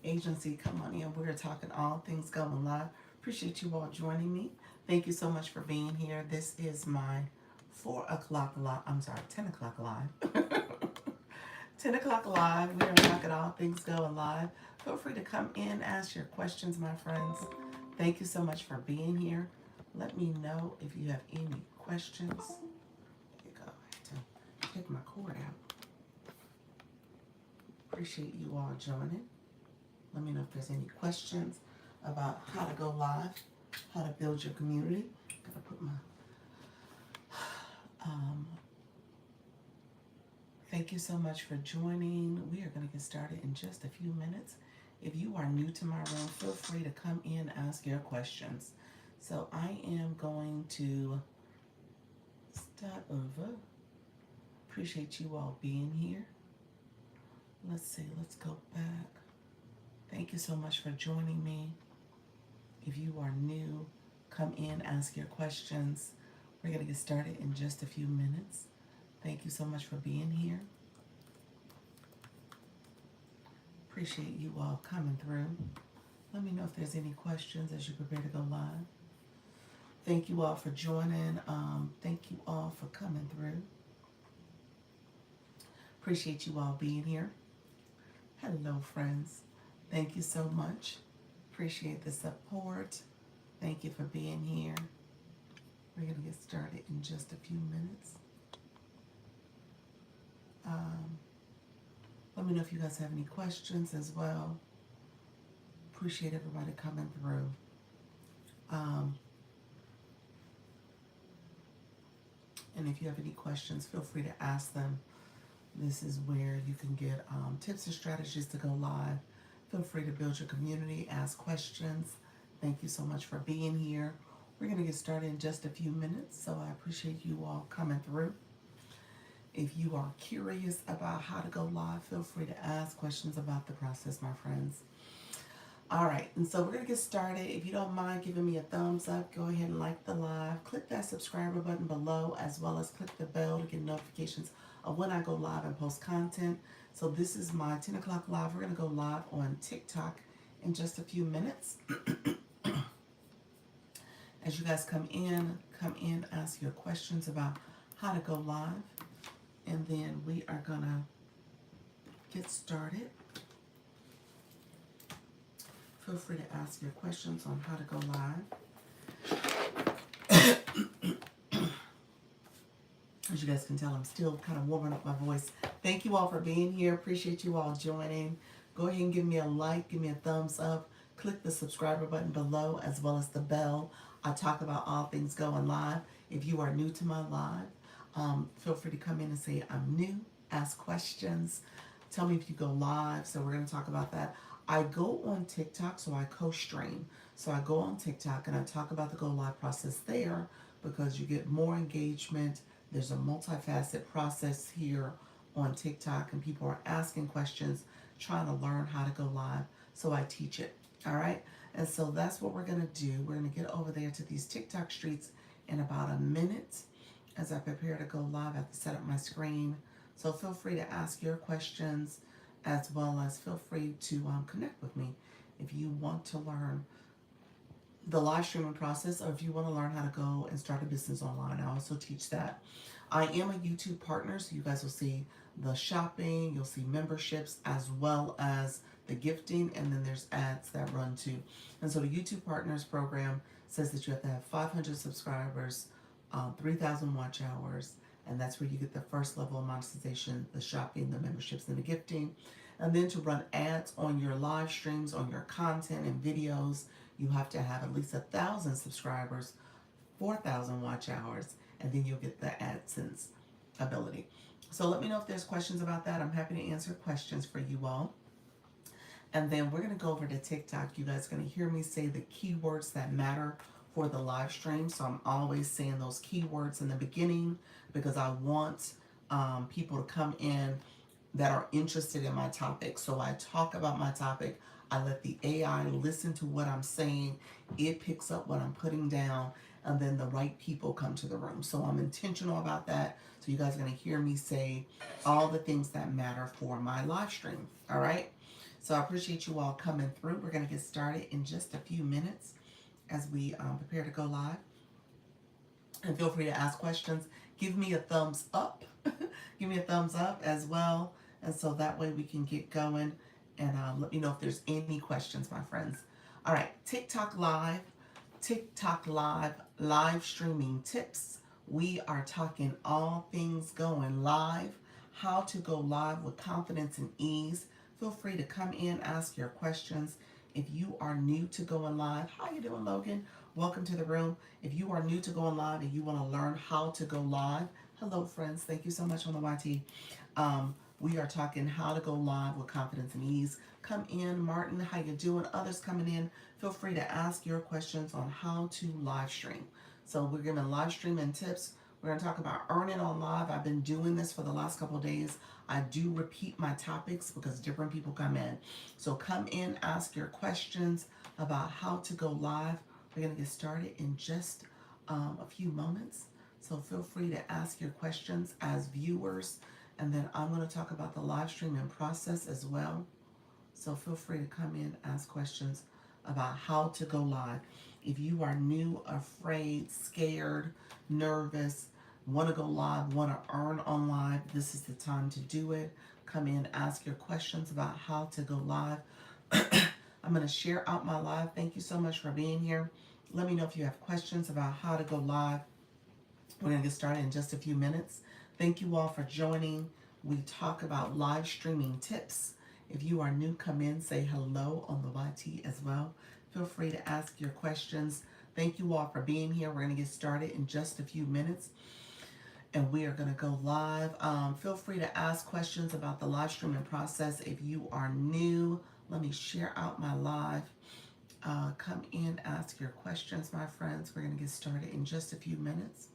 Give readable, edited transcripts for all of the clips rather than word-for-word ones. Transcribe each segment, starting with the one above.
agency. Come on in. We're talking all things going live. Appreciate you all joining me. Thank you so much for being here. This is my 4 o'clock live. I'm sorry, 10 o'clock live. 10 o'clock live. We are talking all things going live. Feel free to come in, ask your questions, my friends. Thank you so much for being here. Let me know if you have any questions. There you go. I had to take my cord out. Appreciate you all joining. Let me know if there's any questions about how to go live, how to build your community. Gotta put my thank you so much for joining. We are going to get started in just a few minutes. If you are new to my room, feel free to come in, ask your questions. So I am going to start over. Appreciate you all being here. Let's see, let's go back. Thank you so much for joining me. If you are new, come in, ask your questions. We're going to get started in just a few minutes. Thank you so much for being here. Appreciate you all coming through. Let me know if there's any questions as you prepare to go live. Thank you all for joining. Thank you all for coming through. Appreciate you all being here. Hello, friends. Thank you so much. Appreciate the support. Thank you for being here. We're going to get started in just a few minutes. Let me know if you guys have any questions as well. Appreciate everybody coming through. And if you have any questions, feel free to ask them. This is where you can get tips and strategies to go live. Feel free to build your community, ask questions. Thank you so much for being here. We're going to get started in just a few minutes, so I appreciate you all coming through. If you are curious about how to go live, feel free to ask questions about the process, my friends. All right, and so we're going to get started. If you don't mind giving me a thumbs up, go ahead and like the live. Click that subscriber button below, as well as click the bell to get notifications of when I go live and post content. So this is my 10 o'clock live. We're going to go live on TikTok in just a few minutes. As you guys come in, ask your questions about how to go live. And then we are going to get started. Feel free to ask your questions on how to go live. As you guys can tell, I'm still kind of warming up my voice. Thank you all for being here. Appreciate you all joining. Go ahead and give me a like, give me a thumbs up. Click the subscriber button below, as well as the bell. I talk about all things going live. If you are new to my live, feel free to come in and say, I'm new, ask questions. Tell me if you go live. So we're going to talk about that. I go on TikTok, so I co-stream. So I go on TikTok and I talk about the go live process there because you get more engagement. There's a multifaceted process here on TikTok, and people are asking questions, trying to learn how to go live. So I teach it. All right. And so that's what we're going to do. We're going to get over there to these TikTok streets in about a minute. As I prepare to go live, I have to set up my screen. So feel free to ask your questions, as well as feel free to connect with me if you want to learn the live streaming process, or if you want to learn how to go and start a business online. I also teach that. I am a YouTube partner, so you guys will see the shopping, you'll see memberships, as well as the gifting, and then there's ads that run too. And so the YouTube Partners program says that you have to have 500 subscribers, 3,000 watch hours, and that's where you get the first level of monetization, the shopping, the memberships, and the gifting. And then to run ads on your live streams, on your content and videos, you have to have at least 1,000 subscribers, 4,000 watch hours, and then you'll get the AdSense ability. So let me know if there's questions about that. I'm happy to answer questions for you all. And then we're going to go over to TikTok. You guys are going to hear me say the keywords that matter for the live stream. So I'm always saying those keywords in the beginning because I want people to come in that are interested in my topic. So I talk about my topic. I let the AI listen to what I'm saying. It picks up what I'm putting down, and then the right people come to the room. So I'm intentional about that. So you guys are going to hear me say all the things that matter for my live stream. All right. So I appreciate you all coming through. We're going to get started in just a few minutes as we prepare to go live. And feel free to ask questions. Give me a thumbs up. Give me a thumbs up as well. And so that way we can get going. And let me know if there's any questions, my friends. All right, TikTok Live. TikTok Live live streaming tips. We are talking all things going live, how to go live with confidence and ease. Feel free to come in, ask your questions. If you are new to going live, how you doing, Logan? Welcome to the room. If you are new to going live and you want to learn how to go live, hello, friends. Thank you so much on the YT. We are talking how to go live with confidence and ease. Come in, Martin. How you doing? Others coming in. Feel free to ask your questions on how to live stream. So we're giving live streaming tips. We're going to talk about earning on live. I've been doing this for the last couple of days. I do repeat my topics because different people come in. So come in, ask your questions about how to go live. We're going to get started in just a few moments. So feel free to ask your questions as viewers. And then I'm going to talk about the live streaming process as well. So feel free to come in, ask questions about how to go live. If you are new, afraid, scared, nervous, want to go live, want to earn on live, this is the time to do it. Come in, ask your questions about how to go live. I'm going to share out my live. Thank you so much for being here. Let me know if you have questions about how to go live. We're going to get started in just a few minutes. Thank you all for joining. We talk about live streaming tips. If you are new, come in, say hello on the YT as well. Feel free to ask your questions. Thank you all for being here. We're going to get started in just a few minutes. And we are going to go live. Feel free to ask questions about the live streaming process. If you are new, let me share out my live. Come in, ask your questions, my friends. We're going to get started in just a few minutes.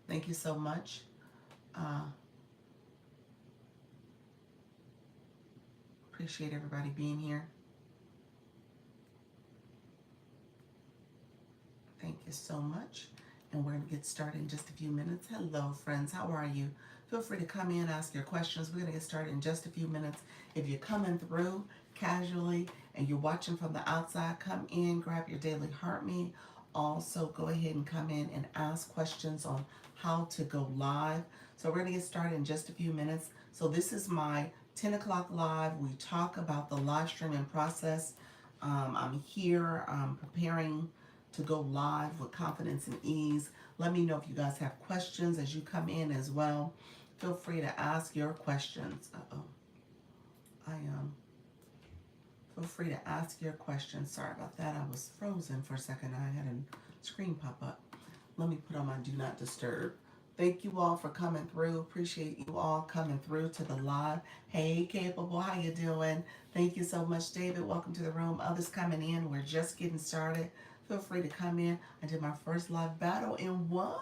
Thank you so much. Appreciate everybody being here. Thank you so much. And we're going to get started in just a few minutes. Hello, friends. How are you? Feel free to come in, ask your questions. We're going to get started in just a few minutes. If you're coming through casually and you're watching from the outside, come in, grab your daily heartbeat. Also, go ahead and come in and ask questions on how to go live. So we're going to get started in just a few minutes. So this is my 10 o'clock live. We talk about the live streaming process. I'm here preparing to go live with confidence and ease. Let me know if you guys have questions as you come in as well. Feel free to ask your questions. Feel free to ask your questions. Sorry about that. I was frozen for a second. I had a screen pop up. Let me put on my do not disturb. Thank you all for coming through. Appreciate you all coming through to the live. Hey, Capable, how you doing? Thank you so much, David. Welcome to the room. Others coming in. We're just getting started. Feel free to come in. I did my first live battle and won.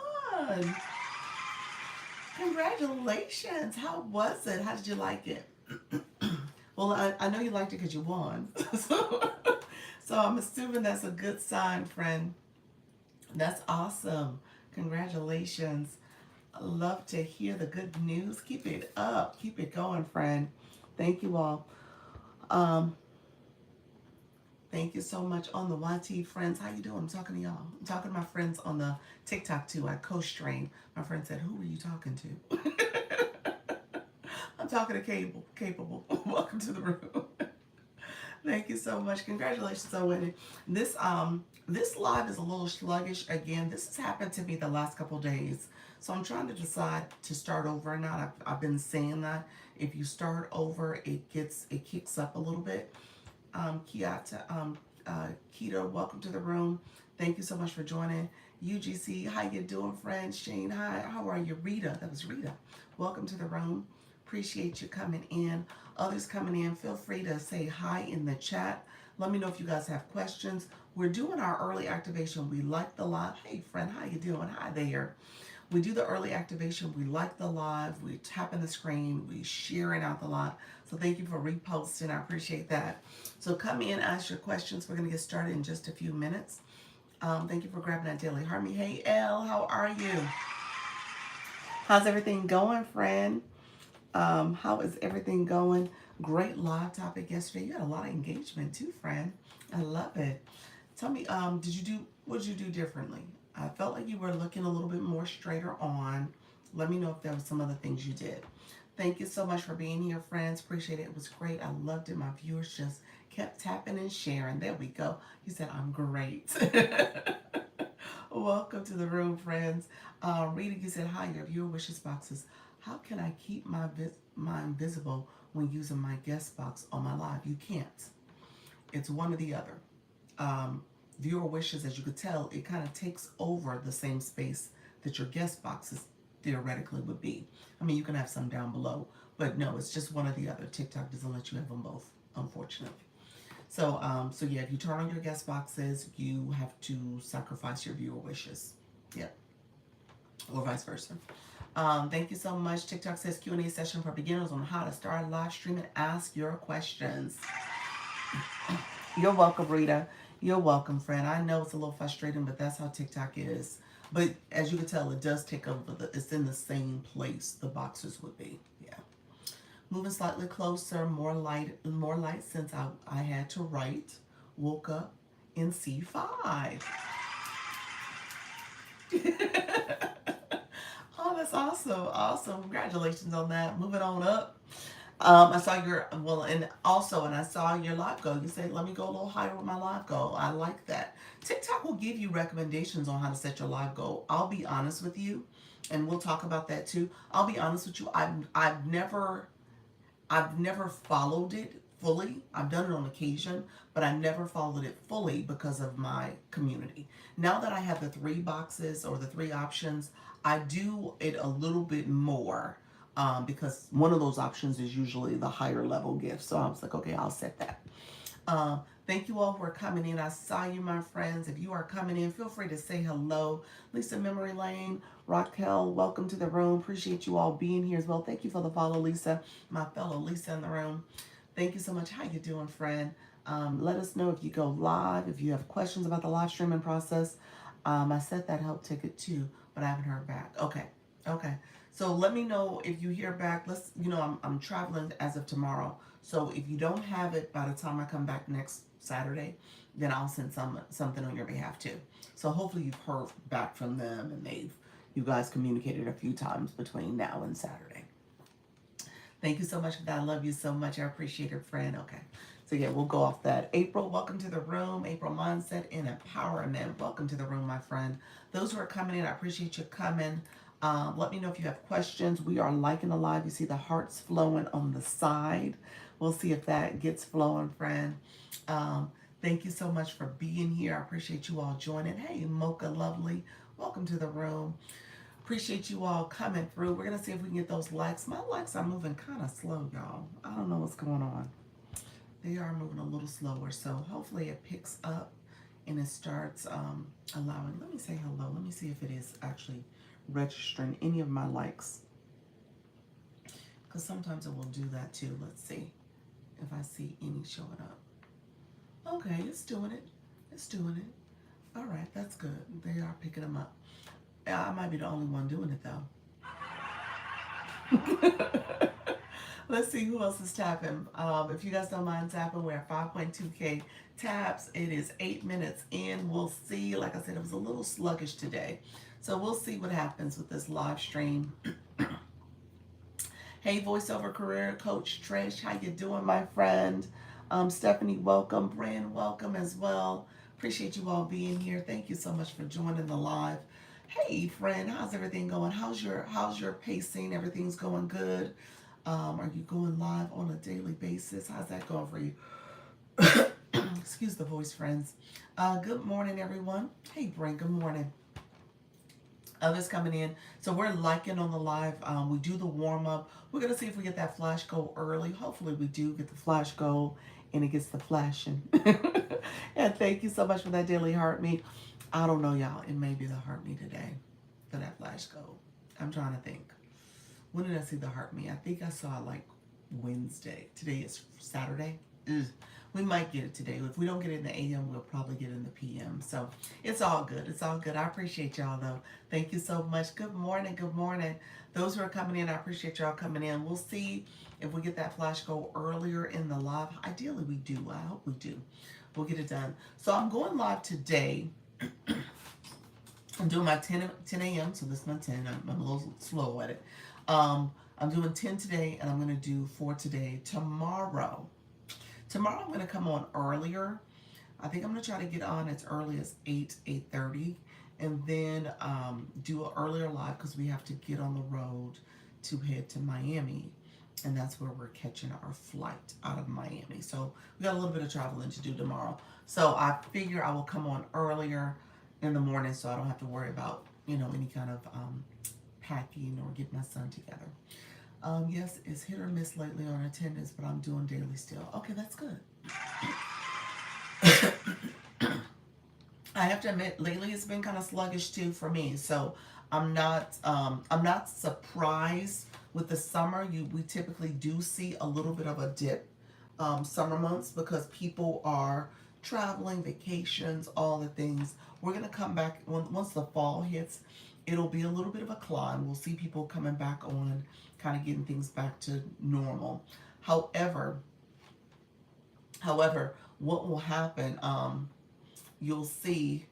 Congratulations. How was it? How did you like it? Well, I know you liked it because you won. So I'm assuming that's a good sign, friend. That's awesome. Congratulations. I love to hear the good news. Keep it up. Keep it going, friend. Thank you all. Thank you so much on the YT friends. How you doing? I'm talking to y'all. I'm talking to my friends on the TikTok too. I co-stream. My friend said, who are you talking to? I'm talking to Capable. Welcome to the room. Thank you so much. Congratulations on winning. This live is a little sluggish again. This has happened to me the last couple days. So I'm trying to decide to start over or not. I've been saying that if you start over, it kicks up a little bit. Keto, welcome to the room. Thank you so much for joining. UGC, how you doing, friend? Shane, hi. How are you? Rita, that was Rita. Welcome to the room. Appreciate you coming in. Others coming in, feel free to say hi in the chat. Let me know if you guys have questions. We're doing our early activation. We like the live. Hey, friend, how you doing? Hi there. We do the early activation. We like the live. We tap in the screen. We sharing out the live. So thank you for reposting. I appreciate that. So come in, ask your questions. We're going to get started in just a few minutes. Thank you for grabbing that daily heartbeat. Hey, Elle, how are you? How's everything going, friend? How is everything going? Great live topic yesterday. You had a lot of engagement too, friend. I love it. Tell me, what did you do differently? I felt like you were looking a little bit more straighter on. Let me know if there was some other things you did. Thank you so much for being here, friends. Appreciate it. It was great. I loved it. My viewers just kept tapping and sharing. There we go. You said I'm great. Welcome to the room, friends. Rita, you said hi. Your viewer wishes boxes. How can I keep mine visible when using my guest box on my live? You can't. It's one or the other. Um, Viewer wishes, as you could tell, it kind of takes over the same space that your guest boxes theoretically would be. I mean, you can have some down below, but no, it's just one or the other. TikTok doesn't let you have them both, unfortunately. So yeah, if you turn on your guest boxes, you have to sacrifice your viewer wishes. Yep, or vice versa. Thank you so much. TikTok says Q&A session for beginners on how to start live stream and ask your questions. You're welcome, Rita. You're welcome, friend. I know it's a little frustrating, but that's how TikTok is. But as you can tell, it does take over. It's in the same place the boxes would be. Yeah. Moving slightly closer, more light since I had to write. Woke up in C5. Oh, that's awesome. Awesome. Congratulations on that. Moving on up. I saw and I saw your live goal. You said, let me go a little higher with my live goal. I like that. TikTok will give you recommendations on how to set your live goal. I'll be honest with you, and we'll talk about that too. I'll be honest with you. I've never followed it fully. I've done it on occasion, but I never followed it fully because of my community. Now that I have the 3 boxes or the 3 options, I do it a little bit more because one of those options is usually the higher level gift. So I was like, okay, I'll set that. Thank you all for coming in. I saw you, my friends. If you are coming in, feel free to say hello. Lisa Memory Lane, Raquel, welcome to the room. Appreciate you all being here as well. Thank you for the follow, Lisa, my fellow Lisa in the room. Thank you so much. How you doing, friend? Let us know if you go live, if you have questions about the live streaming process. I set that help ticket too, but I haven't heard back. Okay. So let me know if you hear back. I'm traveling as of tomorrow. So if you don't have it by the time I come back next Saturday, then I'll send something on your behalf too. So hopefully you've heard back from them and you guys communicated a few times between now and Saturday. Thank you so much for that. I love you so much. I appreciate it, friend. Okay. So yeah, we'll go off that. April, welcome to the room. April Mindset and Empowerment. Welcome to the room, my friend. Those who are coming in, I appreciate you coming. Let me know if you have questions. We are liking the live. You see the hearts flowing on the side. We'll see if that gets flowing, friend. Thank you so much for being here. I appreciate you all joining. Hey, Mocha Lovely, welcome to the room. Appreciate you all coming through. We're going to see if we can get those likes. My likes are moving kind of slow, y'all. I don't know what's going on. They are moving a little slower, so hopefully it picks up and it starts allowing. Let me say hello. Let me see if it is actually registering any of my likes, because sometimes it will do that too. Let's see if I see any showing up. Okay, it's doing it. It's doing it. All right, that's good. They are picking them up. I might be the only one doing it though. Let's see who else is tapping. If you guys don't mind tapping, we're at 5.2K taps. It is 8 minutes in. We'll see. Like I said, it was a little sluggish today. So we'll see what happens with this live stream. Hey, voiceover career coach Trish, how you doing, my friend? Stephanie, welcome. Brand, welcome as well. Appreciate you all being here. Thank you so much for joining the live. Hey, friend, how's everything going? How's your pacing? Everything's going good? Are you going live on a daily basis? How's that going for you? Excuse the voice, friends. Good morning, everyone. Hey, Brent, good morning. Others coming in. So we're liking on the live. We do the warm up. We're going to see if we get that flash goal early. Hopefully we do get the flash goal and it gets the flashing. And thank you so much for that daily heart me. I don't know, y'all. It may be the heart me today for that flash goal. I'm trying to think. When did I see the heart me? I think I saw it like Wednesday. Today is Saturday. We might get it today. If we don't get it in the AM, we'll probably get it in the PM. So it's all good. It's all good. I appreciate y'all though. Thank you so much. Good morning. Good morning. Those who are coming in, I appreciate y'all coming in. We'll see if we get that flash go earlier in the live. Ideally, we do. I hope we do. We'll get it done. So I'm going live today. I'm doing my 10 a.m. So this is my 10. I'm a little slow at it. I'm doing 10 today, and I'm going to do 4 today. Tomorrow I'm going to come on earlier. I think I'm going to try to get on as early as 8:30, and then do an earlier live because we have to get on the road to head to Miami, and that's where we're catching our flight out of Miami. So we got a little bit of traveling to do tomorrow. So I figure I will come on earlier in the morning so I don't have to worry about, any kind of packing or getting my son together. Yes, it's hit or miss lately on attendance, but I'm doing daily still. Okay, that's good. I have to admit, lately it's been kind of sluggish too for me. So I'm not surprised with the summer. We typically do see a little bit of a dip, summer months, because people are traveling, vacations, all the things. We're gonna come back once the fall hits. It'll be a little bit of a climb. We'll see people coming back on, kind of getting things back to normal. However, what will happen? You'll see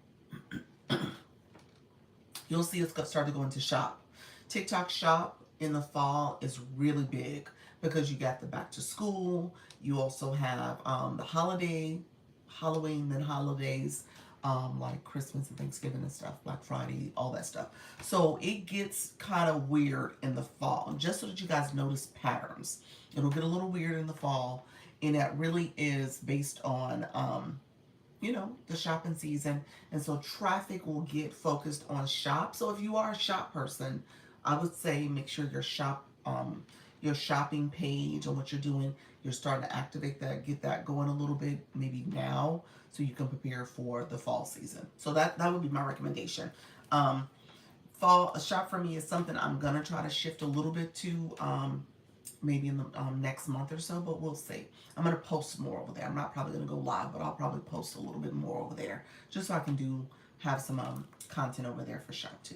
us start to go into shop. TikTok shop in the fall is really big because you got the back to school. You also have the Halloween, then holidays, like Christmas and Thanksgiving and stuff, Black Friday, all that stuff. So it gets kind of weird in the fall, just so that you guys notice patterns. It'll get a little weird in the fall, and that really is based on the shopping season. And so traffic will get focused on shop. So if you are a shop person, I would say make sure your shopping page and what you're doing, you're starting to activate that, get that going a little bit, maybe now, so you can prepare for the fall season. So that would be my recommendation. Fall a shop for me is something I'm gonna try to shift a little bit to, maybe in the next month or so, but we'll see. I'm going to post more over there. I'm not probably going to go live, but I'll probably post a little bit more over there just so I can have some content over there for shop too.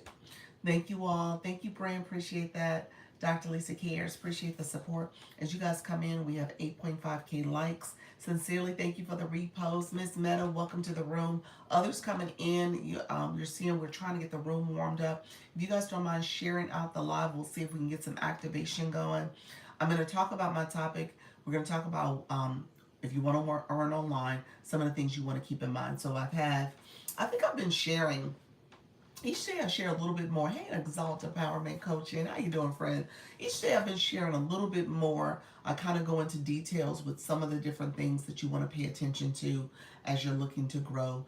Thank you all. Thank you, Brian. Appreciate that. Dr. Lisa Cares. Appreciate the support. As you guys come in, we have 8.5K likes. Sincerely, thank you for the repost. Miss Meta, welcome to the room. Others coming in, you're seeing we're trying to get the room warmed up. If you guys don't mind sharing out the live, we'll see if we can get some activation going. I'm going to talk about my topic. We're going to talk about, if you want to earn online, some of the things you want to keep in mind. So I think I've been sharing, each day I share a little bit more. Hey, Exalt Empowerment Coaching. How you doing, friend? Each day I've been sharing a little bit more. I kind of go into details with some of the different things that you want to pay attention to as you're looking to grow.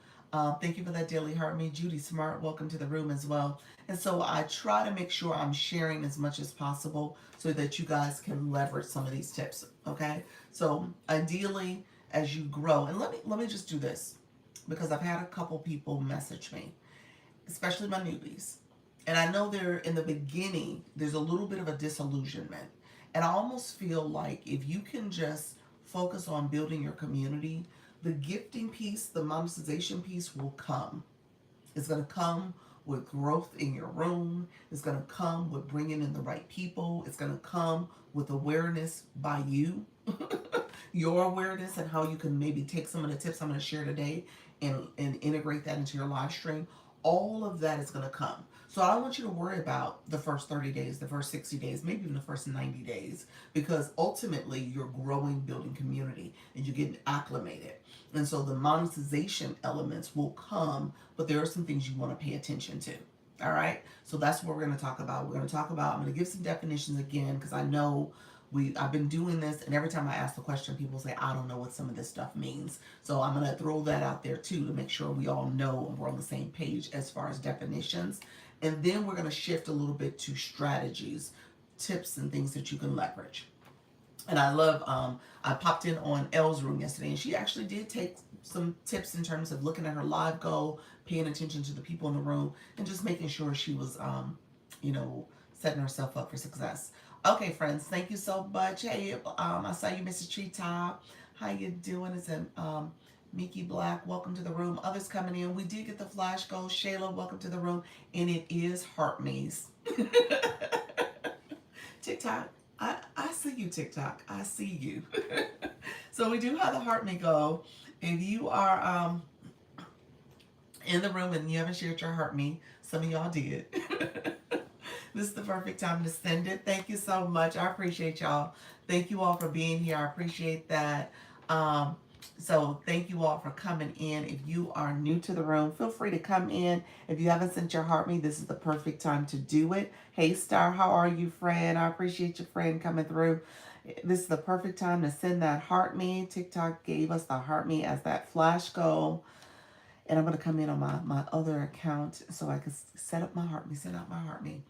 Thank you for that daily heart. Me, Judy Smart, welcome to the room as well. And so I try to make sure I'm sharing as much as possible so that you guys can leverage some of these tips. Okay. So ideally, as you grow, and let me just do this because I've had a couple people message me, especially my newbies. And I know they're in the beginning, there's a little bit of a disillusionment. And I almost feel like if you can just focus on building your community, the gifting piece, the monetization piece will come. It's going to come with growth in your room. It's going to come with bringing in the right people. It's going to come with awareness by you, your awareness, and how you can maybe take some of the tips I'm going to share today and integrate that into your live stream. All of that is going to come. So I don't want you to worry about the first 30 days, the first 60 days, maybe even the first 90 days, because ultimately you're growing, building community, and you're getting acclimated. And so the monetization elements will come, but there are some things you want to pay attention to. All right. So that's what we're going to talk about. We're going to talk about, I'm going to give some definitions again, because I know I've been doing this, and every time I ask the question, people say, I don't know what some of this stuff means. So I'm going to throw that out there too to make sure we all know and we're on the same page as far as definitions. And then we're going to shift a little bit to strategies, tips, and things that you can leverage. And I love, I popped in on Elle's room yesterday, and she actually did take some tips in terms of looking at her live goal, paying attention to the people in the room, and just making sure she was, setting herself up for success. Okay, friends, thank you so much. Hey, I saw you, Mrs. Treetop. How you doing? It's Mickey Black. Welcome to the room. Others coming in. We did get the flash goal. Shayla, welcome to the room. And it is Heart Maze. TikTok. I see you, TikTok. I see you. So we do have the Heart Me Go. If you are in the room and you haven't shared your Heart Me, some of y'all did. This is the perfect time to send it. Thank you so much. I appreciate y'all. Thank you all for being here. I appreciate that. So thank you all for coming in. If you are new to the room, feel free to come in. If you haven't sent your Heart Me, this is the perfect time to do it. Hey Star, how are you, friend? I appreciate your friend coming through. This is the perfect time to send that Heart Me. TikTok gave us the Heart Me as that flash goal. And I'm going to come in on my other account so I can set up my Heart Me, send out my Heart Me.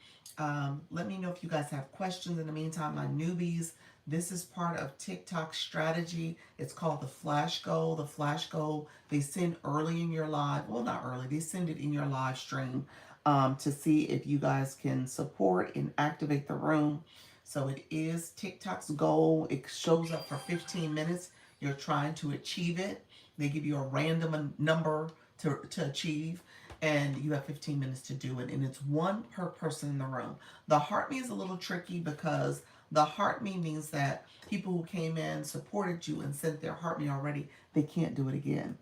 Let me know if you guys have questions. In the meantime, my newbies, this is part of TikTok strategy. It's called the flash goal. The flash goal, they send early in your live. Well, not early. They send it in your live stream to see if you guys can support and activate the room. So it is TikTok's goal. It shows up for 15 minutes. You're trying to achieve it. They give you a random number to achieve, and you have 15 minutes to do it, and it's one per person in the room. The Heart Me is a little tricky because the Heart Me means that people who came in, supported you, and sent their Heart Me already, they can't do it again.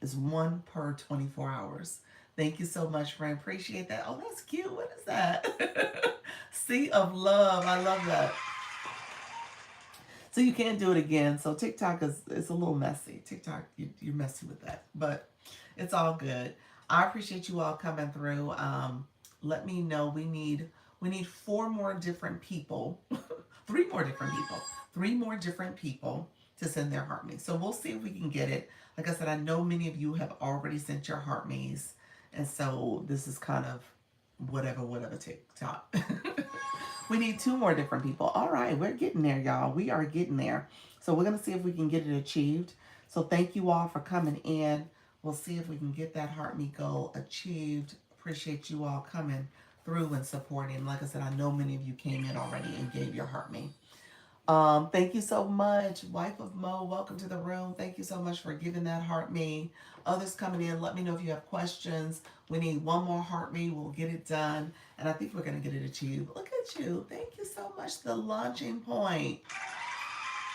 It's one per 24 hours. Thank you so much, friend. Appreciate that. Oh, that's cute. What is that? Sea of love. I love that. So you can't do it again. So TikTok is a little messy. TikTok, you're messy with that, but it's all good. I appreciate you all coming through. Let me know. We need 4 more different people, 3 more different people, 3 more different people to send their Heart Me. So we'll see if we can get it. Like I said, I know many of you have already sent your Heart Me's, and so this is kind of whatever TikTok. We need 2 more different people. All right, we're getting there, y'all. We are getting there. So we're going to see if we can get it achieved. So thank you all for coming in. We'll see if we can get that Heart Me goal achieved. Appreciate you all coming through and supporting. Like I said, I know many of you came in already and gave your Heart Me. Thank you so much. Wife of Mo, welcome to the room. Thank you so much for giving that Heart Me. Others coming in, let me know if you have questions. We need 1 more Heart Me. We'll get it done. And I think we're going to get it achieved. Look at you. Thank you so much. The launching point.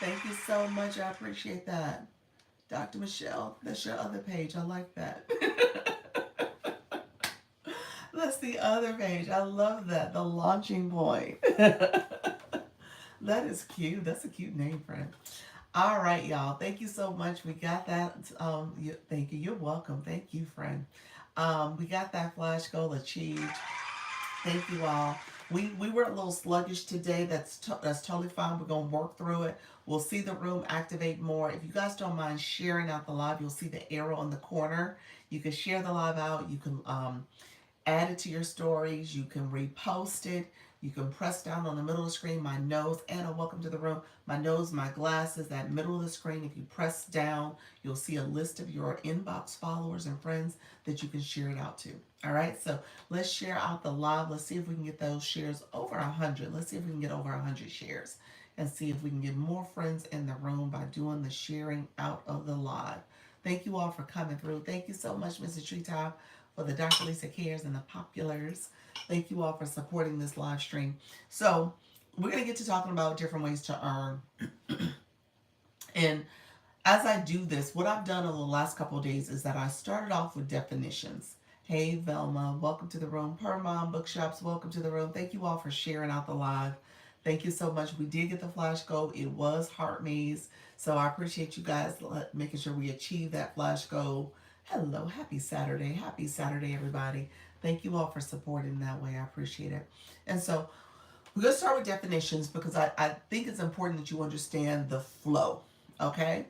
Thank you so much. I appreciate that. Dr. Michelle, that's your other page. I like that. That's the other page. I love that. The launching point. That is cute. That's a cute name, friend. All right, y'all. Thank you so much. We got that. Thank you. You're welcome. Thank you, friend. We got that flash goal achieved. Thank you all. We were a little sluggish today. That's totally fine. We're gonna work through it. We'll see the room activate more. If you guys don't mind sharing out the live, you'll see the arrow in the corner. You can share the live out. You can add it to your stories. You can repost it. You can press down on the middle of the screen, my nose. Anna, welcome to the room. My nose, my glasses, that middle of the screen. If you press down, you'll see a list of your inbox followers and friends that you can share it out to. All right, so let's share out the live. Let's see if we can get those shares over 100. Let's see if we can get over 100 shares and see if we can get more friends in the room by doing the sharing out of the live. Thank you all for coming through. Thank you so much, Mrs. Treetop, for the Dr. Lisa Cares and the Populars. Thank you all for supporting this live stream. So we're going to get to talking about different ways to earn. And as I do this, what I've done over the last couple of days is that I started off with definitions. Hey, Velma, welcome to the room. Per Mom Bookshops, welcome to the room. Thank you all for sharing out the live. Thank you so much. We did get the flash goal. It was Heart Maze. So I appreciate you guys making sure we achieve that flash goal. Hello, happy Saturday. Happy Saturday, everybody. Thank you all for supporting that way. I appreciate it. And so we're going to start with definitions because I think it's important that you understand the flow, okay?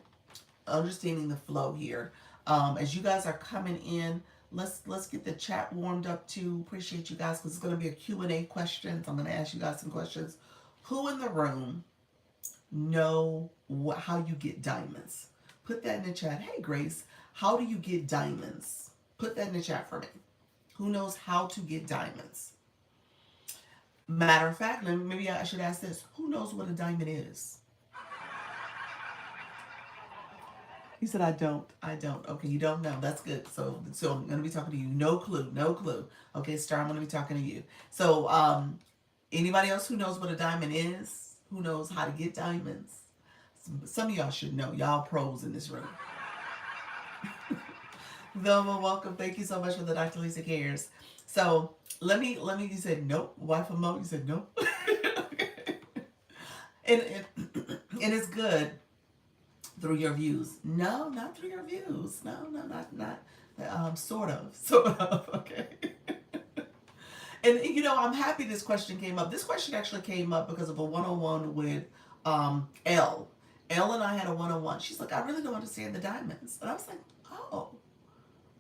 Understanding the flow here. As you guys are coming in, let's get the chat warmed up too. Appreciate you guys because it's going to be a Q&A questions. I'm going to ask you guys some questions. Who in the room know how you get diamonds? Put that in the chat. Hey, Grace, how do you get diamonds? Put that in the chat for me. Who knows how to get diamonds? Matter of fact, maybe I should ask this. Who knows what a diamond is? He said, I don't. I don't. Okay, you don't know. That's good. So I'm gonna be talking to you. No clue. No clue. Okay, Star, I'm gonna be talking to you. So, anybody else who knows what a diamond is, who knows how to get diamonds? Some of y'all should know. Y'all pros in this room. Velma, welcome. Thank you so much for the Dr. Lisa Cares. So let me. You said nope. Wife of Mo. You said nope. and and it's good through your views. No, not through your views. No, no, not. Sort of, sort of. Okay. And I'm happy this question came up. This question actually came up because of a one-on-one with Elle. Elle and I had a one-on-one. She's like, I really don't understand the diamonds, and I was like, oh,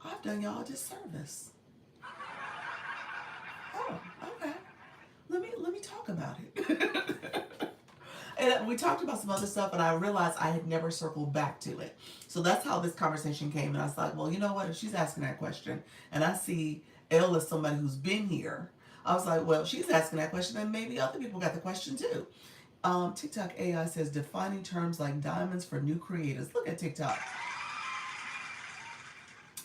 I've done y'all a disservice. Oh, okay. Let me talk about it. And we talked about some other stuff, and I realized I had never circled back to it. So that's how this conversation came. And I was like, well, you know what? If she's asking that question, and I see Elle as somebody who's been here, I was like, well, if she's asking that question, then maybe other people got the question too. TikTok AI says defining terms like diamonds for new creators. Look at TikTok.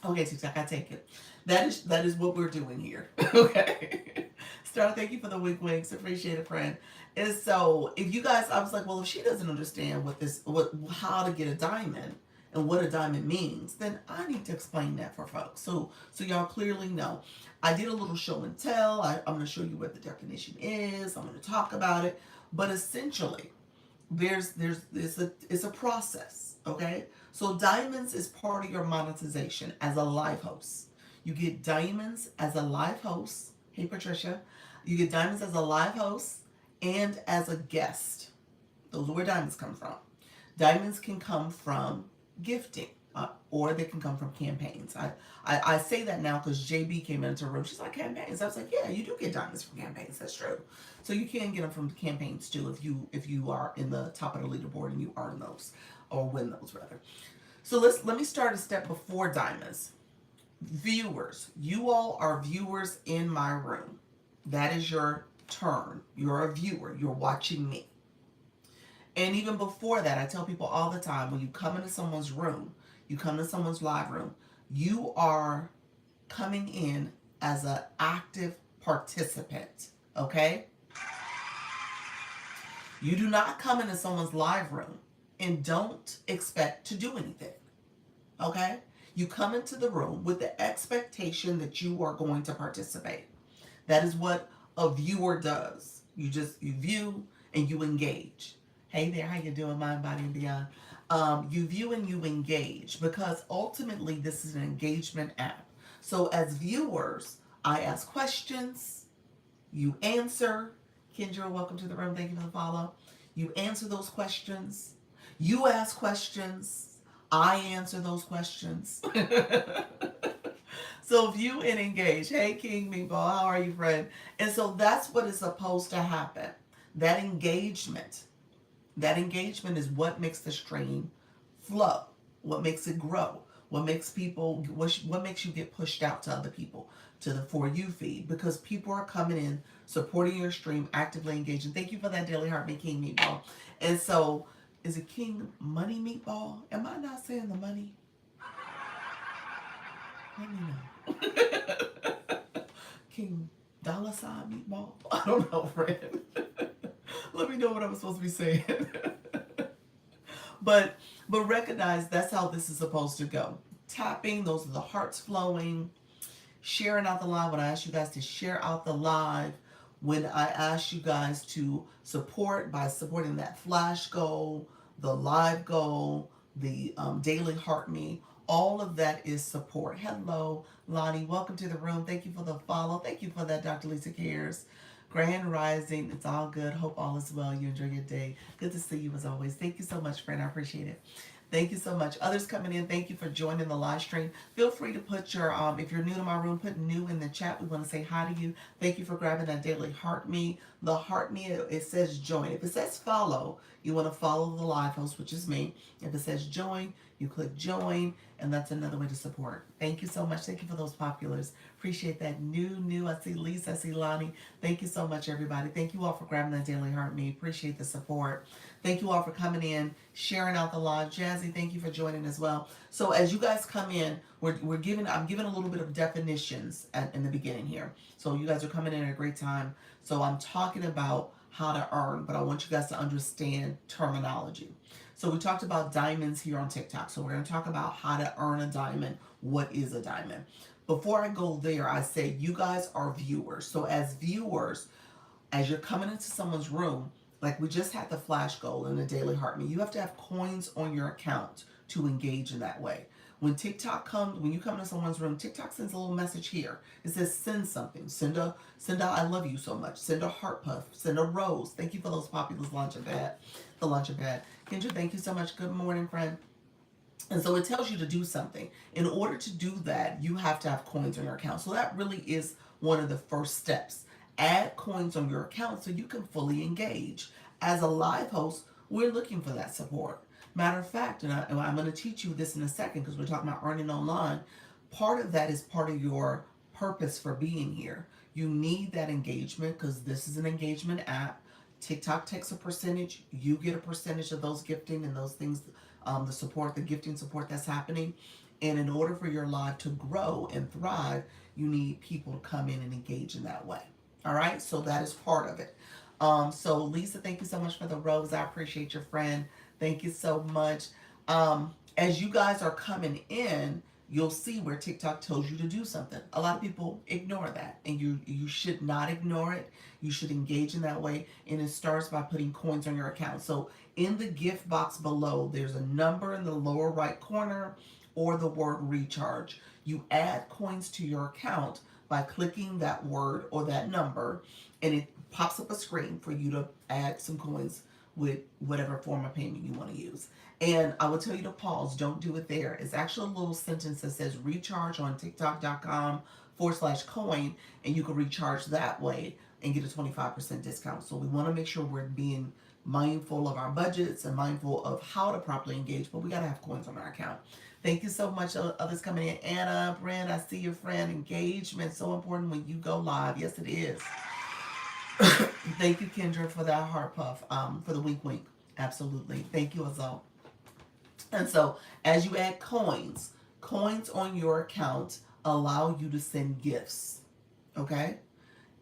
Okay, TikTok, I take it. That is what we're doing here. Okay. Star, thank you for the wink winks. Appreciate it, friend. And so if you guys, I was like, well, if she doesn't understand how to get a diamond and what a diamond means, then I need to explain that for folks. So y'all clearly know. I did a little show and tell. I'm gonna show you what the definition is. I'm gonna talk about it. But essentially, it's a process, okay? So diamonds is part of your monetization as a live host. You get diamonds as a live host. Hey Patricia, you get diamonds as a live host and as a guest. Those are where diamonds come from. Diamonds can come from gifting, or they can come from campaigns. I say that now because JB came into the room. She's like, campaigns. I was like, yeah, you do get diamonds from campaigns. That's true. So you can get them from campaigns too if you are in the top of the leaderboard and you earn those or win those rather. So let me start a step before diamonds. Viewers, you all are viewers in my room. That is your turn. You're a viewer. You're watching me. And even before that, I tell people all the time, when you come into someone's room, you come to someone's live room, you are coming in as an active participant, okay? You do not come into someone's live room and don't expect to do anything, okay? You come into the room with the expectation that you are going to participate. That is what a viewer does. You view and you engage. Hey there, how you doing, Mind, Body, and Beyond? You view and you engage because ultimately this is an engagement app. So as viewers, I ask questions, you answer. Kendra, welcome to the room. Thank you for the follow. You answer those questions. You ask questions. I answer those questions. So view and engage. Hey, King Meatball, how are you, friend? And so that's what is supposed to happen. That engagement. That engagement is what makes the stream flow, what makes it grow, what makes you get pushed out to other people, to the For You feed, because people are coming in, supporting your stream, actively engaging. Thank you for that Daily Heart, King Meatball. And so, is it King Money Meatball? Am I not saying the money? Let me know. King Dollar Sign Meatball? I don't know, friend. Let me know what I'm supposed to be saying. but recognize that's how this is supposed to go. Tapping, those are the hearts flowing. Sharing out the live, when I ask you guys to share out the live, when I ask you guys to support by supporting that flash goal, the live goal, the daily heart me, all of that is support. Hello, Lonnie. Welcome to the room. Thank you for the follow. Thank you for that, Dr. Lisa Cares. Grand Rising. It's all good. Hope all is well. You enjoy your day. Good to see you as always. Thank you so much, friend. I appreciate it. Thank you so much. Others coming in, thank you for joining the live stream. Feel free to put your, if you're new to my room, put new in the chat. We want to say hi to you. Thank you for grabbing that daily heart me. The heart me, it says join. If it says follow, you want to follow the live host, which is me. If it says join, you click join, and that's another way to support. Thank you so much. Thank you for those populars. Appreciate that. New. I see Lisa, I see Lonnie. Thank you so much, everybody. Thank you all for grabbing that daily heart me. Appreciate the support. Thank you all for coming in, sharing out the live. Jazzy, thank you for joining as well. So as you guys come in, I'm giving a little bit of definitions in the beginning here. So you guys are coming in at a great time. So I'm talking about how to earn, but I want you guys to understand terminology. So we talked about diamonds here on TikTok. So we're going to talk about how to earn a diamond. What is a diamond? Before I go there, I say you guys are viewers. So as viewers, as you're coming into someone's room, like we just had the flash goal in the Daily Heartbeat, you have to have coins on your account to engage in that way. When you come into someone's room, TikTok sends a little message here. It says send something. Send a I love you so much. Send a heart puff. Send a rose. Thank you for those populars launching pad. The launching pad. Kendra, thank you so much. Good morning, friend. And so it tells you to do something. In order to do that, you have to have coins on your account. So that really is one of the first steps. Add coins on your account so you can fully engage. As a live host, we're looking for that support. Matter of fact, and I'm going to teach you this in a second because we're talking about earning online. Part of that is part of your purpose for being here. You need that engagement because this is an engagement app. TikTok takes a percentage. You get a percentage of those gifting and those things, the support, the gifting support that's happening. And in order for your live to grow and thrive, you need people to come in and engage in that way. All right, so that is part of it. So Lisa, thank you so much for the rose. I appreciate your friend. Thank you so much. As you guys are coming in, you'll see where TikTok tells you to do something. A lot of people ignore that, and you should not ignore it. You should engage in that way, and it starts by putting coins on your account. So in the gift box below, there's a number in the lower right corner or the word recharge. You add coins to your account by clicking that word or that number, and it pops up a screen for you to add some coins with whatever form of payment you want to use. And I will tell you to pause. Don't do it there. It's actually a little sentence that says recharge on tiktok.com/coin, and you can recharge that way and get a 25% discount. So we want to make sure we're being mindful of our budgets and mindful of how to properly engage, but we got to have coins on our account. Thank you so much. Others coming in. Anna, Brent, I see your friend. Engagement, so important when you go live. Yes, it is. Thank you, Kendra, for that heart puff, for the wink wink. Absolutely. Thank you, Azal. And so, as you add coins on your account allow you to send gifts. Okay?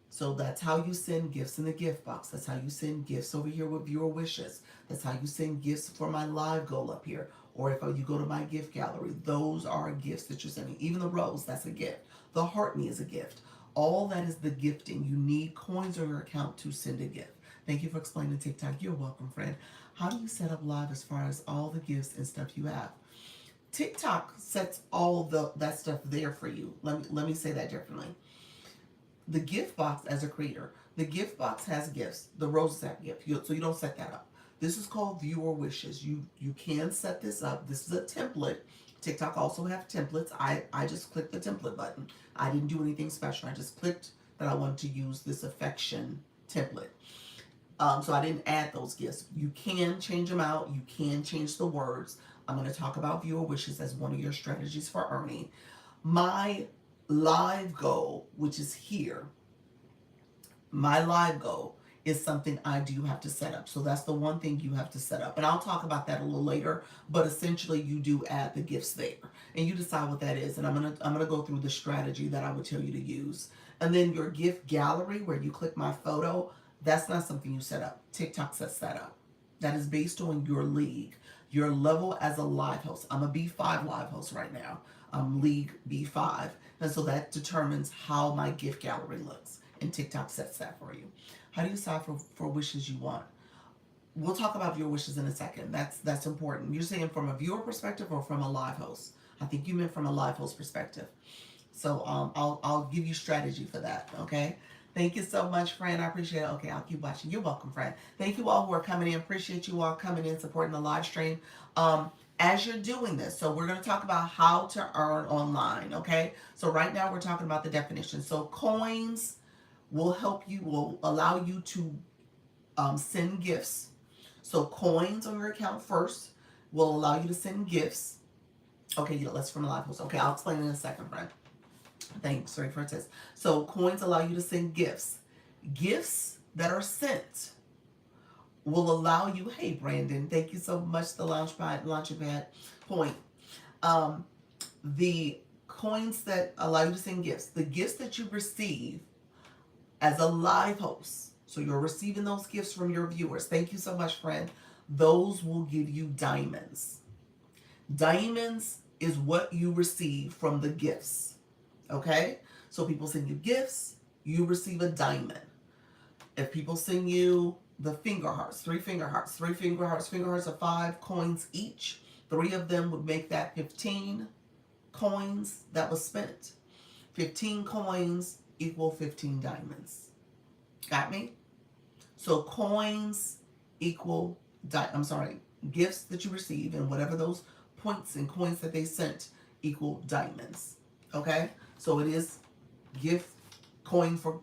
So that's how you send gifts in the gift box. That's how you send gifts over here with viewer wishes. That's how you send gifts for my live goal up here. Or if you go to my gift gallery, those are gifts that you're sending. Even the rose, that's a gift. The heart me is a gift. All that is the gifting. You need coins on your account to send a gift. Thank you for explaining TikTok. You're welcome, friend. How do you set up live as far as all the gifts and stuff you have? TikTok sets all that stuff there for you. Let me say that differently. The gift box, as a creator, the gift box has gifts. The roses have gifts, so you don't set that up. This is called viewer wishes. You can set this up. This is a template. TikTok also have templates. I just clicked the template button. I didn't do anything special. I just clicked that I wanted to use this affection template. So I didn't add those gifts. You can change them out. You can change the words. I'm going to talk about viewer wishes as one of your strategies for earning. My live goal, which is here, my live goal is something I do have to set up. So that's the one thing you have to set up. And I'll talk about that a little later, but essentially you do add the gifts there. And you decide what that is. And I'm gonna go through the strategy that I would tell you to use. And then your gift gallery, where you click my photo, that's not something you set up. TikTok sets that up. That is based on your league, your level as a live host. I'm a B5 live host right now. I'm league B5. And so that determines how my gift gallery looks. And TikTok sets that for you. How do you decide for wishes you want? We'll talk about viewer wishes in a second. That's important. You're saying from a viewer perspective or from a live host? I think you meant from a live host perspective. So I'll give you strategy for that, okay? Thank you so much, friend. I appreciate it. Okay, I'll keep watching. You're welcome, friend. Thank you all who are coming in. Appreciate you all coming in, supporting the live stream. As you're doing this, so we're going to talk about how to earn online, okay? So right now we're talking about the definition. So coins will help you, will allow you to send gifts. So coins on your account first will allow you to send gifts. Okay, yeah, let's from the live host. Okay, I'll explain in a second, friend. Thanks, sorry for this. So coins allow you to send gifts. Gifts that are sent will allow you. Hey, Brandon, thank you so much. The launchpad point. Um, the coins that allow you to send gifts. The gifts that you receive as a live host. So you're receiving those gifts from your viewers. Thank you so much, friend. Those will give you diamonds. Diamonds is what you receive from the gifts. Okay? So people send you gifts, you receive a diamond. If people send you the finger hearts, three finger hearts are 5 coins each. 3 of them would make that 15 coins that was spent. 15 coins equal 15 diamonds. Got me? So coins equal, gifts that you receive and whatever those points and coins that they sent equal diamonds. Okay? So it is gift coin for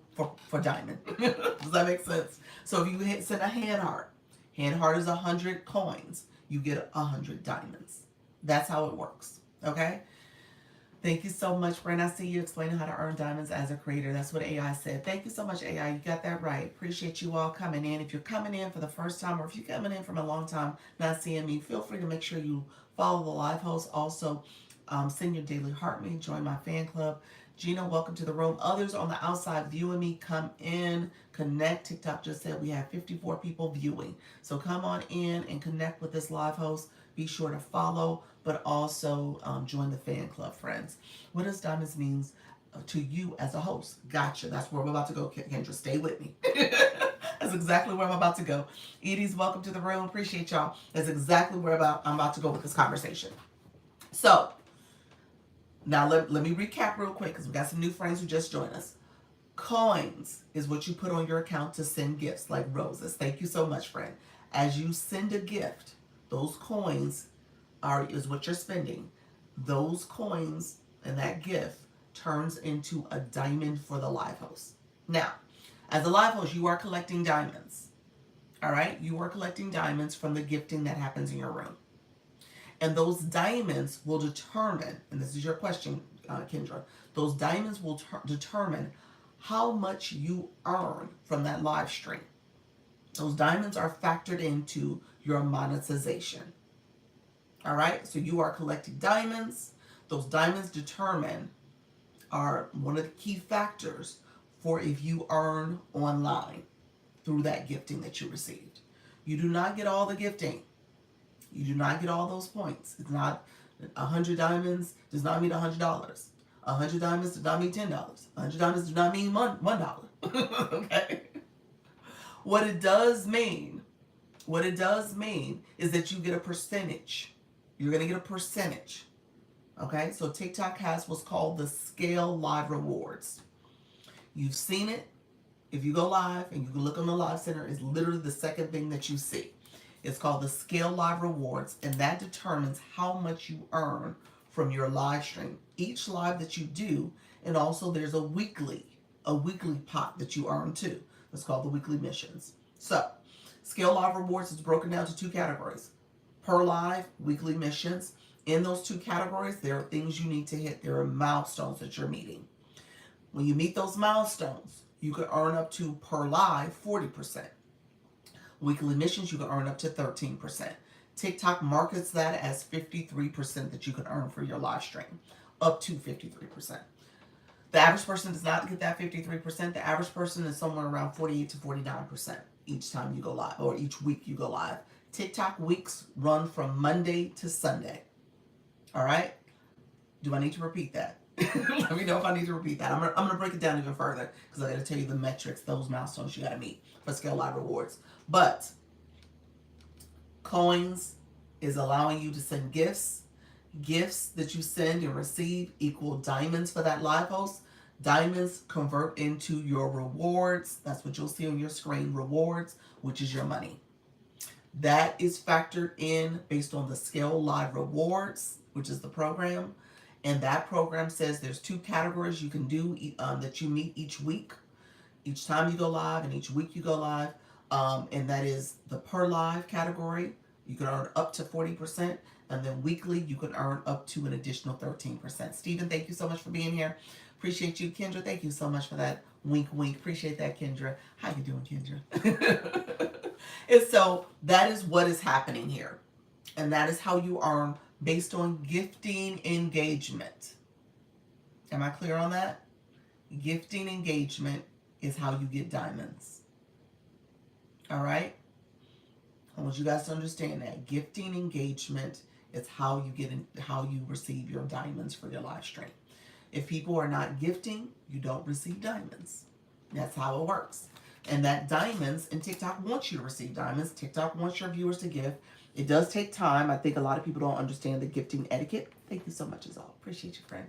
diamond. Does that make sense? So if you send a hand heart is 100 coins. You get 100 diamonds. That's how it works. Okay? Thank you so much, Brent. I see you explaining how to earn diamonds as a creator. That's what AI said. Thank you so much, AI. You got that right. Appreciate you all coming in. If you're coming in for the first time or if you're coming in from a long time not seeing me, feel free to make sure you follow the live host. Also, send your daily heart me. Join my fan club. Gina, welcome to the room. Others on the outside viewing me, come in, connect. TikTok just said we have 54 people viewing. So come on in and connect with this live host. Be sure to follow, but also join the fan club, friends. What does diamonds mean to you as a host? Gotcha. That's where I'm about to go, Kendra. Stay with me. That's exactly where I'm about to go. Edie's welcome to the room. Appreciate y'all. That's exactly where I'm about to go with this conversation. So, now let me recap real quick because we got some new friends who just joined us. Coins is what you put on your account to send gifts like roses. Thank you so much, friend. As you send a gift, those coins is what you're spending. Those coins and that gift turns into a diamond for the live host. Now, as a live host, you are collecting diamonds. All right? You are collecting diamonds from the gifting that happens in your room. And those diamonds will determine, and this is your question, Kendra, those diamonds will determine how much you earn from that live stream. Those diamonds are factored into your monetization. All right, so you are collecting diamonds. Those diamonds are one of the key factors for if you earn online through that gifting that you received. You do not get all the gifting. You do not get all those points. It's not 100 diamonds does not mean $100. 100 diamonds does not mean $10. 100 diamonds does not mean $1. Okay. What it does mean is that you get a percentage. You're going to get a percentage. Okay. So TikTok has what's called the Scale Live Rewards. You've seen it. If you go live and you can look on the Live Center, it's literally the second thing that you see. It's called the Scale Live Rewards, and that determines how much you earn from your live stream. Each live that you do, and also there's a weekly pot that you earn too. It's called the weekly missions. So, Scale Live Rewards is broken down to 2 categories. Per live, weekly missions. In those 2 categories, there are things you need to hit. There are milestones that you're meeting. When you meet those milestones, you can earn up to per live 40%. Weekly missions, you can earn up to 13%. TikTok markets that as 53% that you can earn for your live stream, up to 53%. The average person does not get that 53%. The average person is somewhere around 48 to 49% each time you go live, or each week you go live. TikTok weeks run from Monday to Sunday. All right? Do I need to repeat that? Let me know if I need to repeat that. I'm gonna break it down even further because I got to tell you the metrics, those milestones you got to meet for Scale Live Rewards. But coins is allowing you to send gifts. Gifts that you send and receive equal diamonds for that live host. Diamonds convert into your rewards. That's what you'll see on your screen, rewards, which is your money. That is factored in based on the Scale Live Rewards, which is the program. And that program says there's 2 categories you can do that you meet each week. Each time you go live and each week you go live. And that is the per live category. You can earn up to 40%, and then weekly you can earn up to an additional 13%. Stephen, thank you so much for being here. Appreciate you. Kendra, thank you so much for that wink wink. Appreciate that, Kendra. How you doing, Kendra? And so that is what is happening here. And that is how you earn based on gifting engagement. Am I clear on that? Gifting engagement is how you get diamonds. All right? I want you guys to understand that gifting engagement is how you how you receive your diamonds for your live stream. If people are not gifting, you don't receive diamonds. That's how it works. And that diamonds, and TikTok wants you to receive diamonds. TikTok wants your viewers to give. It does take time. I think a lot of people don't understand the gifting etiquette. Thank you so much, Azal. Appreciate you, friend.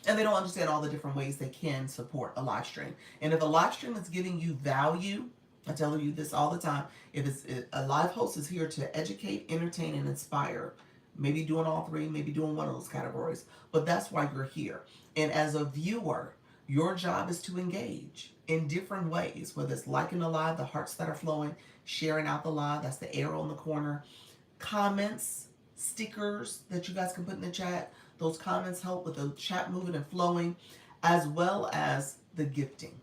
And they don't understand all the different ways they can support a live stream. And if a live stream is giving you value, I tell you this all the time, if a live host is here to educate, entertain, and inspire, maybe doing all three, maybe doing one of those categories, but that's why you're here. And as a viewer, your job is to engage in different ways, whether it's liking the live, the hearts that are flowing, sharing out the live, that's the arrow in the corner, comments, stickers that you guys can put in the chat. Those comments help with the chat moving and flowing, as well as the gifting.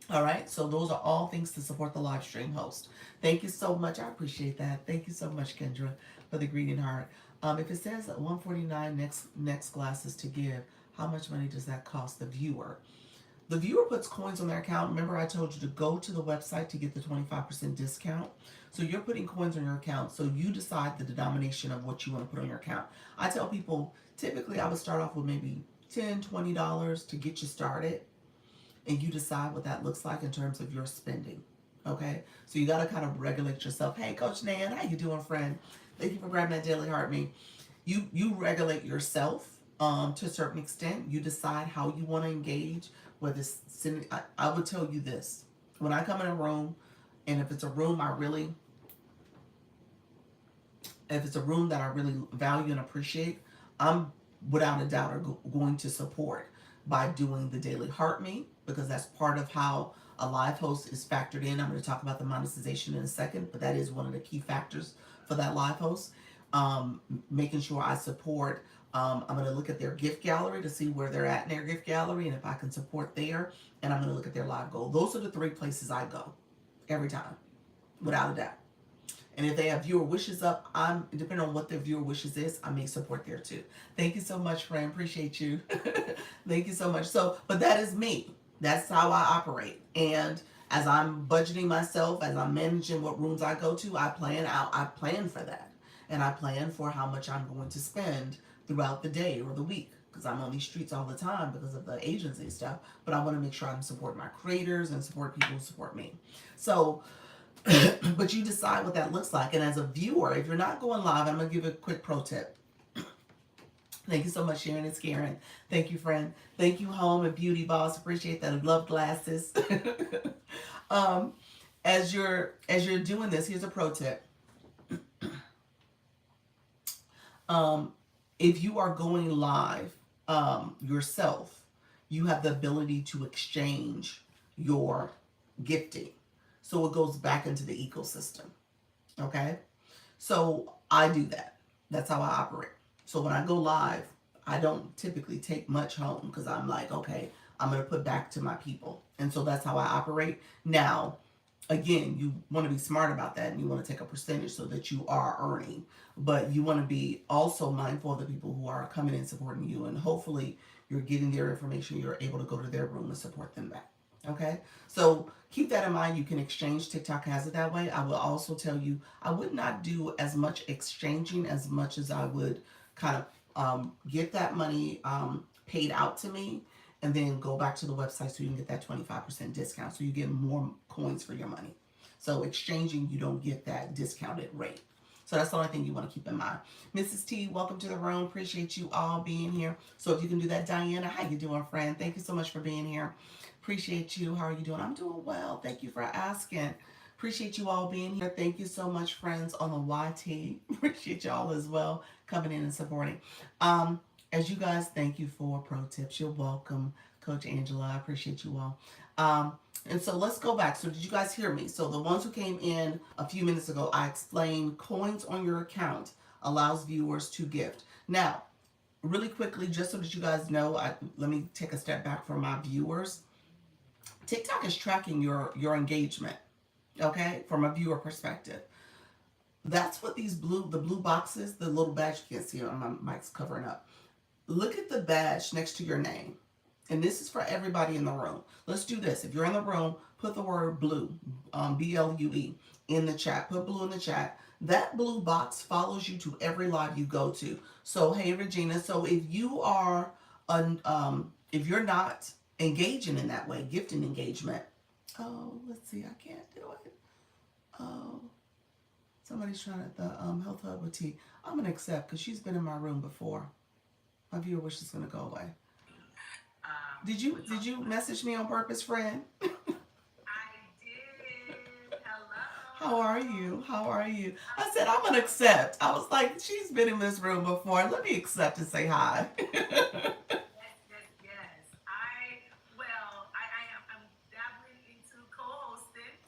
All right, so those are all things to support the live stream host. Thank you so much. I appreciate that. Thank you so much, Kendra, for the greeting heart. If it says that 149 next glasses to give, how much money does that cost the viewer? The viewer puts coins on their account. Remember, I told you to go to the website to get the 25% discount. So you're putting coins on your account. So you decide the denomination of what you want to put on your account. I tell people, typically I would start off with maybe $10, $20 to get you started. And you decide what that looks like in terms of your spending. Okay? So you got to kind of regulate yourself. Hey, Coach Nan, how you doing, friend? Thank you for grabbing that daily heart me. You regulate yourself to a certain extent. You decide how you want to engage. Whether it's sending, I would tell you this. When I come in a room, and if it's a room that I really value and appreciate, I'm without a doubt going to support by doing the daily heart me, because that's part of how a live host is factored in. I'm going to talk about the monetization in a second, but that is one of the key factors for that live host. Making sure I support. I'm going to look at their gift gallery to see where they're at in their gift gallery and if I can support there. And I'm going to look at their live goal. Those are the three places I go every time, without a doubt. And if they have viewer wishes up, depending on what their viewer wishes is, I may support there too. Thank you so much, friend. Appreciate you. Thank you so much. So, but that is me. That's how I operate. And as I'm budgeting myself, as I'm managing what rooms I go to, I plan for that. And I plan for how much I'm going to spend throughout the day or the week, because I'm on these streets all the time because of the agency stuff. But I want to make sure I'm supporting my creators and support people who support me. So, but you decide what that looks like. And as a viewer, if you're not going live, I'm going to give you a quick pro tip. Thank you so much, Sharon and Karen. Thank you, friend. Thank you, Home and Beauty Boss. Appreciate that. I love glasses. As you're doing this, here's a pro tip. If you are going live yourself, you have the ability to exchange your gifting. So it goes back into the ecosystem. Okay? So I do that. That's how I operate. So when I go live, I don't typically take much home because I'm like, okay, I'm going to put back to my people. And so that's how I operate. Now, again, you want to be smart about that and you want to take a percentage so that you are earning. But you want to be also mindful of the people who are coming in supporting you. And hopefully you're getting their information. You're able to go to their room and support them back. Okay? So keep that in mind. You can exchange. TikTok has it that way. I will also tell you, I would not do as much exchanging as much as I would kind of get that money paid out to me and then go back to the website so you can get that 25% discount. So you get more coins for your money. So exchanging, you don't get that discounted rate. So that's the only thing you want to keep in mind. Mrs. T, welcome to the room. Appreciate you all being here. So if you can do that, Diana, how you doing, friend? Thank you so much for being here. Appreciate you. How are you doing? I'm doing well. Thank you for asking. Appreciate you all being here. Thank you so much, friends on the YT. Appreciate y'all as well coming in and supporting. As you guys, thank you for pro tips. You're welcome, Coach Angela. I appreciate you all. Um, and so let's go back. So did you guys hear me? So the ones who came in a few minutes ago, I explained coins on your account allows viewers to gift. Now, really quickly, just so that you guys know, let me take a step back for my viewers. TikTok is tracking your engagement, okay, from a viewer perspective. That's what the blue boxes, the little badge, you can't see it, my mic's covering up. Look at the badge next to your name. And this is for everybody in the room. Let's do this. If you're in the room, put the word blue, BLUE, in the chat. Put blue in the chat. That blue box follows you to every live you go to. So, hey, Regina. So, if you're not engaging in that way, gifting engagement. Oh, let's see. I can't do it. Oh, somebody's trying to the health hub with T. I'm gonna accept because she's been in my room before. My viewer wish is gonna go away. Did you message me on purpose, friend? How are you? How are you? I said I'm gonna accept. I was like, she's been in this room before. Let me accept and say hi.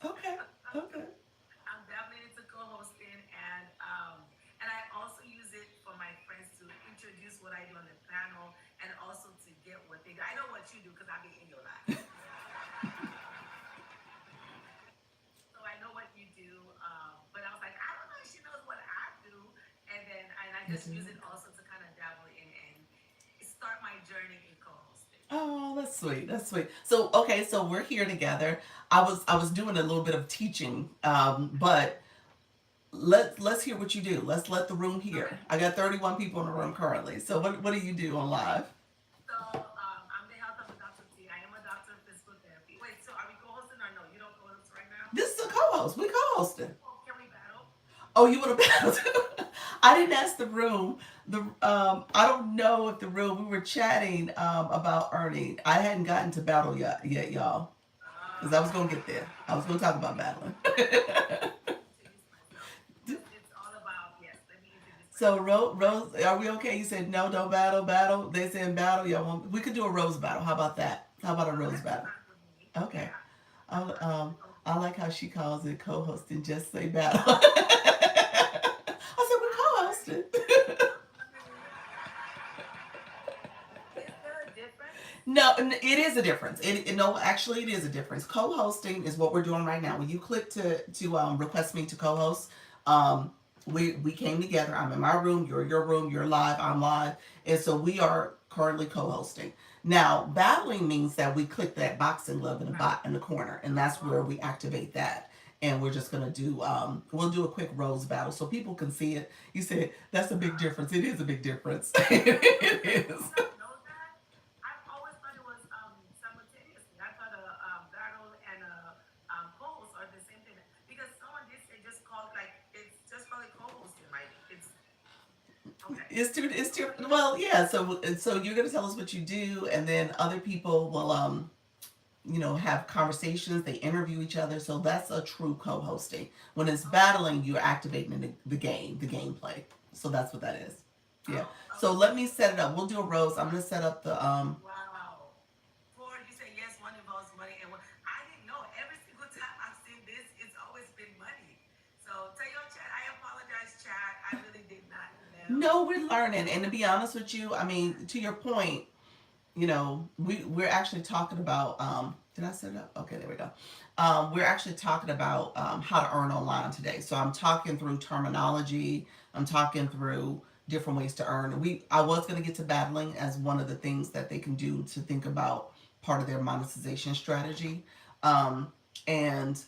Okay. Okay. Oh, that's sweet. That's sweet. So, okay, so we're here together. I was doing a little bit of teaching, but let's hear what you do. Let's let the room hear. I got 31 people in the room currently. So what do you do on live? This is a co-host. We co-hosting. Oh, you would have battled. I didn't ask the room. I don't know if the room we were chatting about earning. I hadn't gotten to battle yet, y'all. Because I was gonna get there. I was gonna talk about battling. So Rose, are we okay? You said no, don't battle, battle. They said battle. Y'all want? We could do a rose battle. How about that? How about a rose battle? Okay. I like how she calls it co-hosting. Just say battle. I said we co-hosted. No, it is a difference. No, actually, it is a difference. Co-hosting is what we're doing right now. When you click to request me to co-host, um, we came together. I'm in my room. You're in your room. You're live. I'm live, and so we are currently co-hosting. Now, battling means that we click that boxing glove in the bot in the corner, and that's where we activate that. And we're just gonna do we'll do a quick rose battle so people can see it. You said that's a big difference. It is a big difference. It is. It's too well, yeah. So you're gonna tell us what you do, and then other people will have conversations. They interview each other. So that's a true co-hosting. When it's battling, you're activating the game, the gameplay. So that's what that is. Yeah. So let me set it up. We'll do a rose. I'm gonna set up the. No, we're learning, and to be honest with you, I mean, to your point, we're actually talking about did I set it up? Okay, there we go. We're actually talking about how to earn online today. So I'm talking through terminology. I'm talking through different ways to earn. I was going to get to battling as one of the things that they can do to think about part of their monetization strategy. And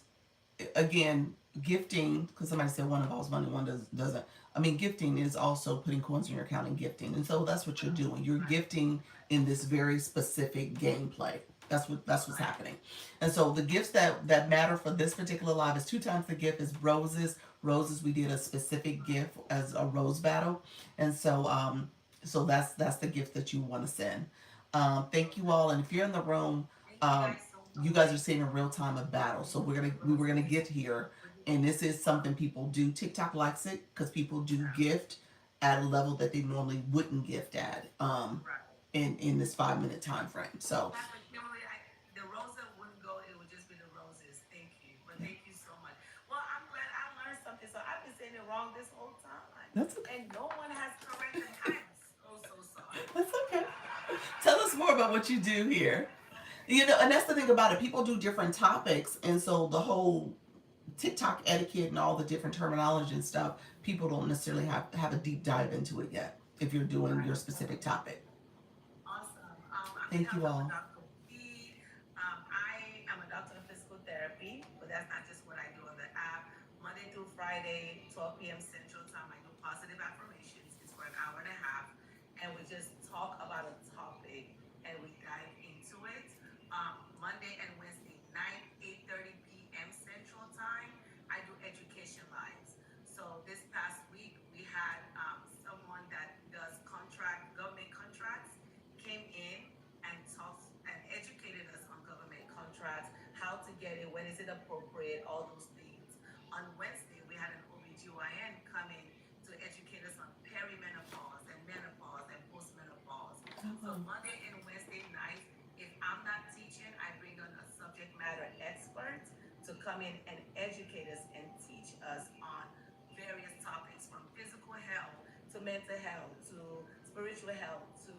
again, gifting, because somebody said one involves money, one doesn't. I mean, gifting is also putting coins in your account and gifting, and so that's what you're doing. You're gifting in this very specific gameplay. That's what's happening. And so the gifts that matter for this particular live is two times the gift is roses. Roses, we did a specific gift as a rose battle, and so that's the gift that you want to send. Thank you all, and if you're in the room, you guys are seeing a real time of battle. So we were gonna get here, and this is something people do. TikTok likes it because people do gift at a level that they normally wouldn't gift at in this 5 minute time frame. So wrong this whole time. That's okay. And no one has corrected. I'm so sorry. That's okay. Tell us more about what you do here. You know, and that's the thing about it. People do different topics, and so the whole TikTok etiquette and all the different terminology and stuff, people don't necessarily have a deep dive into it yet. If you're doing your Right. specific topic, Awesome. On thank behalf you of all. Dr. P, I am a doctor of physical therapy, but that's not just what I do on the app. Monday through Friday, 12 p.m. Central Time, I do positive affirmations. It's for an hour and a half, and we just talk about a topic and we dive into it. Monday and Wednesday night, 8:30 p.m. Central Time, I do education lives. So this past week, we had someone that does government contracts came in and talked and educated us on government contracts, how to get it, when is it appropriate, all those things. On Wednesday, we had an OBGYN come in to educate us on perimenopause and menopause and postmenopause. So Oh, Monday and Wednesday nights, if I'm not teaching, I bring on a subject matter expert to come in and educate us and teach us on various topics from physical health to mental health to spiritual health to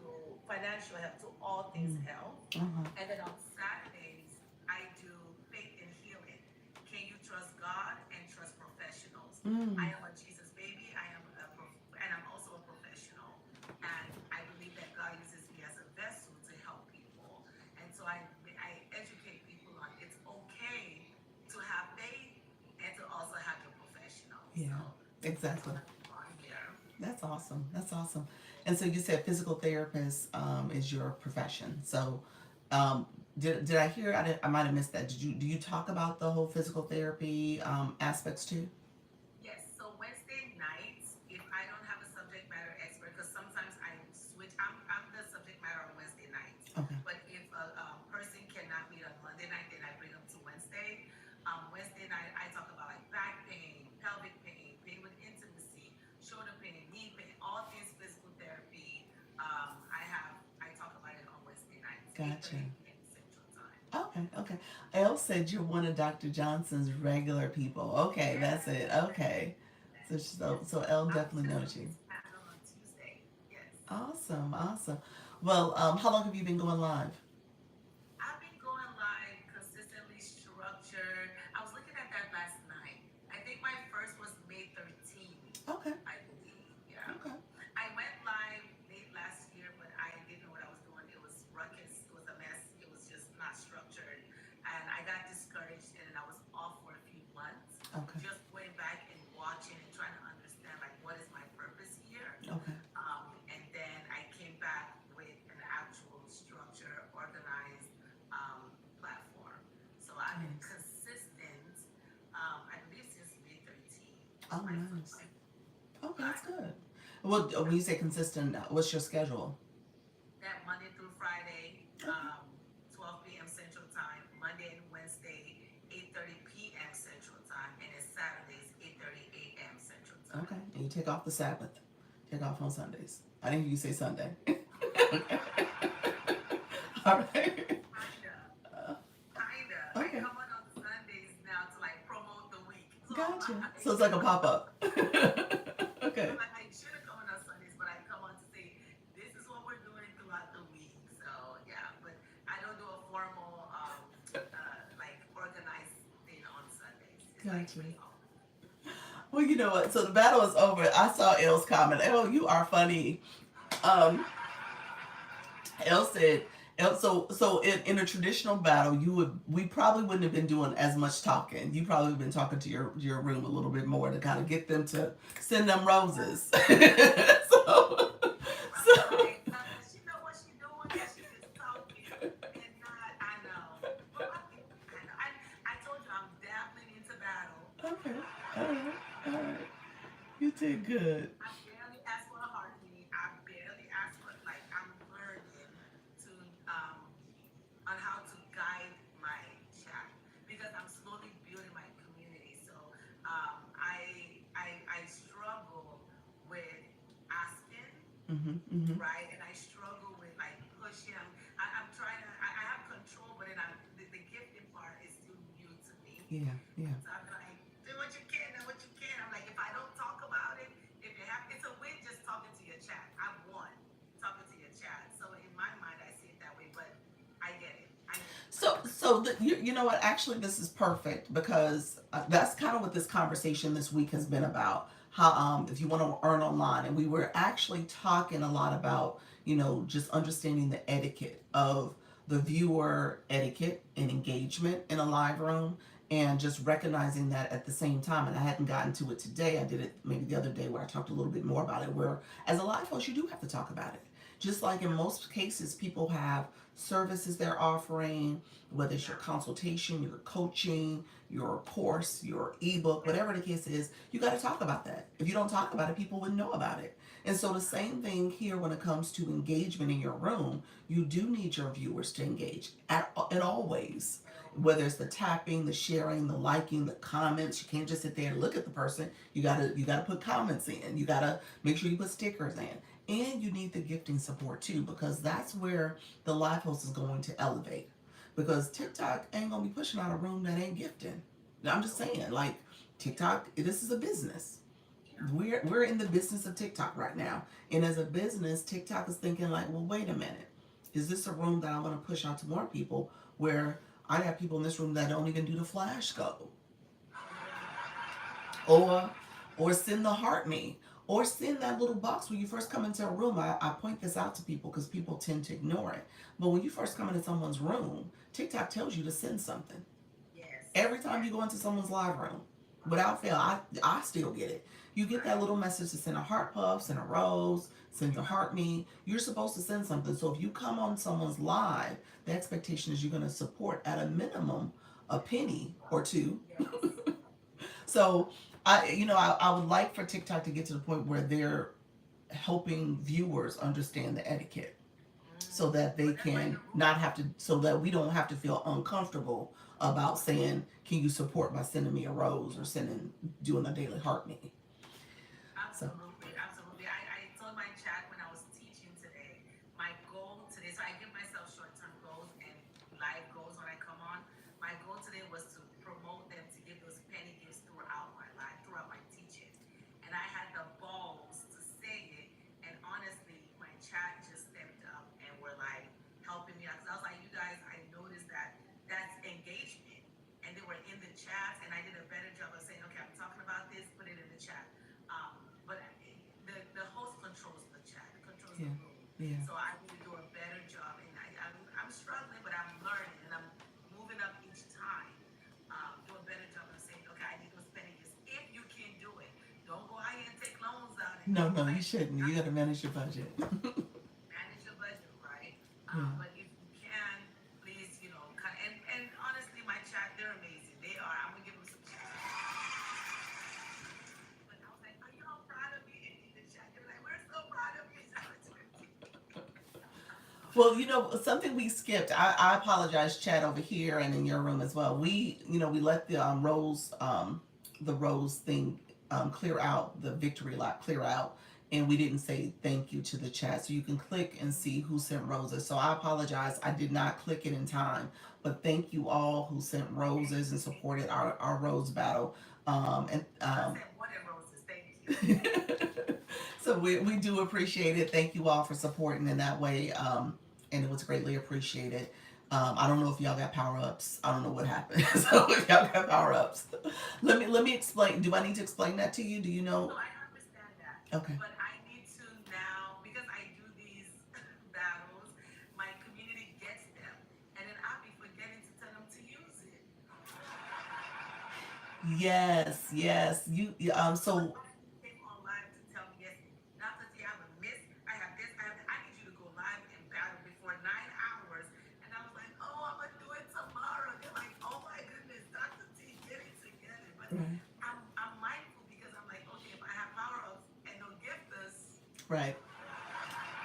financial health to all things mm, health. uh-huh. And then on Saturdays, I do faith and healing. Can you trust God and trust professionals? I Mm, am a Jesus baby. And I'm also a professional. And I believe that God uses me as a vessel to help people. And so I educate people on it's okay to have faith and to also have your professional. yeah, So that's exactly. what I do on here. That's awesome. That's awesome. And so you said physical therapist is your profession. So um, did I hear? I might have missed that. Do you talk about the whole physical therapy aspects too? Yes, so Wednesday nights, if I don't have a subject matter expert, because sometimes I switch, I'm the subject matter on Wednesday nights. Okay. But if a person cannot meet on Monday night, then I bring them to Wednesday. Wednesday night, I talk about like back pain, pelvic pain, pain with intimacy, shoulder pain, knee pain, all things physical therapy. I talk about it on Wednesday nights, Gotcha. 8:30 p.m. Central Time. Okay. Okay. Elle said you're one of Dr. Johnson's regular people. Okay, that's Yes, it. Okay. yes. So Elle I'll be definitely just on knows you. his panel on Tuesday. Yes. Awesome. Awesome. Well, how long have you been going live? I've been going live consistently structured. I was looking at that last night. I think my first was May 13th, Okay. I believe. Yeah. Okay. I went live late last year, but I didn't know what I was doing. It was ruckus. It was a mess. It was just not structured. And I got discouraged and then I was off for a few months, Okay. just going back and watching and trying to understand like what is my purpose here. Okay. And then I came back with an actual structure, organized platform. So I've been Nice. consistent, I believe since May 13th. Oh, My, nice. my Okay, that's live. good. Well, when you say consistent, what's your schedule? That Monday through Friday, Okay. 12 p.m. Central Time, Monday and Wednesday, 8:30 p.m. Central Time, and then Saturdays, 8:30 a.m. Central Time. Okay. And you take off the Sabbath. Take off on Sundays. I didn't hear you say Sunday. Okay. All right. Kinda, Uh, kinda. I okay. come on Sundays now to like promote the week. So Gotcha. I So it's like should a come pop on. up. Okay. I should have come on Sundays, but I come on to say this is what we're doing throughout the week. So yeah, but I don't do a formal like organized thing on Sundays. It's like Gotcha. free all. Well, you know what? So the battle is over. I saw Elle's comment. Elle, you are funny. Um, Elle said, so in a traditional battle, we probably wouldn't have been doing as much talking. You probably have been talking to your room a little bit more to kind of get them to send them roses. so, so Right. She know what she doing because she just talking and not. I know. But I know. I told you I'm dabbling into battle. okay, all right, all right. You did good. I barely ask for a heartbeat. I barely ask for like I'm learning to on how to guide my chat because I'm slowly building my community. So I struggle with asking, Mhm, mhm. right, and I struggle with like pushing. I'm trying to. I have control, but then the gifting part is still new to me. Yeah, yeah. So I'm like, do what you can and what you can. I'm like, if I don't talk about So you know what? Actually, this is perfect because that's kind of what this conversation this week has been about. How if you want to earn online, and we were actually talking a lot about just understanding the etiquette of the viewer etiquette and engagement in a live room, and just recognizing that at the same time. And I hadn't gotten to it today. I did it maybe the other day where I talked a little bit more about it. Where as a live host, you do have to talk about it. Just like in most cases, people have services they're offering, whether it's your consultation, your coaching, your course, your ebook, whatever the case is, you got to talk about that. If you don't talk about it, people wouldn't know about it. And so the same thing here when it comes to engagement in your room, you do need your viewers to engage in all ways. Whether it's the tapping, the sharing, the liking, the comments, you can't just sit there and look at the person. You gotta put comments in. You gotta make sure you put stickers in. And you need the gifting support too, because that's where the live host is going to elevate. Because TikTok ain't gonna be pushing out a room that ain't gifting. I'm just saying, like TikTok, this is a business. We're in the business of TikTok right now. And as a business, TikTok is thinking like, well, wait a minute. Is this a room that I want to push out to more people where I have people in this room that don't even do the flash go? or or send the heart me, or send that little box when you first come into a room. I point this out to people because people tend to ignore it, but when you first come into someone's room, TikTok tells you to send something. Yes. Every time you go into someone's live room, without fail, I still get it. You get that little message to send a heart puff, send a rose, send a heart me. You're supposed to send something. So if you come on someone's live, the expectation is you're going to support at a minimum a penny or two. Yes. So I would like for TikTok to get to the point where they're helping viewers understand the etiquette so that they But that's why can the rule. not have to, so that we don't have to feel uncomfortable about saying, can you support by sending me a rose or doing a daily heart me? So, Absolutely, absolutely. I told my chat when I was teaching today, my goal today, so I give myself short-term goals and life goals when I come on. My goal today was to promote them to give those penny gifts throughout my life, throughout my teaching. And I had the balls to say it. And honestly, my chat just stepped up and were like helping me out. Because I was like, you guys, I noticed that that's engagement. And they were in the chat, and I did a better job of saying, okay, I'm talking about this, put it in the chat. But the host controls the chat, controls the yeah, room. yeah. So I need to do a better job, and I'm struggling, but I'm learning, and I'm moving up each time. Do a better job of saying, okay, I need those pennies. If you can do it, don't go out here and take loans out and No, do no, you like shouldn't. You got to manage your budget. manage your budget, right? Yeah. But if you can, please, and honestly, my chat, they're amazing. They are. I'm gonna give them some but I was like, are y'all proud of me? And in the chat, they're like, we're so proud of you. Well, something we skipped. I apologize, Chad, over here and in your room as well. We let the rose thing clear out, the victory lap clear out, and we didn't say thank you to the chat. So you can click and see who sent roses. So I apologize. I did not click it in time, but thank you all who sent roses and supported our rose battle. And I said, what a roses. Thank you. So we do appreciate it. Thank you all for supporting in that way. And it was greatly appreciated. I don't know if y'all got power ups. I don't know what happened. So if y'all got power ups, let me explain. Do I need to explain that to you? Do you know? No, I understand that. Okay. But I need to now, because I do these battles, my community gets them. And then I'll be forgetting to tell them to use it. Yes, yes. But So why you came on live to tell me, yes, Dr. T, I have a miss, I have this, I need you to go live and battle before 9 hours. And I was like, oh, I'm gonna do it tomorrow. They're like, oh my goodness, Dr. T, get it together. But right, I'm mindful because I'm like, okay, if I have power ups and no gifters, right.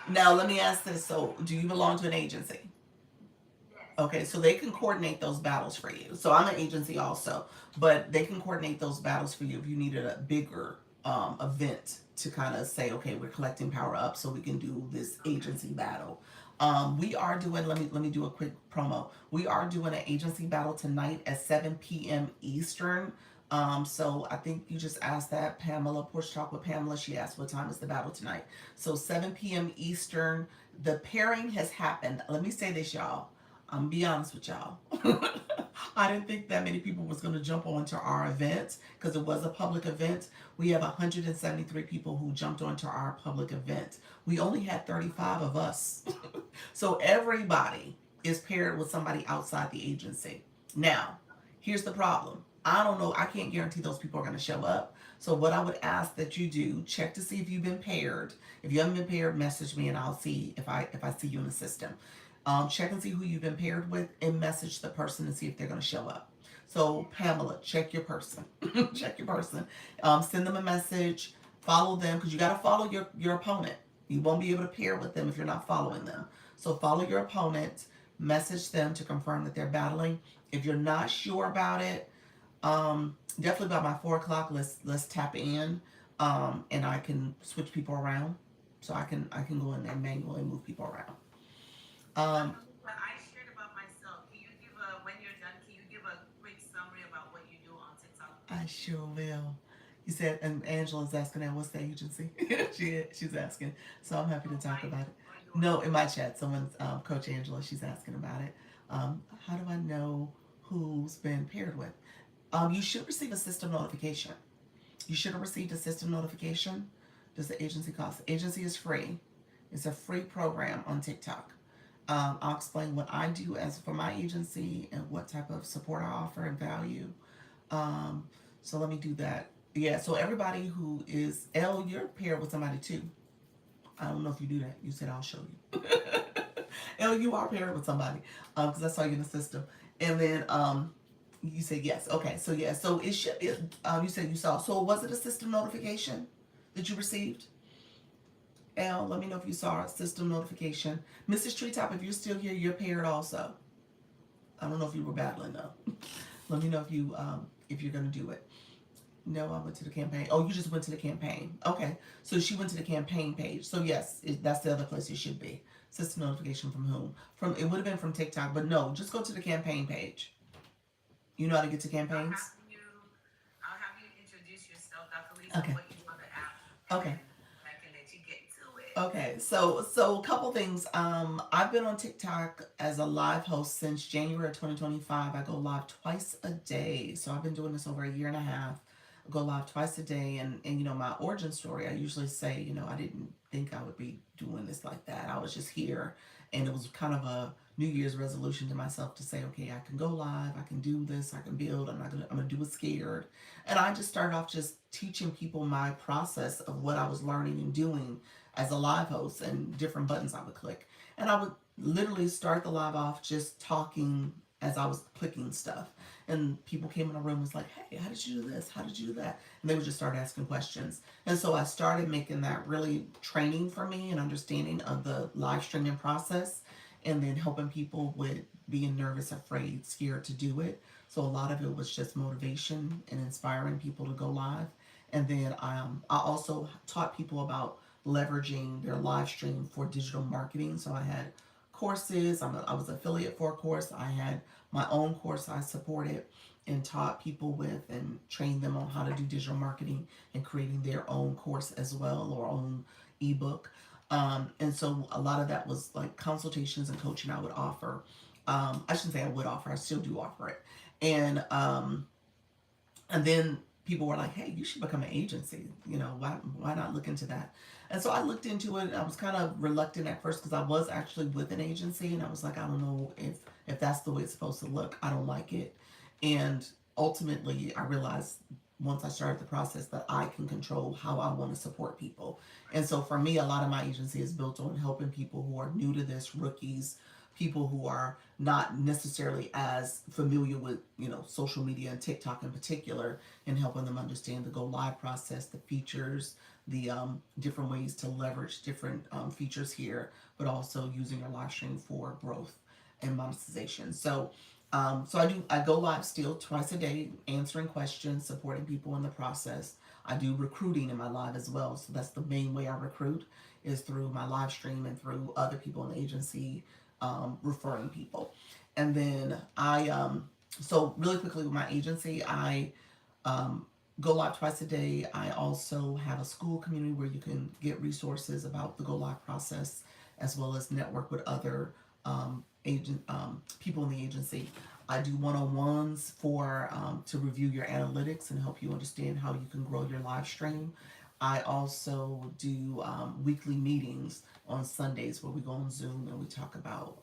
Now let me ask this. So do you belong to an agency? yes, I Okay, do. so they can coordinate those battles for you. So I'm an agency also, but they can coordinate those battles for you if you needed a bigger event to kind of say, okay, we're collecting power up, so we can do this Okay. agency battle. We are doing. Let me do a quick promo. We are doing an agency battle tonight at 7 p.m. Eastern. So I think you just asked that, Pamela. Porch Talk with Pamela. She asked what time is the battle tonight. So 7 p.m. Eastern. The pairing has happened. Let me say this, y'all. I'm gonna be honest with y'all. I didn't think that many people was going to jump onto our event because it was a public event. We have 173 people who jumped onto our public event. We only had 35 of us. So everybody is paired with somebody outside the agency. Now, here's the problem. I don't know. I can't guarantee those people are going to show up. So what I would ask that you do, check to see if you've been paired. If you haven't been paired, message me and I'll see if I see you in the system. Check and see who you've been paired with and message the person and see if they're going to show up. So Pamela, check your person. Check your person. Send them a message. Follow them because you got to follow your opponent. You won't be able to pair with them if you're not following them. So follow your opponent. Message them to confirm that they're battling. If you're not sure about it, definitely by my 4 o'clock, let's tap in, and I can switch people around. So I can go in there and manually move people around. Um, But I shared about myself. Can you give a, when you're done, can you give a quick summary about what you do on TikTok? I sure will. You said, and Angela's asking now, what's the agency? She's asking. So I'm happy to talk about it. Or yours? No, in my chat, someone's, Coach Angela, she's asking about it. How do I know who's been paired with? You should receive a system notification. You should have received a system notification. Does the agency cost? The agency is free. It's a free program on TikTok. I'll explain what I do as for my agency and what type of support I offer and value. Um, so let me do that. Yeah, so everybody who is L, you're paired with somebody too. I don't know if you do that. You said I'll show you. L, you are paired with somebody because I saw you in the system. And then you said yes. Okay, so yeah, so it should. You said you saw. So was it a system notification that you received? L, let me know if you saw a system notification. Mrs. Treetop, if you're still here, you're paired also. I don't know if you were battling though. Let me know if you're gonna do it. No, I went to the campaign. Oh, you just went to the campaign. Okay, so she went to the campaign page. So yes, that's the other place you should be. System notification from whom? From it would have been from TikTok, but no, just go to the campaign page. You know how to get to campaigns? I'll have you introduce yourself, Dr. Lisa, Okay. what you do on the app, and Okay. then I can let you get to it. Okay, so a couple things. I've been on TikTok as a live host since January of 2025. I go live twice a day, so I've been doing this over a year and a half. I go live twice a day, and my origin story. I usually say, I didn't think I would be doing this like that. I was just here, and it was kind of a New Year's resolution to myself to say, okay, I can go live, I can do this, I can build. I'm gonna do it scared, and I just started off just teaching people my process of what I was learning and doing as a live host and different buttons I would click. And I would literally start the live off just talking as I was clicking stuff. And people came in the room and was like, hey, how did you do this? How did you do that? And they would just start asking questions. And so I started making that really training for me and understanding of the live streaming process and then helping people with being nervous, afraid, scared to do it. So a lot of it was just motivation and inspiring people to go live. And then I also taught people about leveraging their live stream for digital marketing. So I had courses. I was affiliate for a course. I had my own course I supported and taught people with and trained them on how to do digital marketing and creating their own course as well or own ebook. And so a lot of that was like consultations and coaching I would offer. I shouldn't say I would offer. I still do offer it. And then people were like, hey, you should become an agency. Why not look into that? And so I looked into it. I was kind of reluctant at first because I was actually with an agency and I was like, I don't know if that's the way it's supposed to look. I don't like it. And ultimately I realized once I started the process that I can control how I want to support people. And so for me, a lot of my agency is built on helping people who are new to this, rookies, people who are not necessarily as familiar with social media and TikTok in particular, and helping them understand the go live process, the features, the different ways to leverage different features here, but also using your live stream for growth and monetization. So I go live still twice a day, answering questions, supporting people in the process. I do recruiting in my live as well. So that's the main way I recruit is through my live stream and through other people in the agency referring people. And then so really quickly with my agency, I go live twice a day. I also have a school community where you can get resources about the go live process as well as network with other people in the agency. I do one-on-ones for to review your analytics and help you understand how you can grow your live stream. I also do weekly meetings on Sundays where we go on Zoom and we talk about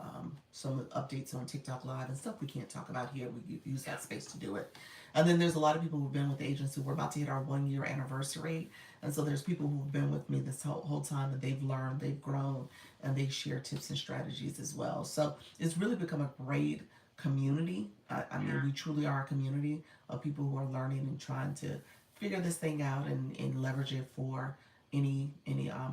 some updates on TikTok Live and stuff we can't talk about here. We use that space to do it. And then there's a lot of people who've been with the agency. We're about to hit our 1 year anniversary. And so there's people who've been with me this whole time, and they've learned, they've grown, and they share tips and strategies as well. So it's really become a great community. I mean, we truly are a community of people who are learning and trying to figure this thing out and leverage it for any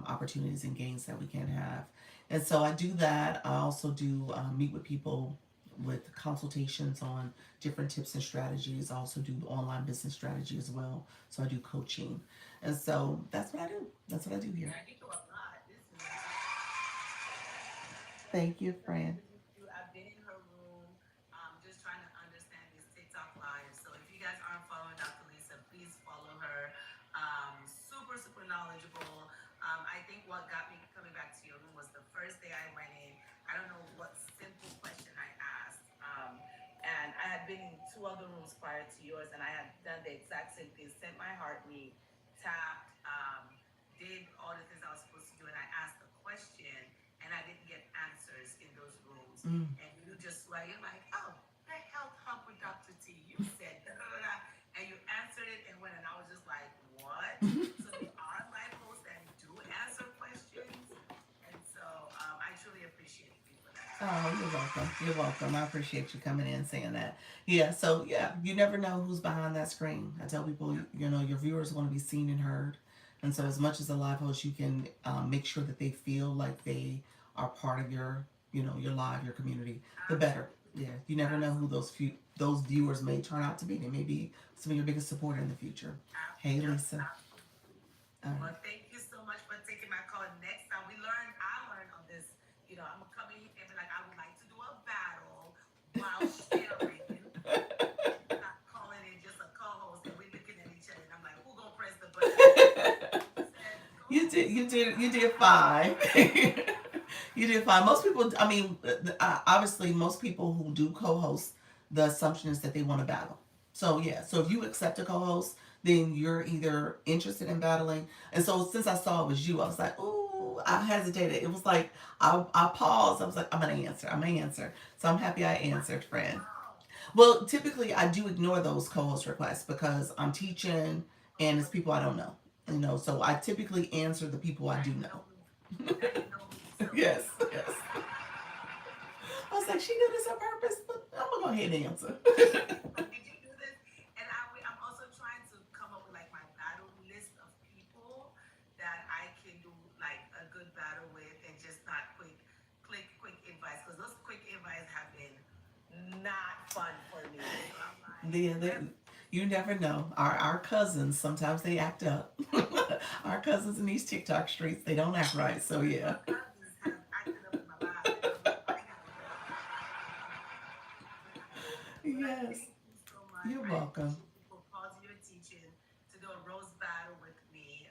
opportunities and gains that we can have. And so I do that. I also do meet with people with consultations on different tips and strategies. I also do online business strategy as well. So I do coaching. And so that's what I do. That's what I do here. Yeah, you do a lot. This is Thank you, Fran. I've been in her room, just trying to understand this TikTok live. So if you guys aren't following Dr. Lisa, please follow her. Super, super knowledgeable. I think what got me coming back to your room was the first day I went in. I don't know what simple question I asked. And I had been in two other rooms prior to yours, and I had done the exact same thing, sent my heartbeat, tapped, did all the things I was supposed to do, and I asked the question, and I didn't get answers in those rooms. Mm. And you just like, you're like, oh, the health hub with Dr. T. You said da, da, da, da, and you answered it and went, and I was just like, what? So there are live hosts that do answer questions, and so I truly appreciate you for that. Oh, you're welcome. You're welcome. I appreciate you coming in and saying that. Yeah, so yeah, you never know who's behind that screen. I tell people, you know, your viewers want to be seen and heard. And so, as much as a live host, you can make sure that they feel like they are part of your, you know, your live, your community, the better. Yeah, you never know who those viewers may turn out to be. They may be some of your biggest supporter in the future. Hey, Lisa. All right. Well, thank you so much for taking my call. Next time I learned on this, you know, I'm gonna come in here and be like, I would like to do a battle while sharing. Not calling it just a co-host and we're looking at each other and I'm like, who gonna press the button? You did fine. You did fine. Most people, I mean, obviously, most people who do co-host, the assumption is that they want to battle. So yeah, so if you accept a co-host, then you're either interested in battling. And so since I saw it was you, I was like, ooh, I hesitated. It was like I paused. I was like, I'm gonna answer. I'm gonna answer. So I'm happy I answered, friend. Well, typically I do ignore those co-host requests because I'm teaching and it's people I don't know. You know, so I typically answer the people I do know. Yes, yes. I was like, she did this on purpose, but I'm gonna go ahead and answer. Did you do this? And I'm also trying to come up with like my battle list of people that I can do like a good battle with and just not quick advice because those quick advice have been not fun for me. So I'm like, You never know. Our cousins sometimes they act up. Our cousins in these TikTok streets they don't act right. So yeah. cousins have acted up in my life. And I'm like, I gotta go. Yes. Thank you so much. You're I welcome. appreciate you for pausing your teaching to do a roast battle with me.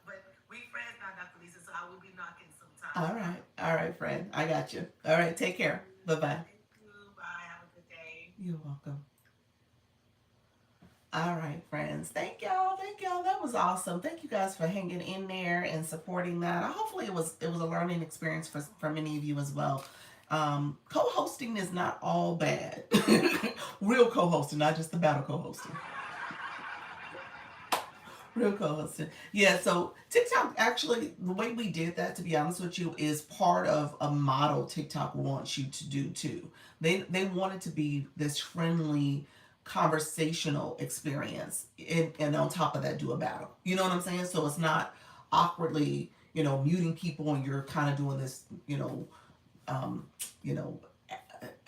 But we friends now, Dr. Lisa, so I will be knocking sometime. All right, friend. I got you. All right, take care. Bye bye. Thank you. Bye. Have a good day. You're welcome. All right, friends. Thank y'all. Thank y'all. That was awesome. Thank you guys for hanging in there and supporting that. Hopefully, it was a learning experience for many of you as well. Co-hosting is not all bad. Real co-hosting, not just the battle co-hosting. Real co-hosting. Yeah. So TikTok actually, the way we did that, to be honest with you, is part of a model TikTok wants you to do too. They want it to be this friendly conversational experience and on top of that do a battle, you know what I'm saying? So it's not awkwardly, muting people and you're kind of doing this, um, you know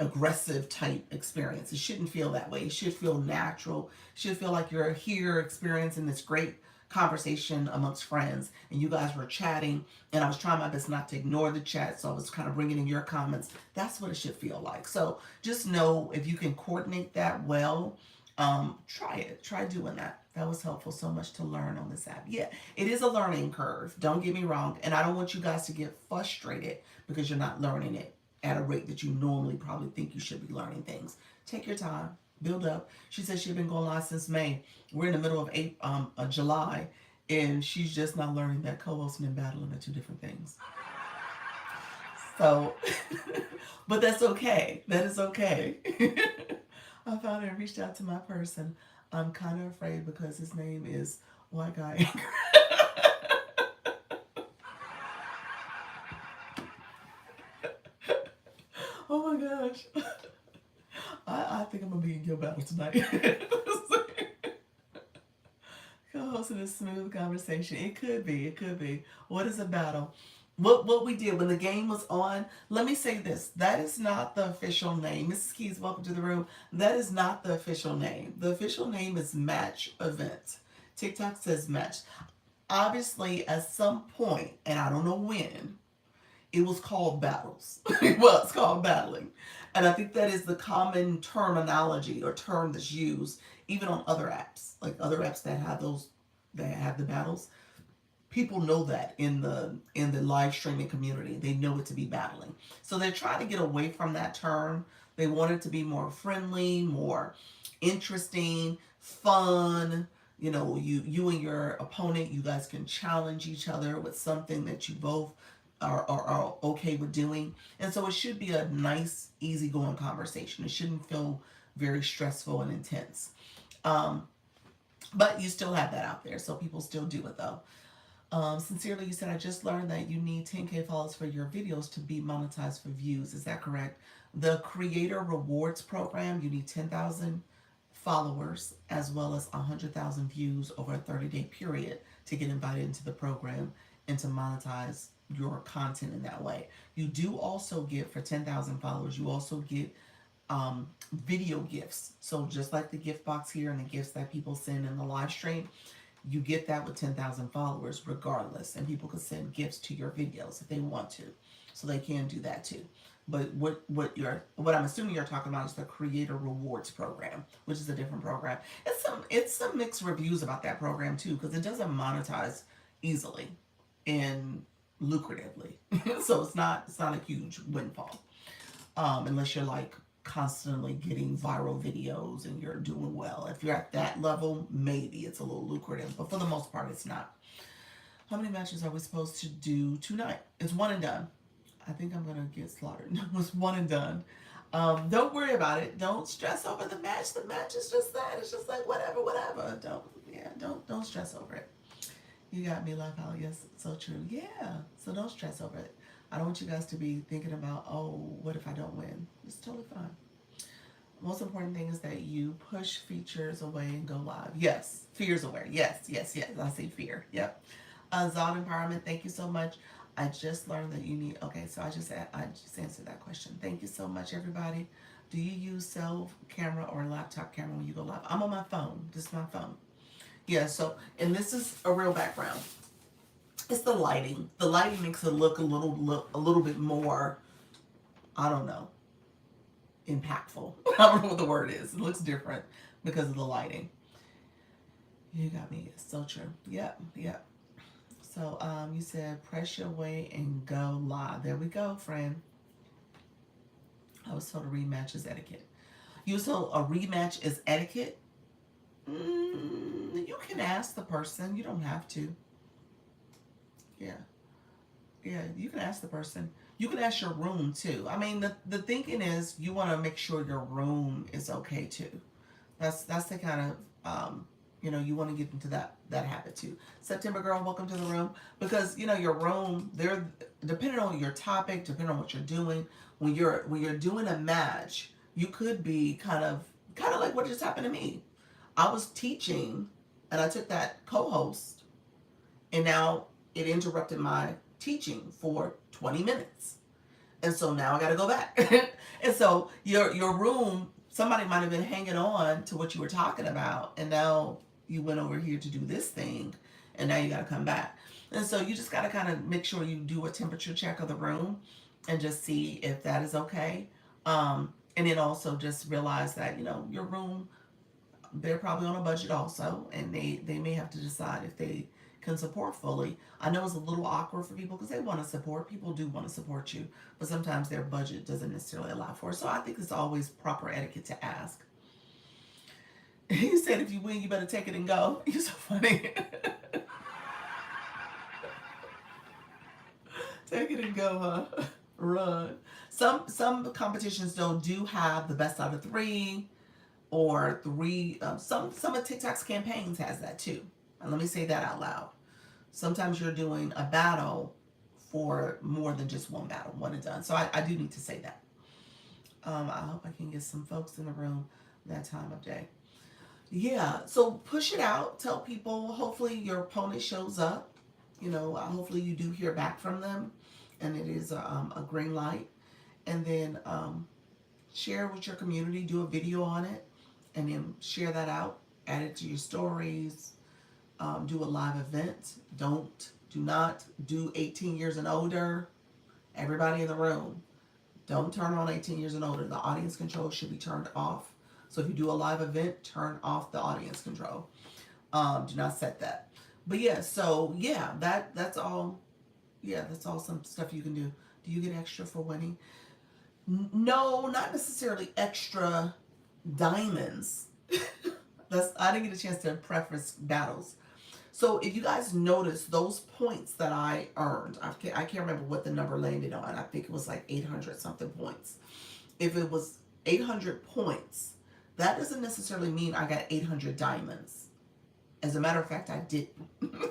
aggressive type experience. It shouldn't feel that way. It should feel natural. It should feel like you're here experiencing this great conversation amongst friends and you guys were chatting and I was trying my best not to ignore the chat, so I was kind of bringing in your comments. That's what it should feel like. So just know if you can coordinate that well, try doing that. That was helpful so much to learn on this app. Yeah, it is a learning curve, don't get me wrong, and I don't want you guys to get frustrated because you're not learning it. at a rate that you normally probably think you should be learning things. Take your time, build up. She said she'd been going live since May. We're in the middle of July, and she's just not learning that co-hosting and battling are two different things. So, but that's okay. That is okay. I found it and reached out to my person. I'm kind of afraid because his name is White Guy. Oh my gosh. I think I'm going to be in your battle tonight. Co-hosting a smooth conversation. It could be. It could be. What is a battle? What we did when the game was on, let me say this. That is not the official name. Mrs. Keys, welcome to the room. That is not the official name. The official name is Match Event. TikTok says Match. Obviously, at some point, and I don't know when, it was called battles. It was called battling. And I think that is the common terminology or term that's used even on other apps, like other apps that have those, that have the battles. People know that in the live streaming community, they know it to be battling. So they're trying to get away from that term. They want it to be more friendly, more interesting, fun. You know, you and your opponent, you guys can challenge each other with something that you both are okay with doing. And so it should be a nice, easygoing conversation. It shouldn't feel very stressful and intense. Um, but you still have that out there, so people still do it though. Sincerely, you said, I just learned that you need 10K followers for your videos to be monetized for views. Is that correct? The Creator Rewards Program, you need 10,000 followers as well as 100,000 views over a 30-day period to get invited into the program and to monetize your content in that way. You do also get, for 10,000 followers, you also get video gifts. So just like the gift box here and the gifts that people send in the live stream, you get that with 10,000 followers regardless. And people can send gifts to your videos if they want to. So they can do that too. But what I'm assuming you're talking about is the Creator Rewards Program, which is a different program. It's some mixed reviews about that program too, because it doesn't monetize easily and lucratively. So it's not a huge windfall. Unless you're like constantly getting viral videos and you're doing well. If you're at that level, maybe it's a little lucrative, but for the most part, it's not. How many matches are we supposed to do tonight? It's one and done. I think I'm gonna get slaughtered. It's one and done. Don't worry about it. Don't stress over the match. The match is just that. It's just like whatever. Don't stress over it. You got me, Life Out. Yes, so true. Yeah. So don't stress over it. I don't want you guys to be thinking about, oh, what if I don't win? It's totally fine. Most important thing is that you push features away and go live. Yes, fears away. Yes. I see fear. Yep. Zod Empowerment, thank you so much. I just learned that you need, okay, so I just answered that question. Thank you so much, everybody. Do you use cell camera or laptop camera when you go live? I'm on my phone. This is my phone. Yeah, so, and this is a real background. It's the lighting. The lighting makes it look a little bit more, I don't know, impactful. I don't know what the word is. It looks different because of the lighting. You got me. It's so true. Yep. So you said press your way and go live. There we go, friend. I was told a rematch is etiquette. You was told a rematch is etiquette? You can ask the person. You don't have to. Yeah, you can ask the person. You can ask your room too. I mean, the thinking is you want to make sure your room is okay too. That's the kind of you want to get into that habit too. September girl, welcome to the room. Because your room, there, depending on your topic, depending on what you're doing, when you're doing a match, you could be kind of like what just happened to me. I was teaching and I took that co-host and now it interrupted my teaching for 20 minutes. And so now I got to go back. And so your room, somebody might have been hanging on to what you were talking about. And now you went over here to do this thing. And now you got to come back. And so you just got to kind of make sure you do a temperature check of the room and just see if that is okay. And then also just realize that, your room, they're probably on a budget also. And they may have to decide can support fully. I know it's a little awkward for people because they want to support. People do want to support you, but sometimes their budget doesn't necessarily allow for it. So I think it's always proper etiquette to ask. He said, if you win, you better take it and go. You're so funny. Take it and go, huh? Run. Some competitions though do have the best out of three or three. Some of TikTok's campaigns has that too. And let me say that out loud. Sometimes you're doing a battle for more than just one battle, one and done. So I do need to say that. I hope I can get some folks in the room that time of day. Yeah, so push it out. Tell people. Hopefully your opponent shows up. Hopefully you do hear back from them, and it is a green light. And then share with your community. Do a video on it, and then share that out. Add it to your stories. Do a live event. Do not do 18 years and older. Everybody in the room, don't turn on 18 years and older. The audience control should be turned off. So if you do a live event, turn off the audience control. Do not set that. But yeah, so yeah, that's all. Yeah, that's all some stuff you can do. Do you get extra for winning? No, not necessarily extra diamonds. I didn't get a chance to preface battles. So if you guys notice those points that I earned, I can't remember what the number landed on. I think it was like 800 something points. If it was 800 points, that doesn't necessarily mean I got 800 diamonds. As a matter of fact, I didn't.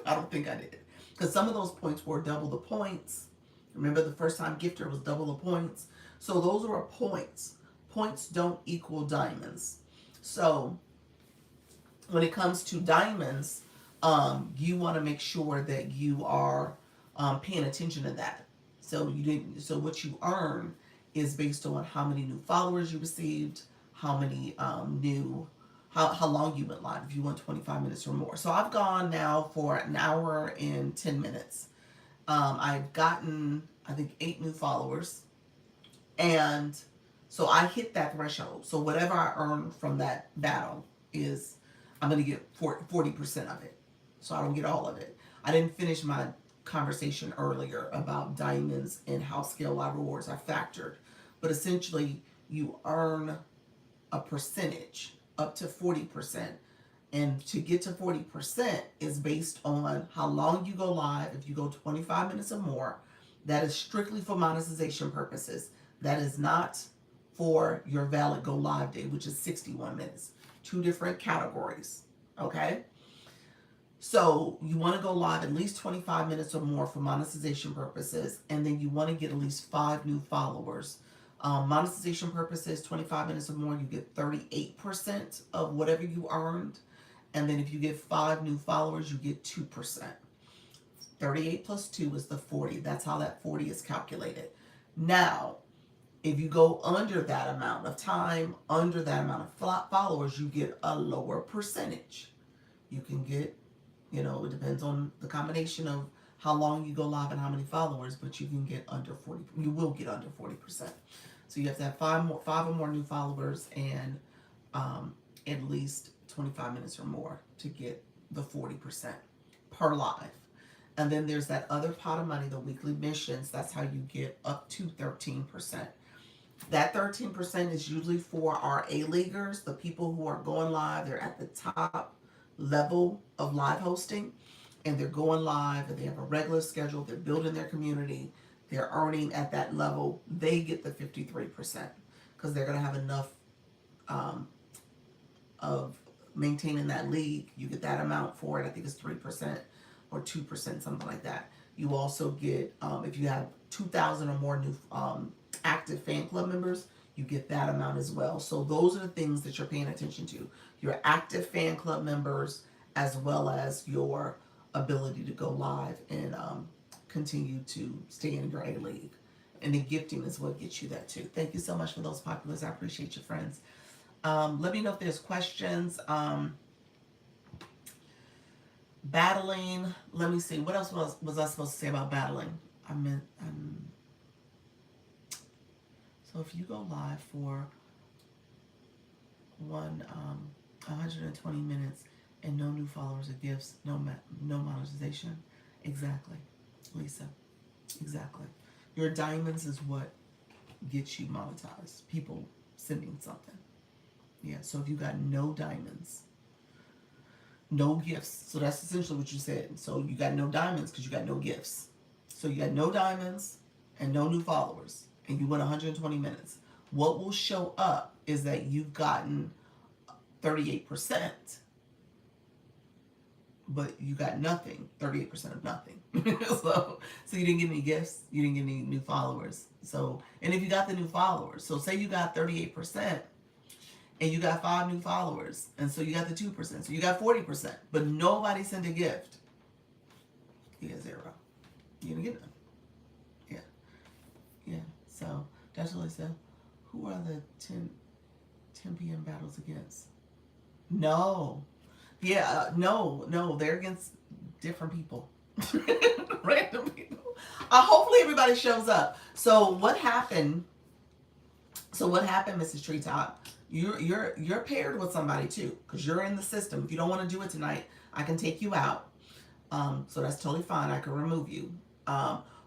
I don't think I did. Because some of those points were double the points. Remember the first time gifter was double the points. So those were points. Points don't equal diamonds. So when it comes to diamonds, you want to make sure that you are paying attention to that. So what you earn is based on how many new followers you received, how many how long you went live, if you went 25 minutes or more. So I've gone now for an hour and 10 minutes. I've gotten, I think, 8 new followers. And so I hit that threshold. So whatever I earn from that battle is, I'm going to get 40% of it. So I don't get all of it. I didn't finish my conversation earlier about diamonds and how scale live rewards are factored. But essentially, you earn a percentage up to 40%. And to get to 40% is based on how long you go live. If you go 25 minutes or more, that is strictly for monetization purposes. That is not for your valid go live day, which is 61 minutes. 2 different categories. Okay? So you want to go live at least 25 minutes or more for monetization purposes, and then you want to get at least 5 new followers. Monetization purposes, 25 minutes or more, you get 38% of whatever you earned. And then if you get 5 new followers, you get 2%. 38 plus 2 is the 40. That's how that 40 is calculated. Now, if you go under that amount of time, under that amount of followers, you get a lower percentage. You can get, it depends on the combination of how long you go live and how many followers, but you can get under 40. You will get under 40%. So you have to have 5 or more new followers and at least 25 minutes or more to get the 40% per live. And then there's that other pot of money, the weekly missions. That's how you get up to 13%. That 13% is usually for our A-Leaguers, the people who are going live. They're at the top level of live hosting, and they're going live, and they have a regular schedule. They're building their community. They're earning at that level. They get the 53% because they're going to have enough of maintaining that league. You get that amount for it. I think it's 3% or 2%, something like that. You also get, if you have 2,000 or more new active fan club members, you get that amount as well. So those are the things that you're paying attention to. Your active fan club members, as well as your ability to go live and continue to stay in your A-League. And the gifting is what gets you that too. Thank you so much for those populars. I appreciate you, friends. Let me know if there's questions. Battling. Let me see. What else was I supposed to say about battling? So if you go live for 120 minutes and no new followers or gifts, no monetization. Exactly, Lisa. Exactly. Your diamonds is what gets you monetized. People sending something. Yeah. So if you got no diamonds, no gifts. So that's essentially what you said. So you got no diamonds because you got no gifts. So you got no diamonds and no new followers, and you went 120 minutes. What will show up is that you've gotten 38%, but you got nothing, 38% of nothing. So you didn't get any gifts, you didn't get any new followers. So, and if you got the new followers, so say you got 38% and you got 5 new followers, and so you got the 2%, so you got 40%, but nobody sent a gift, you get 0. You didn't get none. Yeah, yeah. So that's what I said. Who are the 10 p.m. battles against? No. Yeah, no, they're against different people. Random people. Hopefully everybody shows up. So what happened? Mrs. Treetop? You're paired with somebody too, because you're in the system. If you don't want to do it tonight, I can take you out. So that's totally fine. I can remove you.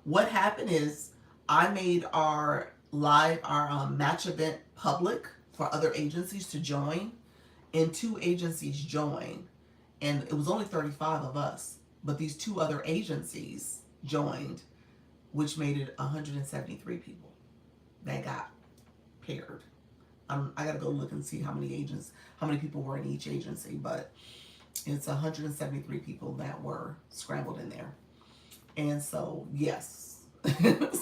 What happened is I made our match event public for other agencies to join, and 2 agencies joined, and it was only 35 of us, but these 2 other agencies joined, which made it 173 people that got paired. I gotta go look and see how many people were in each agency, but it's 173 people that were scrambled in there. And so, yes.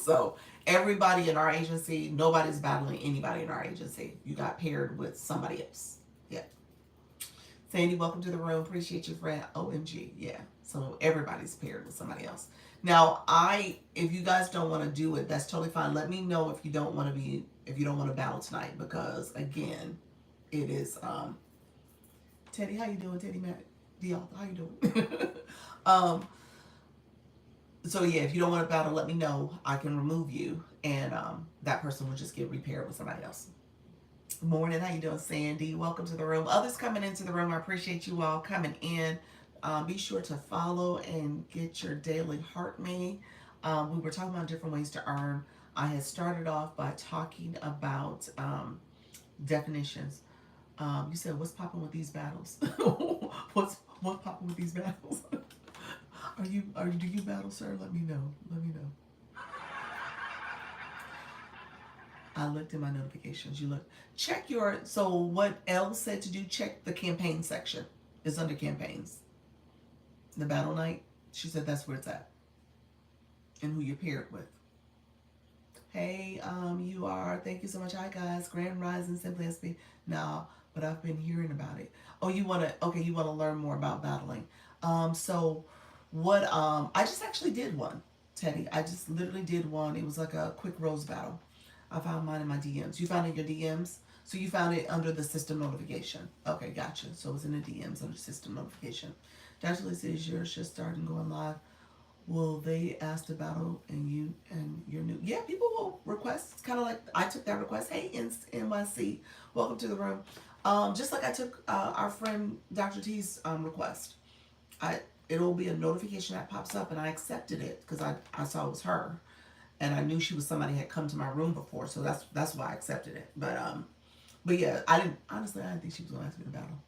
So everybody in our agency, nobody's battling anybody in our agency. You got paired with somebody else. Yeah. Sandy, welcome to the room. Appreciate you, friend. OMG. Yeah. So everybody's paired with somebody else. Now, if you guys don't want to do it, that's totally fine. Let me know if you don't want to battle tonight, because again, it is Teddy, how you doing? Teddy Matt Diallo, how you doing? So yeah, if you don't want to battle, let me know. I can remove you, and that person will just get repaired with somebody else. Morning, how you doing, Sandy? Welcome to the room. Others coming into the room, I appreciate you all coming in. Be sure to follow and get your daily heart me. We were talking about different ways to earn. I had started off by talking about definitions. You said, "What's popping with these battles?" What's popping with these battles? Do you battle, sir? Let me know. Let me know. I looked in my notifications. You look. Check your. So what Elle said to do? Check the campaign section. It's under campaigns. The battle night. She said that's where it's at. And who you're paired with. Hey, you are. Thank you so much. Hi guys. Grand Rising, Simply SB. No, but I've been hearing about it. Oh, you wanna? Okay, you wanna learn more about battling. So what? I just actually did one, Teddy. I just literally did one. It was like a quick rose battle. I found mine in my DMs. You found it in your DMs? So you found it under the system notification. Okay, gotcha. So it was in the DMs under system notification. Dr. Lee says yours just starting going live. Will they ask the battle and you're new? Yeah, people will request. It's kind of like I took that request. Hey, NYC, welcome to the room. Just like I took our friend Dr. T's request. It'll be a notification that pops up, and I accepted it because I saw it was her. And I knew she was somebody who had come to my room before, so that's why I accepted it. But yeah, I didn't think she was gonna ask me to battle.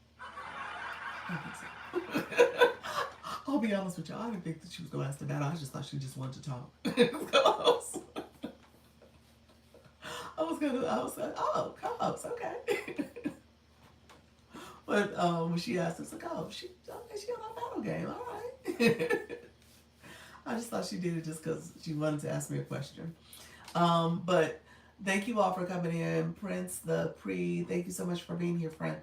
I don't think so. I'll be honest with you, I didn't think that she was gonna ask to battle. I just thought she just wanted to talk. I was like, oh, co-host, okay. But when she asked, it's like, oh, she on our battle game, all right. I just thought she did it just because she wanted to ask me a question. But thank you all for coming in. Prince, thank you so much for being here, friend.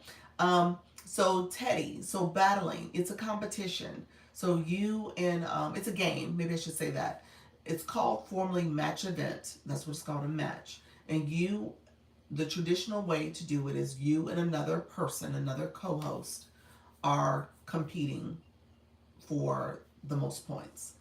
So Teddy, so battling, it's a competition. So you and, it's a game, maybe I should say that. It's called formally match event. That's what it's called, a match. And the traditional way to do it is you and another person, another co-host, are competing for the most points.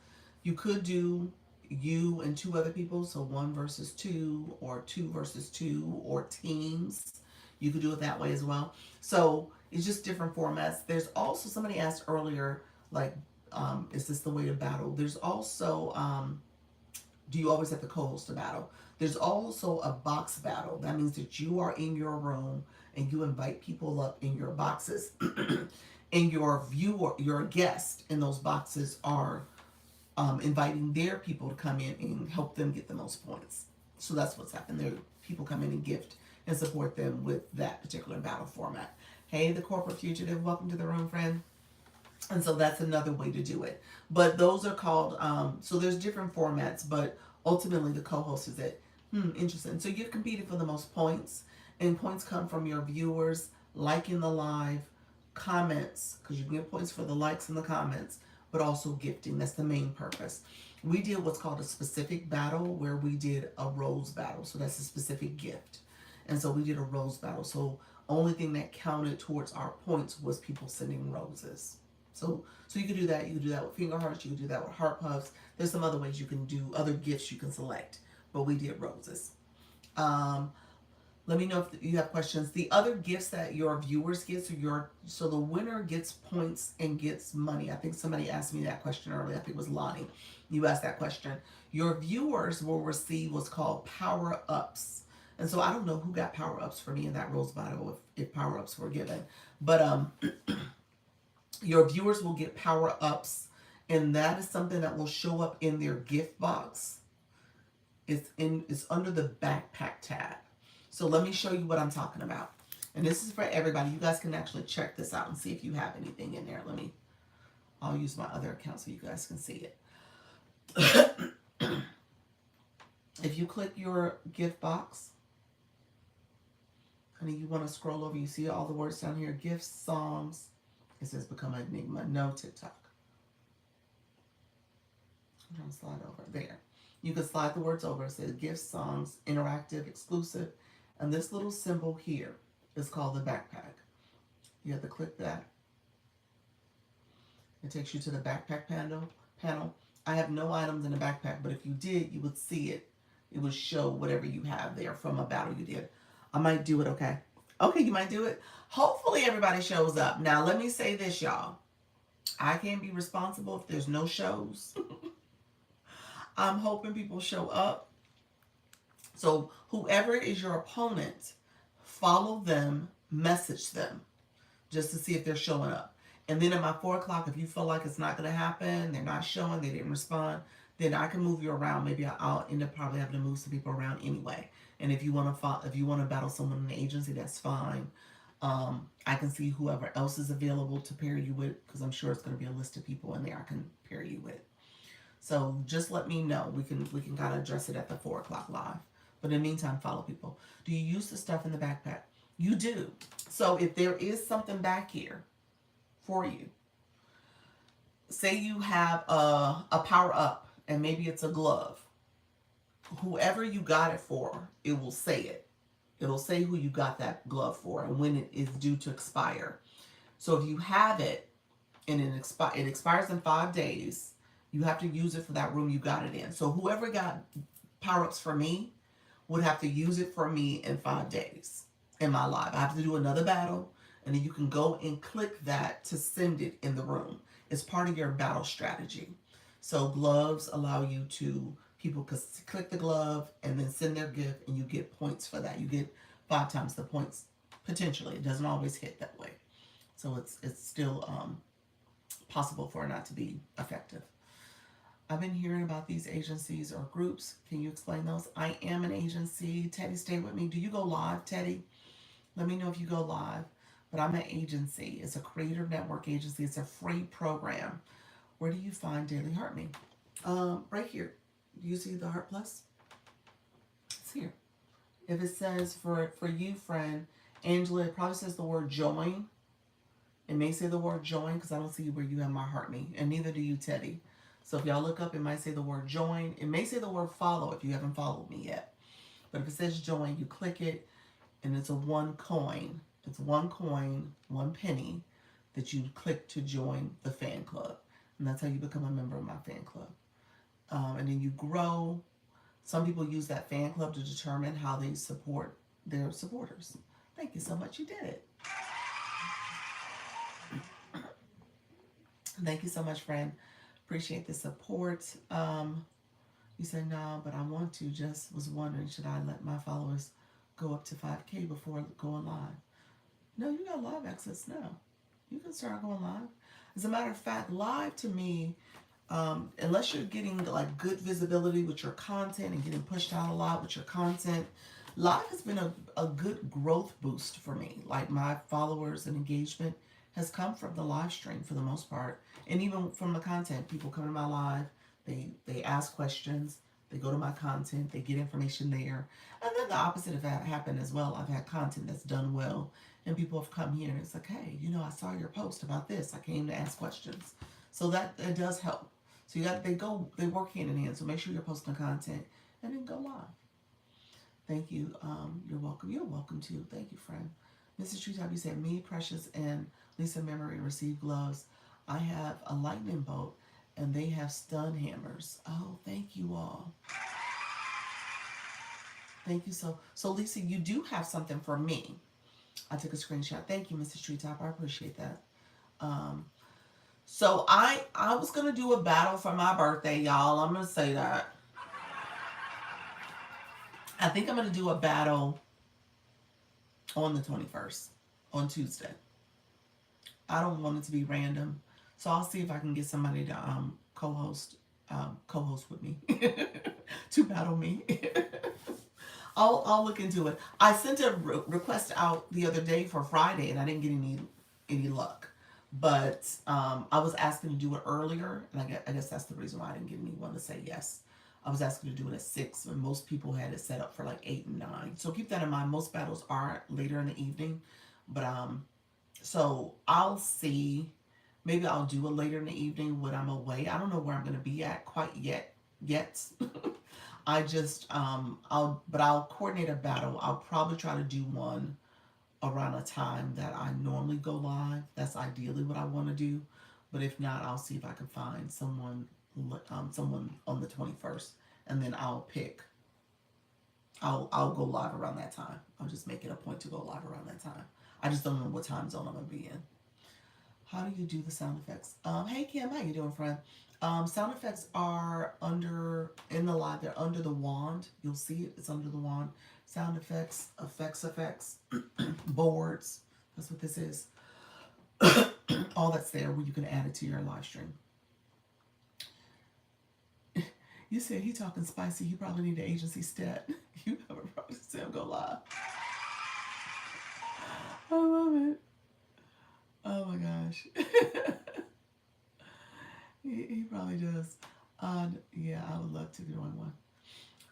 You could do you and 2 other people, so 1 versus 2, or 2 versus 2, or teams. You could do it that way as well. So It's just different formats. There's also, somebody asked earlier, like, is this the way to battle? There's also, do you always have to co-host a battle? There's also a box battle. That means that you are in your room and you invite people up in your boxes. And your viewer, your guest in those boxes are inviting their people to come in and help them get the most points. So that's what's happened. There, people come in and gift and support them with that particular battle format. Hey, the corporate fugitive, welcome to the room, friend. And so that's another way to do it. But those are called, so there's different formats, but ultimately the co-host is it. Interesting. So you've competed for the most points, and points come from your viewers liking the live, comments, because you can get points for the likes and the comments, but also gifting. That's the main purpose. We did what's called a specific battle, where we did a rose battle. So that's a specific gift. And so we did a rose battle. So only thing that counted towards our points was people sending roses. So you could do that. You could do that with finger hearts. You could do that with heart puffs. There's some other ways you can do, other gifts you can select. But we did roses. Let me know if you have questions. The other gifts that your viewers get, so the winner gets points and gets money. I think somebody asked me that question earlier. I think it was Lonnie. You asked that question. Your viewers will receive what's called power-ups. And so I don't know who got power-ups for me in that rose battle, if power-ups were given. But your viewers will get power-ups, and that is something that will show up in their gift box. It's under the backpack tab. So let me show you what I'm talking about. And this is for everybody. You guys can actually check this out and see if you have anything in there. I'll use my other account so you guys can see it. If you click your gift box, and then you want to scroll over, you see all the words down here, gifts, songs. It says become an enigma, no TikTok. I'm trying to slide over there. You can slide the words over. It says gifts, songs, interactive, exclusive. And this little symbol here is called the backpack. You have to click that. It takes you to the backpack panel. I have no items in the backpack, but if you did, you would see it. It would show whatever you have there from a battle you did. I might do it, okay? Okay, you might do it. Hopefully everybody shows up. Now, let me say this, y'all. I can't be responsible if there's no shows. I'm hoping people show up. So whoever is your opponent, follow them, message them, just to see if they're showing up. And then at my 4 o'clock, if you feel like it's not going to happen, they're not showing, they didn't respond, then I can move you around. Maybe I'll end up probably having to move some people around anyway. And if you want to battle someone in the agency, that's fine. I can see whoever else is available to pair you with, because I'm sure it's going to be a list of people in there I can pair you with. So just let me know. We can kind of address it at the 4 o'clock live. But in the meantime, follow people. Do you use the stuff in the backpack? You do. So if there is something back here for you, say you have a power up and maybe it's a glove. Whoever you got it for, it will say it. It'll say who you got that glove for and when it is due to expire. So if you have it and it expires in 5 days, you have to use it for that room you got it in. So whoever got power-ups for me would have to use it for me in 5 days in my live. I have to do another battle, and then you can go and click that to send it in the room. It's part of your battle strategy. So gloves allow you to, people can click the glove and then send their gift, and you get points for that. You get 5 times the points, potentially. It doesn't always hit that way. So it's still possible for it not to be effective. I've been hearing about these agencies or groups. Can you explain those? I am an agency. Teddy, stay with me. Do you go live, Teddy? Let me know if you go live. But I'm an agency. It's a creator network agency. It's a free program. Where do you find Daily Heart Me? Right here. Do you see the Heart Plus? It's here. If it says for you, friend, Angela, it probably says the word join. It may say the word join because I don't see where you have my Heart Me. And neither do you, Teddy. So if y'all look up, it might say the word join. It may say the word follow if you haven't followed me yet. But if it says join, you click it, and it's a 1 coin. It's 1 coin, 1 penny that you click to join the fan club. And that's how you become a member of my fan club. And then you grow. Some people use that fan club to determine how they support their supporters. Thank you so much. You did it. Thank you so much, friend. Appreciate the support. You said no, but I want to. Just was wondering, should I let my followers go up to 5K before going live? No, you got live access now. You can start going live. As a matter of fact, live to me, unless you're getting like good visibility with your content and getting pushed out a lot with your content, live has been a good growth boost for me. Like my followers and engagement has come from the live stream for the most part, and even from the content. People come to my live, they ask questions, they go to my content, they get information there, and then the opposite of that happened as well. I've had content that's done well, and people have come here and it's like, hey, I saw your post about this. I came to ask questions, so that it does help. So they work hand in hand. So make sure you're posting content and then go live. Thank you. You're welcome. You're welcome too. Thank you, friend. Mrs. Treetop, you said me, Precious, and Lisa Memory received gloves. I have a lightning bolt and they have stun hammers. Oh, thank you all. Thank you. So Lisa, you do have something for me. I took a screenshot. Thank you, Mrs. Treetop. I appreciate that. Um, so I was gonna do a battle for my birthday, y'all. I'm gonna say that. I think I'm gonna do a battle on the 21st, on Tuesday. I don't want it to be random, so I'll see if I can get somebody to co-host with me to battle me. I'll look into it. I sent a request out the other day for Friday, and I didn't get any luck. But I was asking to do it earlier, and I guess that's the reason why I didn't get anyone to say yes. I was asking to do it at 6, and most people had it set up for like 8 and 9. So keep that in mind. Most battles are later in the evening, but so I'll see. Maybe I'll do it later in the evening when I'm away. I don't know where I'm going to be at quite yet. I just I'll coordinate a battle. I'll probably try to do one around a time that I normally go live. That's ideally what I want to do. But if not, I'll see if I can find someone on the 21st, and then I'll go live around that time. I'll just make it a point to go live around that time. I just don't know what time zone I'm gonna be in. How do you do the sound effects? Hey Kim, how you doing, friend? Sound effects are in the live. They're under the wand. You'll see it. It's under the wand. Sound effects, boards. That's what this is. All that's there where you can add it to your live stream. You said he talking spicy. He probably need an agency stat. You never probably see him go live. I love it. Oh my gosh. he probably does. Yeah, I would love to join one.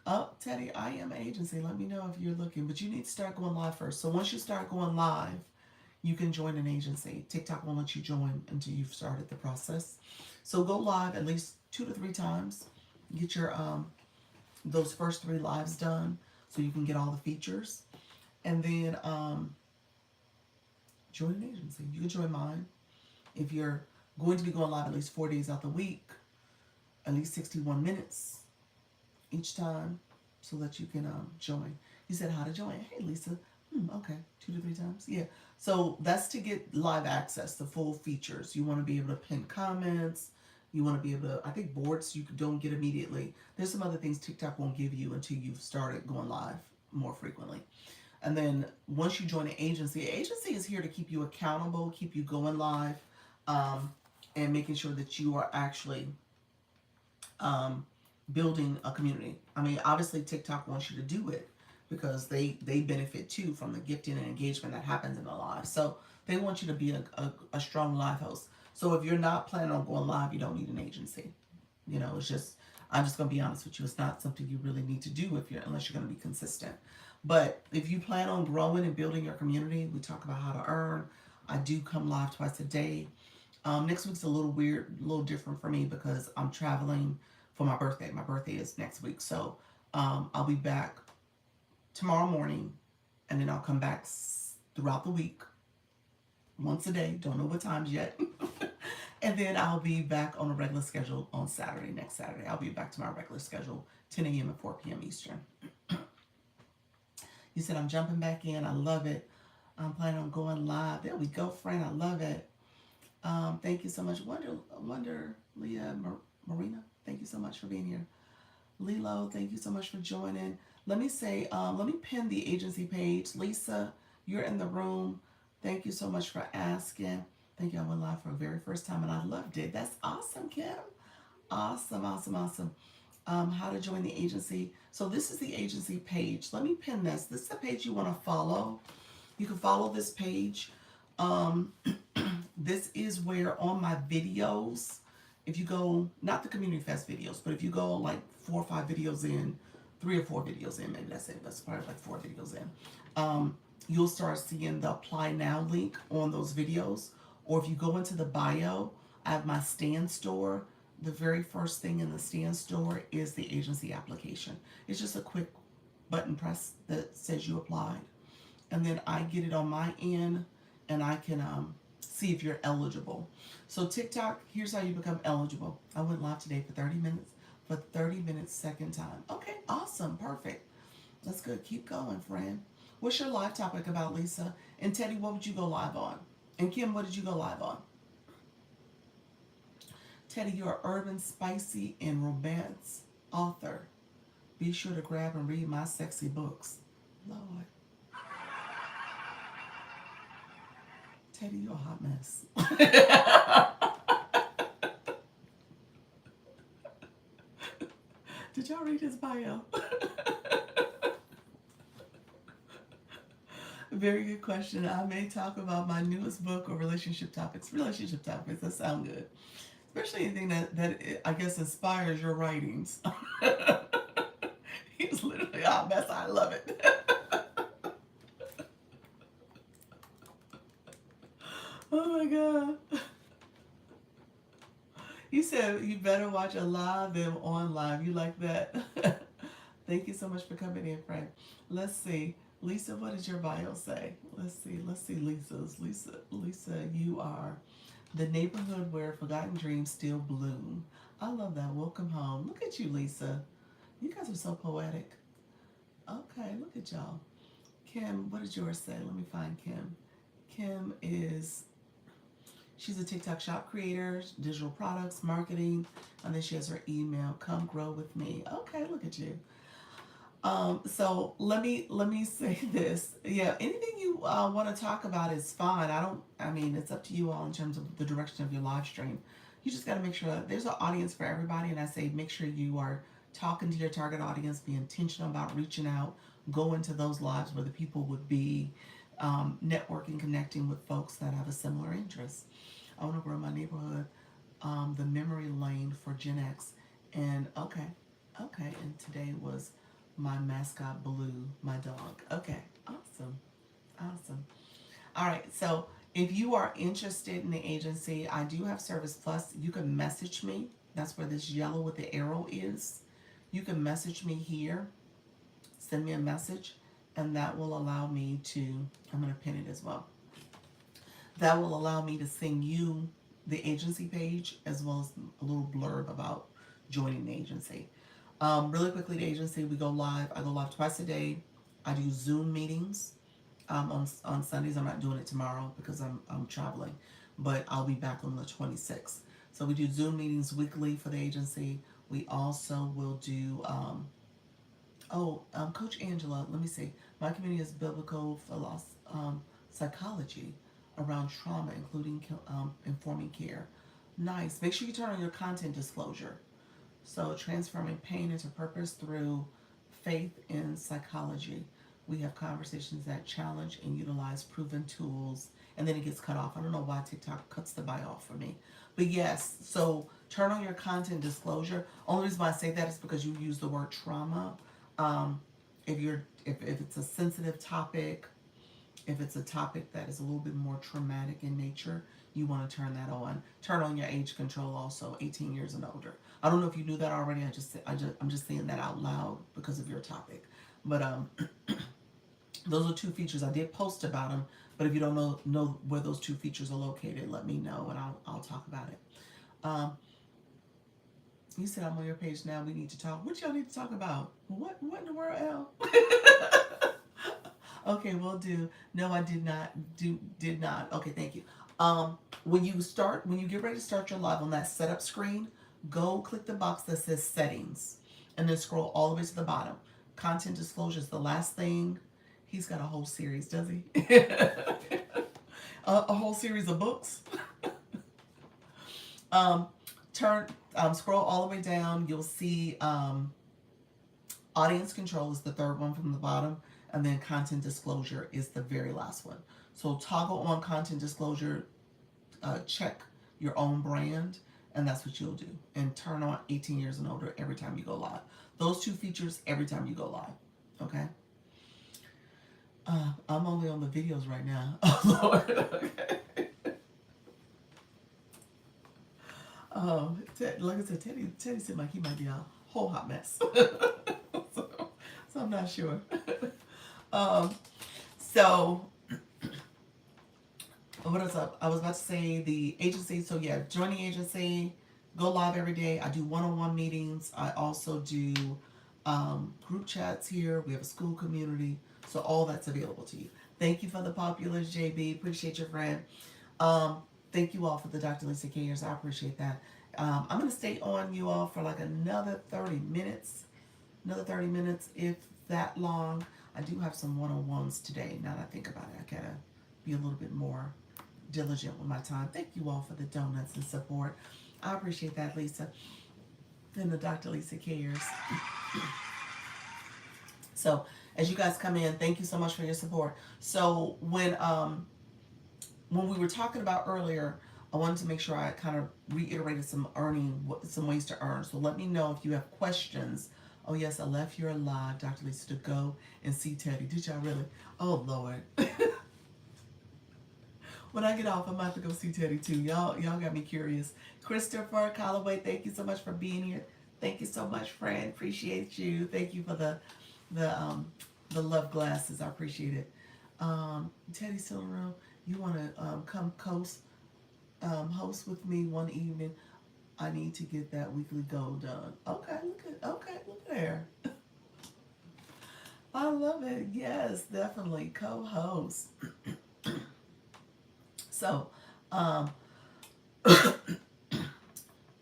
Oh, Teddy, I am an agency. Let me know if you're looking. But you need to start going live first. So once you start going live, you can join an agency. TikTok won't let you join until you've started the process. So go live at least 2 to 3 times. Get your those first 3 lives done so you can get all the features. And then join an agency. You can join mine. If you're going to be going live at least 4 days out the week, at least 61 minutes each time, so that you can join. You said how to join. Hey Lisa. Okay, 2 to 3 times. Yeah. So that's to get live access, the full features. You want to be able to pin comments. You want to be able to, I think boards you don't get immediately. There's some other things TikTok won't give you until you've started going live more frequently. And then once you join an agency is here to keep you accountable, keep you going live, and making sure that you are actually building a community. I mean, obviously TikTok wants you to do it because they benefit too from the gifting and engagement that happens in the live. So they want you to be a strong live host. So if you're not planning on going live, you don't need an agency. It's just, I'm just gonna be honest with you. It's not something you really need to do unless you're gonna be consistent. But if you plan on growing and building your community, we talk about how to earn. I do come live twice a day. Next week's a little weird, a little different for me because I'm traveling for my birthday. My birthday is next week. So I'll be back tomorrow morning, and then I'll come back throughout the week, once a day. Don't know what times yet. And then I'll be back on a regular schedule on Saturday, next Saturday. I'll be back to my regular schedule, 10 a.m. and 4 p.m. Eastern. You said I'm jumping back in. I love it. I'm planning on going live. There we go, friend. I love it. Thank you so much. Wonder Leah Marina, thank you so much for being here. Lilo, thank you so much for joining. Let me pin the agency page. Lisa, you're in the room. Thank you so much for asking. Thank you. I went live for the very first time and I loved it. That's awesome, Kim. Awesome, awesome, awesome. How to join the agency. So this is the agency page. Let me pin this. This is the page you want to follow. You can follow this page. Um, this is where on my videos, if you go, not the Community Fest videos, but if you go like 4 or 5 videos in, 3 or 4 videos in, maybe that's it, that's probably like 4 videos in, you'll start seeing the apply now link on those videos. Or if you go into the bio, I have my stand store. The very first thing in the stand store is the agency application. It's just a quick button press that says you applied. And then I get it on my end and I can see if you're eligible. So TikTok, here's how you become eligible. I went live today for 30 minutes, for 30 minutes second time. Okay, awesome, perfect. That's good. Keep going, friend. What's your live topic about, Lisa? And Teddy, what would you go live on? And Kim, what did you go live on? Teddy, you're an urban, spicy, and romance author. Be sure to grab and read my sexy books. Lord. Teddy, you're a hot mess. Did y'all read his bio? Very good question. I may talk about my newest book or relationship topics. Relationship topics, that sound good. Especially anything that I guess inspires your writings. He's literally a hot mess. I love it. Oh my God. You said you better watch a live than on live. You like that? Thank you so much for coming in, friend. Let's see. Lisa, what does your bio say? Let's see. Let's see Lisa's. Lisa, you are the neighborhood where forgotten dreams still bloom. I love that. Welcome home. Look at you, Lisa. You guys are so poetic. Okay, look at y'all. Kim, what does yours say? Let me find Kim. Kim is, she's a TikTok shop creator, digital products, marketing, and then she has her email, come grow with me. Okay, look at you. So let me say this. Yeah, anything you want to talk about is fine. I mean, it's up to you all in terms of the direction of your live stream. You just got to make sure that there's an audience for everybody. And I say, make sure you are talking to your target audience, be intentional about reaching out, go into those lives where the people would be, networking, connecting with folks that have a similar interest. I want to grow my neighborhood, the memory lane for Gen X. And okay. And today was my mascot Blue, my dog. Okay, awesome, awesome. All right, so if you are interested in the agency, I do have Service Plus. You can message me. That's where this yellow with the arrow is. You can message me here, send me a message, and that will allow me to, I'm going to pin it as well. That will allow me to send you the agency page as well as a little blurb about joining the agency. Really quickly, the agency, we go live. I go live twice a day. I do Zoom meetings on Sundays. I'm not doing it tomorrow because I'm traveling, but I'll be back on the 26th. So we do Zoom meetings weekly for the agency. We also will do, Coach Angela, let me see. My community is biblical psychology around trauma, including informing care. Nice. Make sure you turn on your content disclosure. So transforming pain into purpose through faith in psychology. We have conversations that challenge and utilize proven tools. And then it gets cut off. I don't know why TikTok cuts the bio off for me. But yes, so turn on your content disclosure. Only reason why I say that is because you use the word trauma. If it's a sensitive topic, if it's a topic that is a little bit more traumatic in nature, you want to turn that on. Turn on your age control also, 18 years and older. I don't know if you knew that already. I'm just saying that out loud because of your topic. But those are 2 features. I did post about them, but if you don't know where those 2 features are located, let me know and I'll talk about it. You said I'm on your page now. We need to talk. What y'all need to talk about? What in the world, Al? Okay, will do. No, I did not. Did not. Okay, thank you. When you get ready to start your live on that setup screen, go click the box that says settings, and then scroll all the way to the bottom. Content disclosure is the last thing. He's got a whole series, does he? A whole series of books. Um, turn Scroll all the way down. You'll see audience control is the third one from the bottom, and then content disclosure is the very last one. So toggle on content disclosure, check your own brand, and that's what you'll do. And turn on 18 years and older every time you go live. Those two features every time you go live. Okay. I'm only on the videos right now. Oh Lord. Okay. Like I said, Teddy seemed like he might be a whole hot mess. So I'm not sure. um, so what else? I was about to say the agency. So yeah, join the agency. Go live every day. I do one-on-one meetings. I also do group chats here. We have a school community. So all that's available to you. Thank you for the populars, JB. Appreciate your friend. Thank you all for the Dr. Lisa K years. I appreciate that. I'm going to stay on you all for like another 30 minutes. Another 30 minutes, if that long. I do have some one-on-ones today. Now that I think about it, I gotta be a little bit more diligent with my time. Thank you all for the donuts and support. I appreciate that, Lisa. And the Dr. Lisa Cares. So as you guys come in, thank you so much for your support. So when we were talking about earlier, I wanted to make sure I kind of reiterated some ways to earn. So let me know if you have questions. Oh yes, I left your live, Dr. Lisa, to go and see Teddy. Did y'all really? Oh Lord. When I get off, I'm about to go see Teddy too. Y'all got me curious. Christopher Calloway, thank you so much for being here. Thank you so much, friend. Appreciate you. Thank you for the love glasses. I appreciate it. Teddy still in the room. You want to come host with me one evening? I need to get that weekly goal done. Okay, look there. I love it. Yes, definitely co-host. So,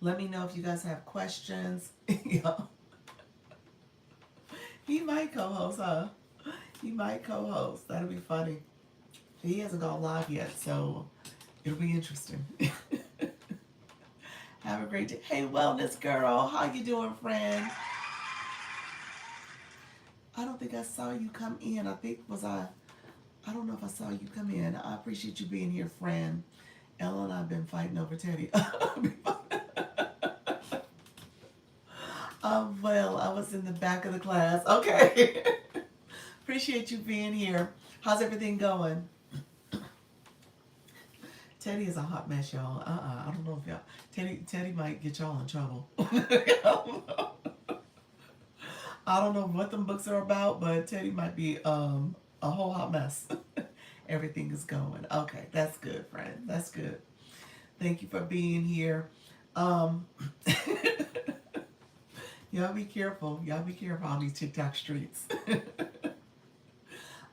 let me know if you guys have questions. He might co-host, huh? He might co-host. That'll be funny. He hasn't gone live yet, so it'll be interesting. Have a great day. Hey, wellness girl, how you doing, friend? I don't think I saw you come in. I don't know if I saw you come in. I appreciate you being here, friend. Ella and I have been fighting over Teddy. Well, I was in the back of the class. Okay. Appreciate you being here. How's everything going? Teddy is a hot mess, y'all. I don't know if y'all... Teddy might get y'all in trouble. I don't know what them books are about, but Teddy might be a whole hot mess. Everything is going. Okay, that's good, friend. That's good. Thank you for being here. Y'all be careful. Y'all be careful on these TikTok streets.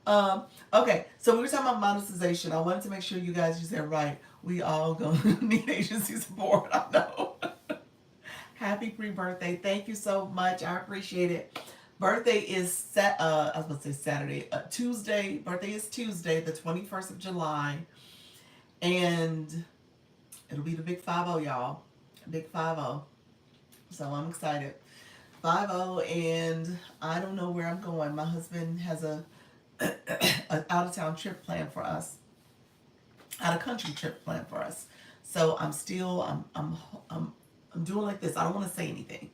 Okay, so we were talking about monetization. I wanted to make sure you guys use that right. We all gonna need agency support. I know. Happy pre-birthday. Thank you so much. I appreciate it. Birthday is I was going to say Saturday. Tuesday. Birthday is Tuesday, the 21st of July. And it'll be the big 5-0, y'all. Big 5-0. So I'm excited. 5-0, and I don't know where I'm going. My husband has an out-of-town trip planned for us. Out-of-country trip planned for us. So I'm doing like this. I don't want to say anything.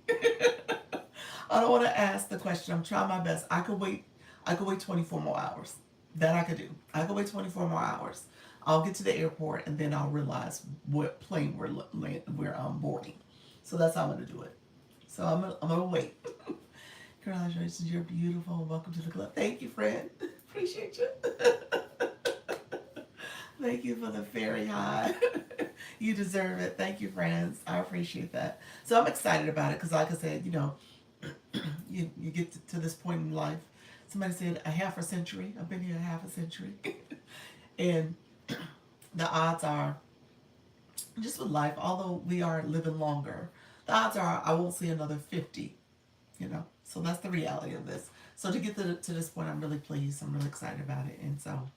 I don't want to ask the question. I'm trying my best. I could wait 24 more hours. That I could do. I could wait 24 more hours. I'll get to the airport and then I'll realize what plane we're boarding. So that's how I'm going to do it. So I'm gonna wait. Congratulations, you're beautiful. Welcome to the club. Thank you, friend. Appreciate you. Thank you for the fairy high. You deserve it. Thank you, friends. I appreciate that. So I'm excited about it because, like I said, you get to this point in life. Somebody said a half a century. I've been here a half a century. And the odds are, just with life, although we are living longer, the odds are I won't see another 50, you know. So that's the reality of this. So to get to this point, I'm really pleased. I'm really excited about it. And so,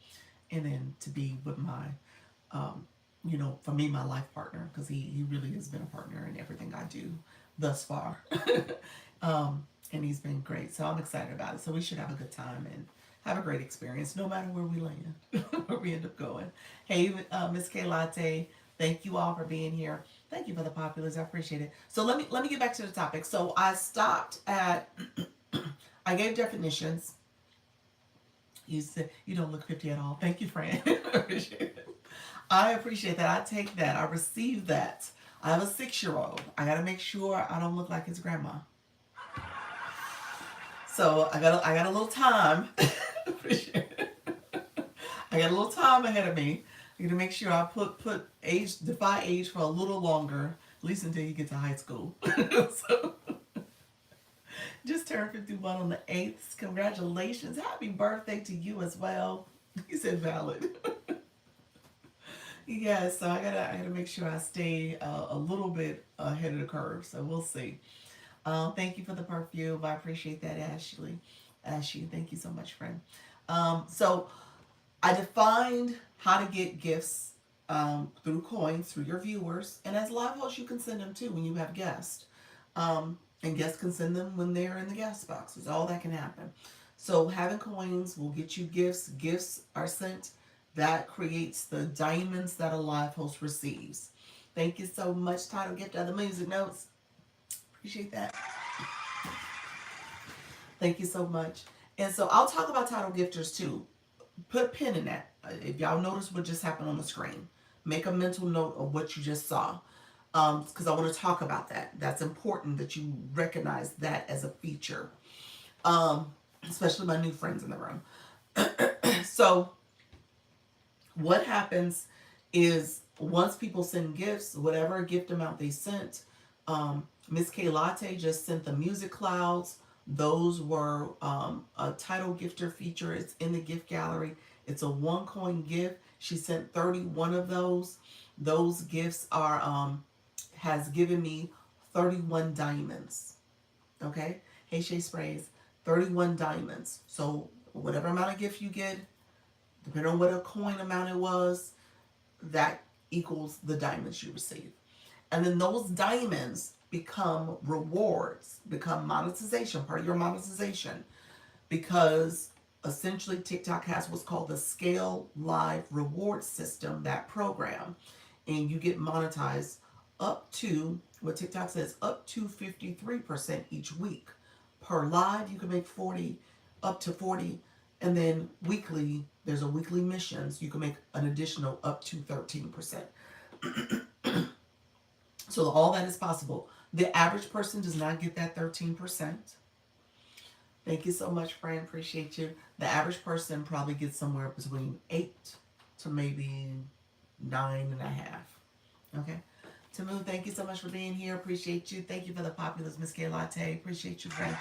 and then to be with my, um, you know, for me, my life partner, because he really has been a partner in everything I do thus far. And he's been great. So I'm excited about it. So we should have a good time and have a great experience no matter where we land, where we end up going. Hey, Miss K Latte, thank you all for being here. Thank you for the populace. I appreciate it. So let me get back to the topic. So I stopped at I gave definitions. You said you don't look 50 at all. Thank you, Fran. I appreciate that. I take that. I receive that. I have a 6-year-old. I gotta make sure I don't look like his grandma. So I got a little time. Appreciate it. I got a little time ahead of me. I got to make sure I put age, defy age for a little longer, at least until you get to high school. So just turned 51 on the 8th. Congratulations. Happy birthday to you as well. He said valid. Yeah, so I gotta make sure I stay a little bit ahead of the curve. So we'll see. Thank you for the perfume. I appreciate that, Ashley. Ashley, thank you so much, friend. So I defined how to get gifts through coins through your viewers, and as live hosts, you can send them too when you have guests, and guests can send them when they're in the guest boxes. All that can happen. So having coins will get you gifts. Gifts are sent. That creates the diamonds that a live host receives. Thank you so much. Title gift of the music notes. Appreciate that. Thank you so much. And so I'll talk about title gifters too. Put a pin in that. If y'all notice what just happened on the screen, make a mental note of what you just saw. Because I want to talk about that. That's important that you recognize that as a feature. Especially my new friends in the room. So what happens is once people send gifts, whatever gift amount they sent, Miss K Latte just sent the music clouds. Those were a title gifter feature. It's in the gift gallery. It's a 1 coin gift. She sent 31 of those. Those gifts are has given me 31 diamonds. Okay? Hey Shay Sprays, 31 diamonds. So whatever amount of gift you get, depending on what a coin amount it was, that equals the diamonds you receive. And then those diamonds become rewards, become monetization, part of your monetization, because essentially TikTok has what's called the Scale Live Reward System, that program, and you get monetized up to, what TikTok says, up to 53% each week. Per live, you can make 40, up to 40, and then weekly, there's a weekly missions, you can make an additional up to 13%. So all that is possible. The average person does not get that 13%. Thank you so much, Fran. Appreciate you. The average person probably gets somewhere between 8 to maybe 9.5. Okay. Tamu, thank you so much for being here. Appreciate you. Thank you for the populous Miss K Latte. Appreciate you, friend.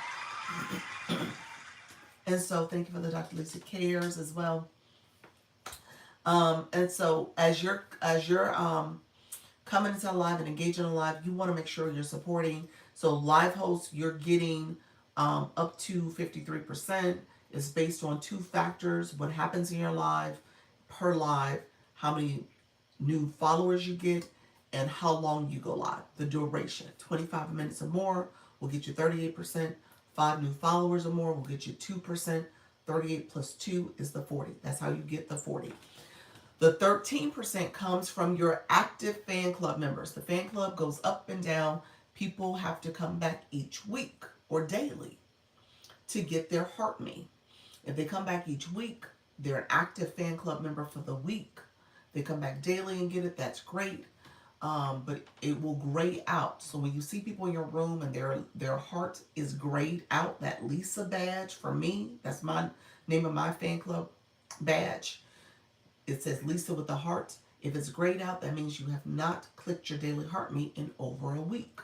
And so thank you for the Dr. Lisa Cares as well. And so as you're coming into live and engaging in live, you want to make sure you're supporting. So live hosts, you're getting up to 53%. It's based on 2 factors: what happens in your live, per live, how many new followers you get, and how long you go live. The duration, 25 minutes or more will get you 38%. 5 new followers or more will get you 2%. 38 plus 2 is the 40. That's how you get the 40. The 13% comes from your active fan club members. The fan club goes up and down. People have to come back each week or daily to get their heart me. If they come back each week, they're an active fan club member for the week. They come back daily and get it, that's great. But it will grade out. So when you see people in your room and their heart is grayed out, that Lisa badge for me, that's my name of my fan club badge. It says Lisa with the heart. If it's grayed out, that means you have not clicked your daily heart meet in over a week.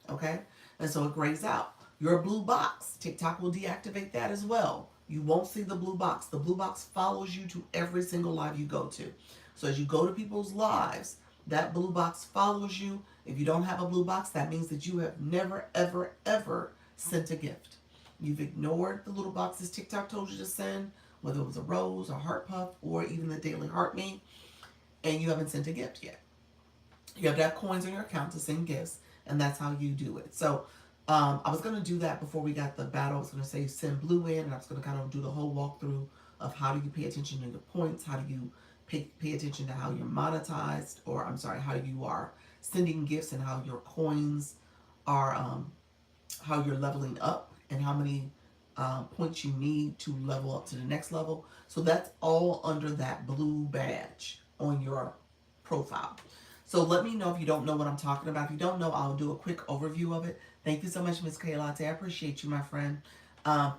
Okay? And so it grays out. Your blue box, TikTok will deactivate that as well. You won't see the blue box. The blue box follows you to every single live you go to. So as you go to people's lives, that blue box follows you. If you don't have a blue box, that means that you have never, ever, ever sent a gift. You've ignored the little boxes TikTok told you to send, whether it was a rose, a heart puff, or even the daily heart me, and you haven't sent a gift yet. You have to have coins on your account to send gifts, and that's how you do it. So I was going to do that before we got the battle. I was going to say send blue in, and I was going to kind of do the whole walkthrough of how do you pay attention to your points, how do you pay attention to how you're monetized, or I'm sorry, how you are sending gifts and how your coins are, how you're leveling up and how many points you need to level up to the next level. So that's all under that blue badge on your profile. So let me know if you don't know what I'm talking about. If you don't know, I'll do a quick overview of it. Thank you so much, Miss Kaylate. I appreciate you, my friend. Um,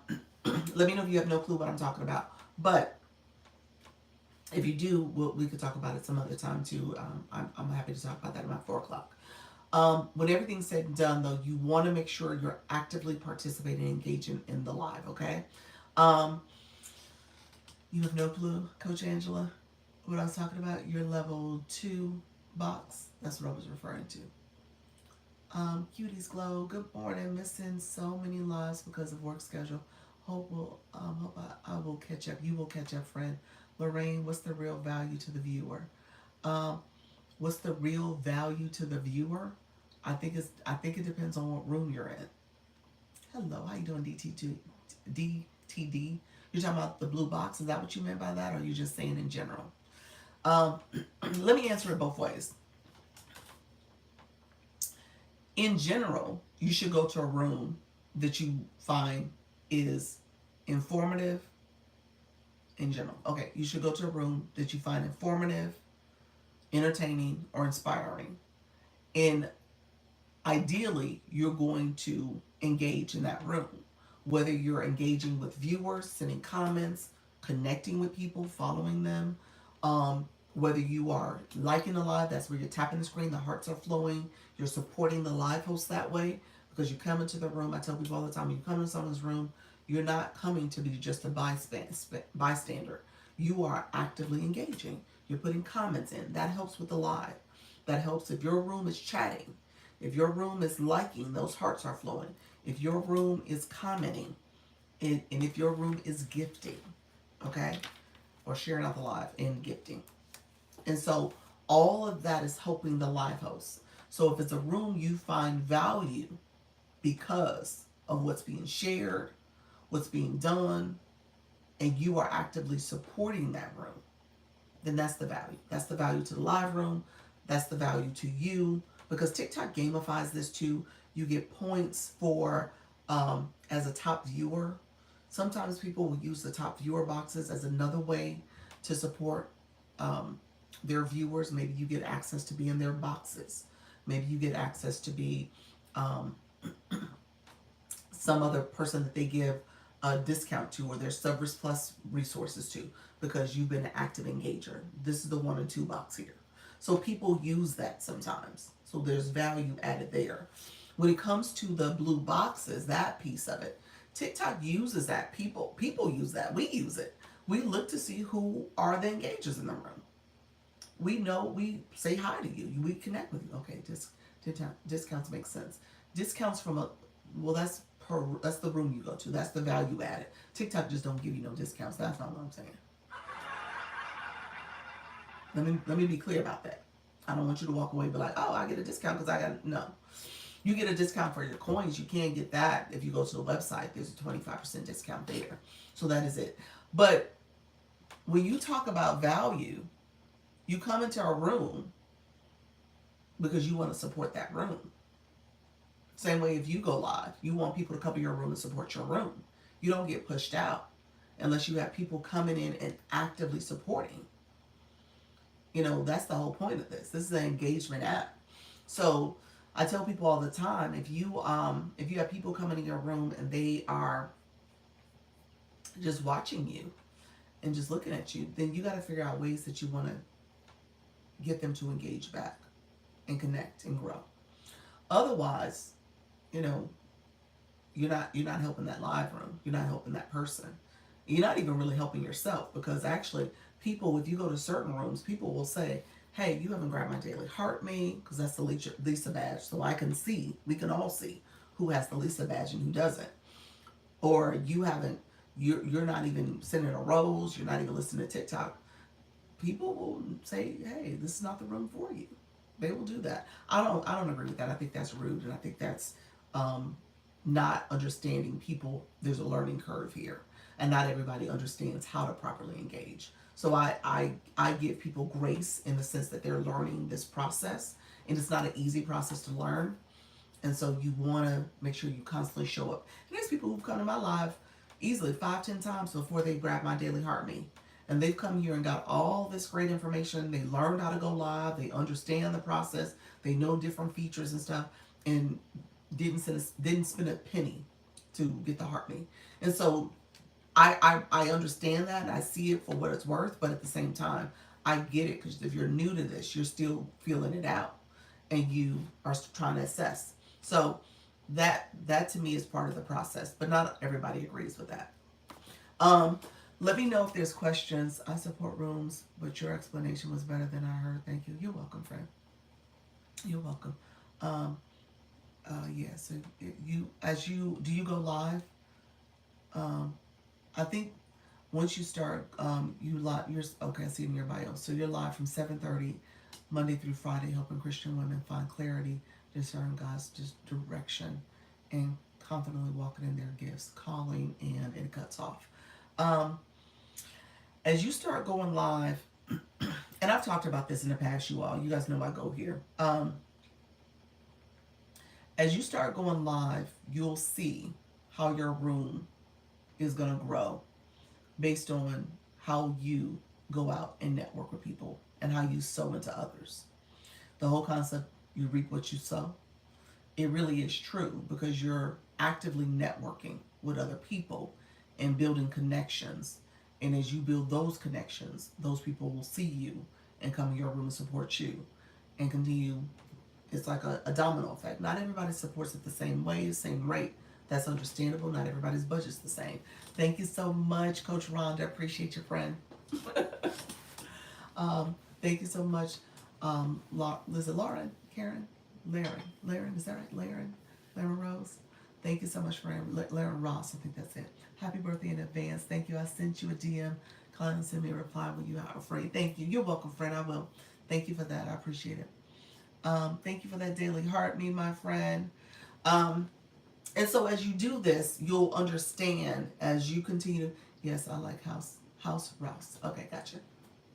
let me know if you have no clue what I'm talking about. But if you do, we could talk about it some other time too. I'm happy to talk about that about 4 o'clock. When everything's said and done, though, you want to make sure you're actively participating and engaging in the live, okay? You have no clue, Coach Angela, what I was talking about? Your level 2 box. That's what I was referring to. Cuties Glow, good morning. Missing so many lives because of work schedule. Hope I will catch up. You will catch up, friend. Lorraine, what's the real value to the viewer? What's the real value to the viewer? I think it depends on what room you're in. Hello, how you doing, DTD? You're talking about the blue box. Is that what you meant by that, or are you just saying in general? Let me answer it both ways. In general, you should go to a room that you find is informative. In general, okay, you should go to a room that you find informative, entertaining, or inspiring. And ideally, you're going to engage in that room. Whether you're engaging with viewers, sending comments, connecting with people, following them, whether you are liking the live, that's where you're tapping the screen, the hearts are flowing, you're supporting the live host that way, because you come into the room. I tell people all the time, you come into someone's room, you're not coming to be just a bystander. You are actively engaging. You're putting comments in. That helps with the live. That helps if your room is chatting. If your room is liking, those hearts are flowing. If your room is commenting, and if your room is gifting, okay? Or sharing out the live and gifting. And so all of that is helping the live host. So if it's a room you find value because of what's being shared, what's being done, and you are actively supporting that room, then that's the value. That's the value to the live room. That's the value to you, because TikTok gamifies this too. You get points for as a top viewer. Sometimes people will use the top viewer boxes as another way to support their viewers. Maybe you get access to be in their boxes. Maybe you get access to be some other person that they give a discount to, or their Subverse Plus resources to, because you've been an active engager. This is the 1 and 2 box here. So people use that sometimes. So there's value added there. When it comes to the blue boxes, that piece of it, TikTok uses that. People use that. We use it. We look to see who are the engagers in the room. We know, we say hi to you. We connect with you. Okay, discounts make sense. Discounts from that's the room you go to. That's the value added. TikTok just don't give you no discounts. That's not what I'm saying. Let me be clear about that. I don't want you to walk away and be like, oh, I get a discount because I got, no. You get a discount for your coins. You can't get that if you go to the website. There's a 25% discount there. So that is it. But when you talk about value, you come into a room because you want to support that room. Same way if you go live, you want people to come to your room and support your room. You don't get pushed out unless you have people coming in and actively supporting. You know, that's the whole point of this. This is an engagement app. So I tell people all the time, if you have people coming in your room and they are just watching you and just looking at you, then you got to figure out ways that you want to get them to engage back and connect and grow. Otherwise, you know, you're not helping that live room. You're not helping that person. You're not even really helping yourself, because actually people, if you go to certain rooms, people will say, hey, you haven't grabbed my daily heart me, because that's the Lisa badge. So I can see, we can all see who has the Lisa badge and who doesn't. Or you haven't, you're not even sending a rose, you're not even listening to TikTok. People will say, hey, this is not the room for you. They will do that. I don't agree with that. I think that's rude, and I think that's um, not understanding people. There's a learning curve here, and not everybody understands how to properly engage. So I give people grace in the sense that they're learning this process, and it's not an easy process to learn. And so you want to make sure you constantly show up. And there's people who've come to my live easily 5, 10 times before they grab my daily heart me. And they've come here and got all this great information. They learned how to go live. They understand the process. They know different features and stuff, and didn't spend a penny to get the heart me. And so I understand that, and I see it for what it's worth. But at the same time, I get it, because if you're new to this, you're still feeling it out, and you are trying to assess. So that to me is part of the process, but not everybody agrees with that. Um, Let me know if there's questions. I support rooms, but your explanation was better than I heard. Thank you. You're welcome, friend. You're welcome. Um, yeah. So do you go live? Um, I think once you start, you're okay. I see in your bio. So you're live from 7:30 Monday through Friday, helping Christian women find clarity, discern God's direction, and confidently walking in their gifts, calling, and it cuts off. Um, as you start going live, and I've talked about this in the past, you guys know I go here. As you start going live, you'll see how your room is going to grow based on how you go out and network with people and how you sow into others. The whole concept, you reap what you sow, it really is true, because you're actively networking with other people and building connections. And as you build those connections, those people will see you and come to your room and support you and continue. It's like a domino effect. Not everybody supports it the same way, the same rate. That's understandable. Not everybody's budget's the same. Thank you so much, Coach Rhonda. Appreciate your friend. Thank you so much, is it Lauren? Karen? Laren, is that right? Laren Rose? Thank you so much, friend. Laren Ross, I think that's it. Happy birthday in advance. Thank you. I sent you a DM. Kindly send me a reply when you are free. Thank you. You're welcome, friend. I will. Thank you for that. I appreciate it. Thank you for that daily heart, me, my friend. And so as you do this, you'll understand as you continue. Yes, I like House Rouse. Okay, gotcha.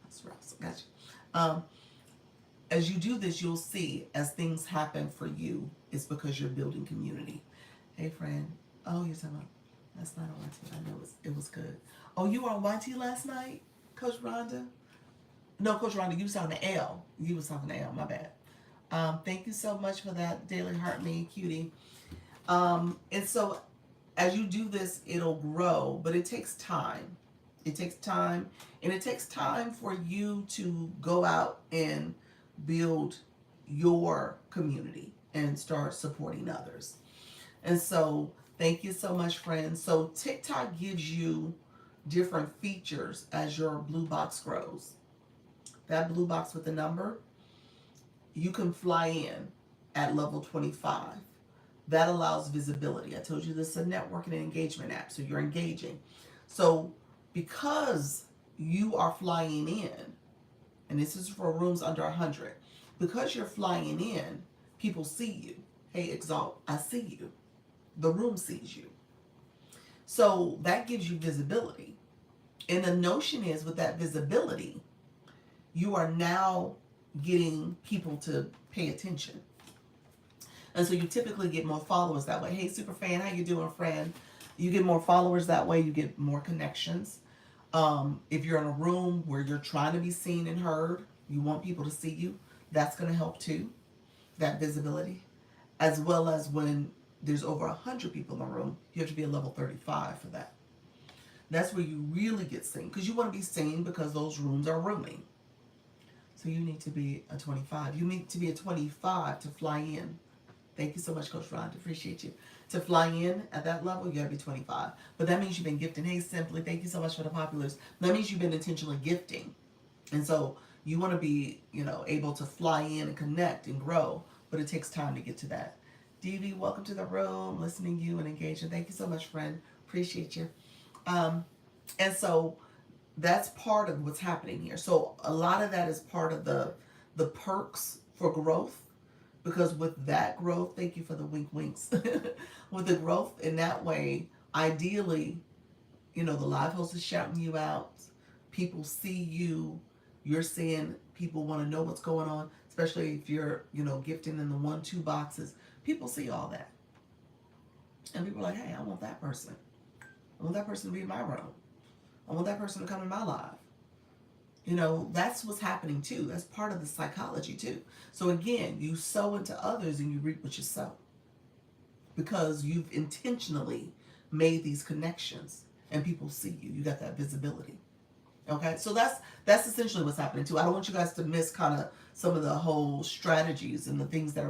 House Rouse, gotcha. As you do this, you'll see as things happen for you, it's because you're building community. Hey, friend. Oh, you're talking about, that's not on YT. I know it was good. Oh, you were on YT last night, Coach Rhonda? No, Coach Rhonda, you was talking to L. You was talking to L, my bad. Thank you so much for that daily heart me, cutie. And so as you do this, it'll grow, but it takes time. It takes time, and it takes time for you to go out and build your community and start supporting others. And so thank you so much, friends. So TikTok gives you different features as your blue box grows. That blue box with the number, you can fly in at level 25. That allows visibility. I told you this is a networking and engagement app, so you're engaging. So because you are flying in, and this is for rooms under 100, because you're flying in, people see you. Hey, Exalt, I see you. The room sees you. So that gives you visibility. And the notion is, with that visibility, you are now getting people to pay attention. And so you typically get more followers that way. Hey, super fan, how you doing, friend? You get more followers that way. You get more connections. If you're in a room where you're trying to be seen and heard, you want people to see you, that's going to help too, that visibility. As well as when there's over 100 people in the room, you have to be a level 35 for that. That's where you really get seen, because you want to be seen because those rooms are rooming. So you need to be a 25. You need to be a 25 to fly in. Thank you so much, Coach Rhonda. Appreciate you. To fly in at that level, you gotta be 25. But that means you've been gifting. Hey, Simply, thank you so much for the populars. That means you've been intentionally gifting. And so you want to be, able to fly in and connect and grow, but it takes time to get to that. DV, welcome to the room, listening to you and engaging. Thank you so much, friend. Appreciate you. Um, and so that's part of what's happening here. So a lot of that is part of the perks for growth, because with that growth, thank you for the wink winks. With the growth in that way, ideally, the live host is shouting you out. People see you. You're seeing people want to know what's going on, especially if you're, gifting in the 1-2 boxes. People see all that. And people are like, hey, I want that person. I want that person to be in my room. I want that person to come in my live. That's what's happening too. That's part of the psychology too. So again, you sow into others and you reap what you sow, because you've intentionally made these connections and people see you. You got that visibility. Okay, so that's essentially what's happening too. I don't want you guys to miss kind of some of the whole strategies and the things that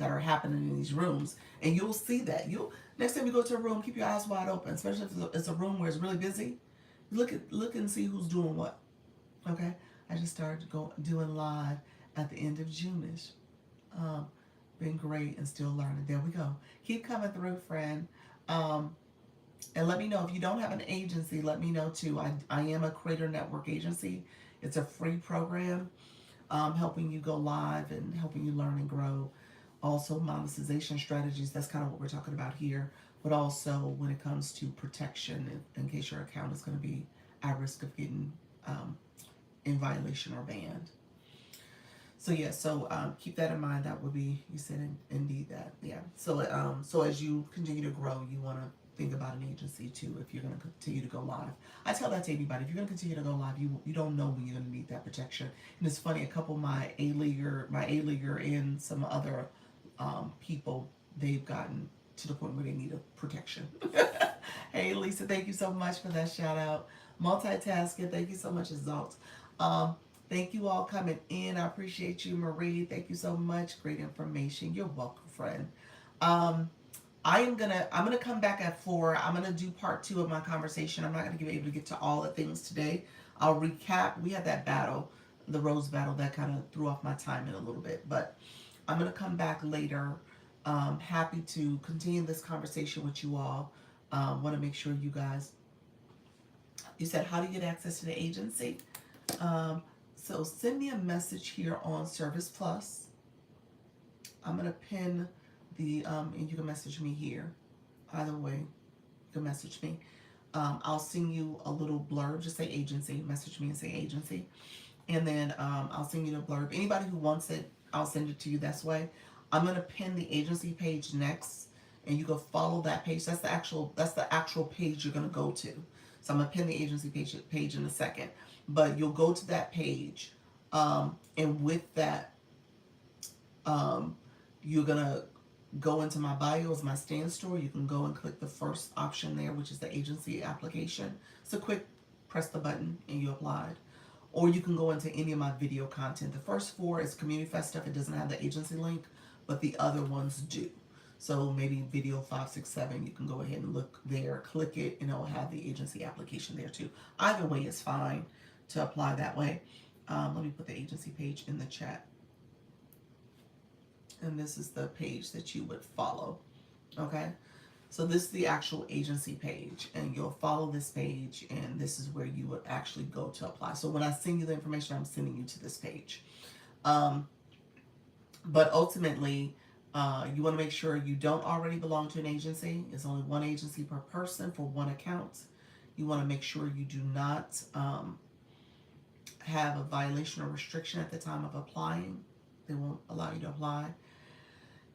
are happening in these rooms, and you'll see that. You'll next time you go to a room, keep your eyes wide open, especially if it's a room where it's really busy. Look and see who's doing what. Okay, I just started doing live at the end of June-ish. Been great and still learning. There we go. Keep coming through, friend. And let me know if you don't have an agency. Let me know too. I am a Creator Network agency. It's a free program, helping you go live and helping you learn and grow. Also monetization strategies. That's kind of what we're talking about here. But also when it comes to protection, in case your account is going to be at risk of getting in violation or banned. So yeah, keep that in mind. That would be, you said indeed that, yeah. So as you continue to grow, you want to think about an agency too. If you're going to continue to go live, I tell that to anybody. If you're going to continue to go live, you don't know when you're going to need that protection. And it's funny, a couple of my A-leaguer and some other people, they've gotten to the point where they need a protection. Hey Lisa, thank you so much for that shout out. Multitasking, thank you so much, Exalt. Thank you all coming in. I appreciate you, Marie. Thank you so much. Great information. You're welcome, friend. I'm gonna come back at 4. I'm gonna do part 2 of my conversation. I'm not gonna be able to get to all the things today. I'll recap. We had that battle, the Rose battle, that kind of threw off my timing a little bit, but I'm gonna come back later. Happy to continue this conversation with you all. Want to make sure you guys. You said how to get access to the agency. So send me a message here on Service Plus. I'm gonna pin the and you can message me here. Either way, you can message me. I'll send you a little blurb. Just say agency. Message me and say agency, and then I'll send you the blurb. Anybody who wants it, I'll send it to you this way. I'm gonna pin the agency page next, and you can follow that page. That's the actual page you're gonna go to. So I'm gonna pin the agency page in a second, but you'll go to that page, and with that, you're gonna go into my bio as my stand store. You can go and click the first option there, which is the agency application. It's a quick press the button and you applied. Or you can go into any of my video content. The first 4 is Community Fest stuff. It doesn't have the agency link, but the other ones do. So maybe video 5, 6, 7, you can go ahead and look there, click it, and it'll have the agency application there too. Either way is fine to apply that way. Let me put the agency page in the chat. And this is the page that you would follow. Okay? So this is the actual agency page, and you'll follow this page, and this is where you would actually go to apply. So when I send you the information, I'm sending you to this page. But ultimately, you want to make sure you don't already belong to an agency. It's only one agency per person for one account. You want to make sure you do not have a violation or restriction at the time of applying. They won't allow you to apply.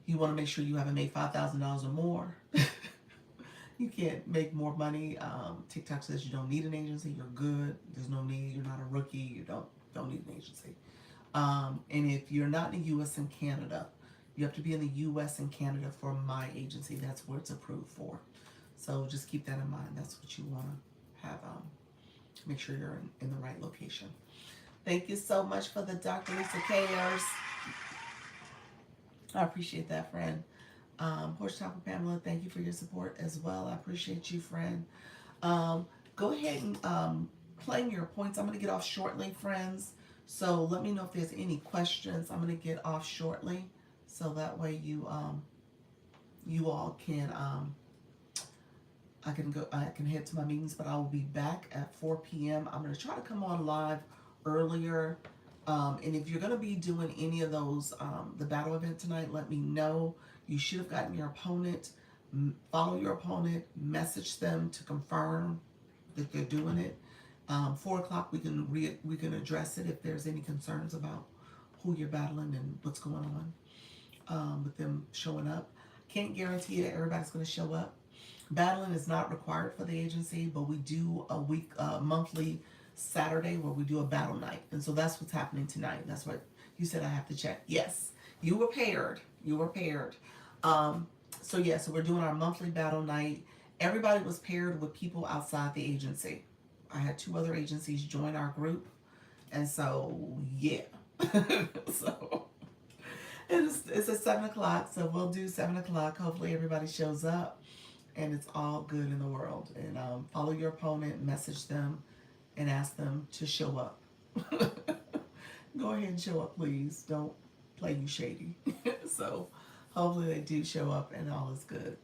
You want to make sure you haven't made $5,000 or more. You can't make more money. TikTok says you don't need an agency. You're good. There's no need. You're not a rookie. You don't need an agency. And if you're not in the U.S. and Canada, you have to be in the U.S. and Canada for my agency. That's where it's approved for. So just keep that in mind. That's what you want to have. Make sure you're in the right location. Thank you so much for the Dr. Lisa cares. I appreciate that, friend. Horsetopper Pamela, thank you for your support as well. I appreciate you, friend. Go ahead and claim your points. I'm going to get off shortly, friends. So let me know if there's any questions. I'm going to get off shortly, so that way you all can I can head to my meetings, but I will be back at 4 p.m. I'm going to try to come on live earlier. And if you're going to be doing any of those, the battle event tonight, let me know. You should have gotten your opponent. Follow your opponent, message them to confirm that they're doing it. 4 o'clock, we can address it if there's any concerns about who you're battling and what's going on with them showing up. Can't guarantee that everybody's going to show up. Battling is not required for the agency, but we do a monthly Saturday where we do a battle night. And so that's what's happening tonight. That's what you said I have to check. Yes, you were paired. You were paired. So yeah, so we're doing our monthly battle night. Everybody was paired with people outside the agency. I had 2 other agencies join our group. And so, yeah. So it's at 7 o'clock. So we'll do 7 o'clock. Hopefully everybody shows up and it's all good in the world. And follow your opponent, message them, and ask them to show up. Go ahead and show up, please. Don't play you shady. So hopefully they do show up and all is good.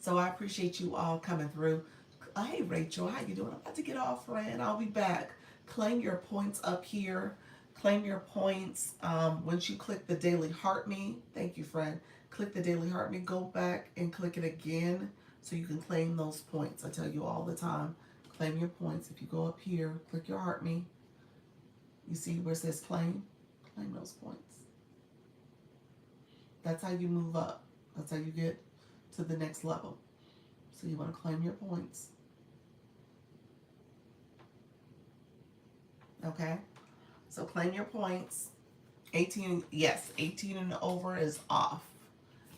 So I appreciate you all coming through. Hey, Rachel, how you doing? I'm about to get off, friend. I'll be back. Claim your points up here. Claim your points. Once you click the Daily Heart Me, thank you, friend. Click the Daily Heart Me. Go back and click it again so you can claim those points. I tell you all the time, claim your points. If you go up here, click your Heart Me. You see where it says claim? Claim those points. That's how you move up. That's how you get to the next level. So you want to claim your points. Okay? So claim your points. 18, yes, 18 and over is off.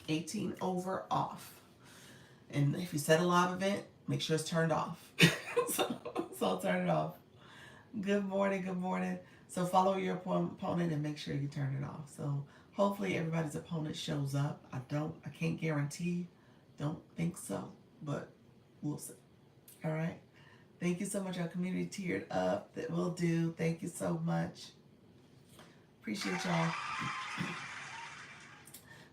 18 over off. And if you set a live event, make sure it's turned off. so I'll turn it off. Good morning, good morning. So follow your opponent and make sure you turn it off. So hopefully everybody's opponent shows up. I can't guarantee. Don't think so, but we'll see. All right. Thank you so much. Our community tiered up. That will do. Thank you so much. Appreciate y'all.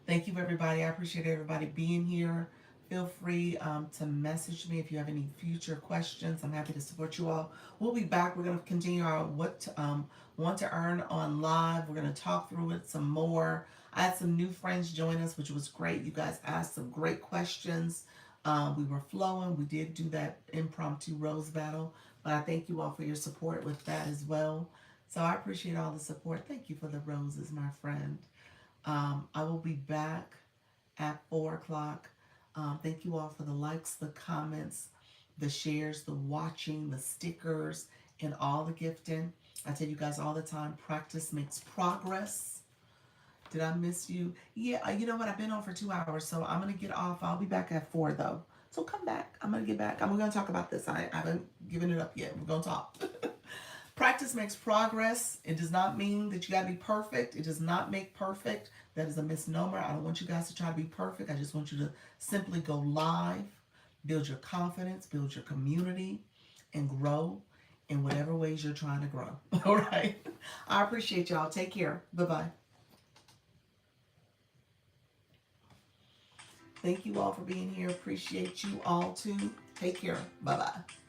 Thank you, everybody. I appreciate everybody being here. Feel free to message me if you have any future questions. I'm happy to support you all. We'll be back. We're going to continue our Want to Earn on live. We're going to talk through it some more. I had some new friends join us, which was great. You guys asked some great questions. We were flowing. We did do that impromptu rose battle, but I thank you all for your support with that as well. So I appreciate all the support. Thank you for the roses, my friend. I will be back at 4 o'clock. Thank you all for the likes, the comments, the shares, the watching, the stickers, and all the gifting. I tell you guys all the time, practice makes progress. Did I miss you? Yeah, you know what? I've been on for 2 hours, so I'm going to get off. I'll be back at 4, though. So come back. I'm going to get back. We're going to talk about this. I haven't given it up yet. We're going to talk. Practice makes progress. It does not mean that you got to be perfect. It does not make perfect. That is a misnomer. I don't want you guys to try to be perfect. I just want you to simply go live, build your confidence, build your community, and grow in whatever ways you're trying to grow. All right. I appreciate y'all. Take care. Bye-bye. Thank you all for being here. Appreciate you all too. Take care. Bye-bye.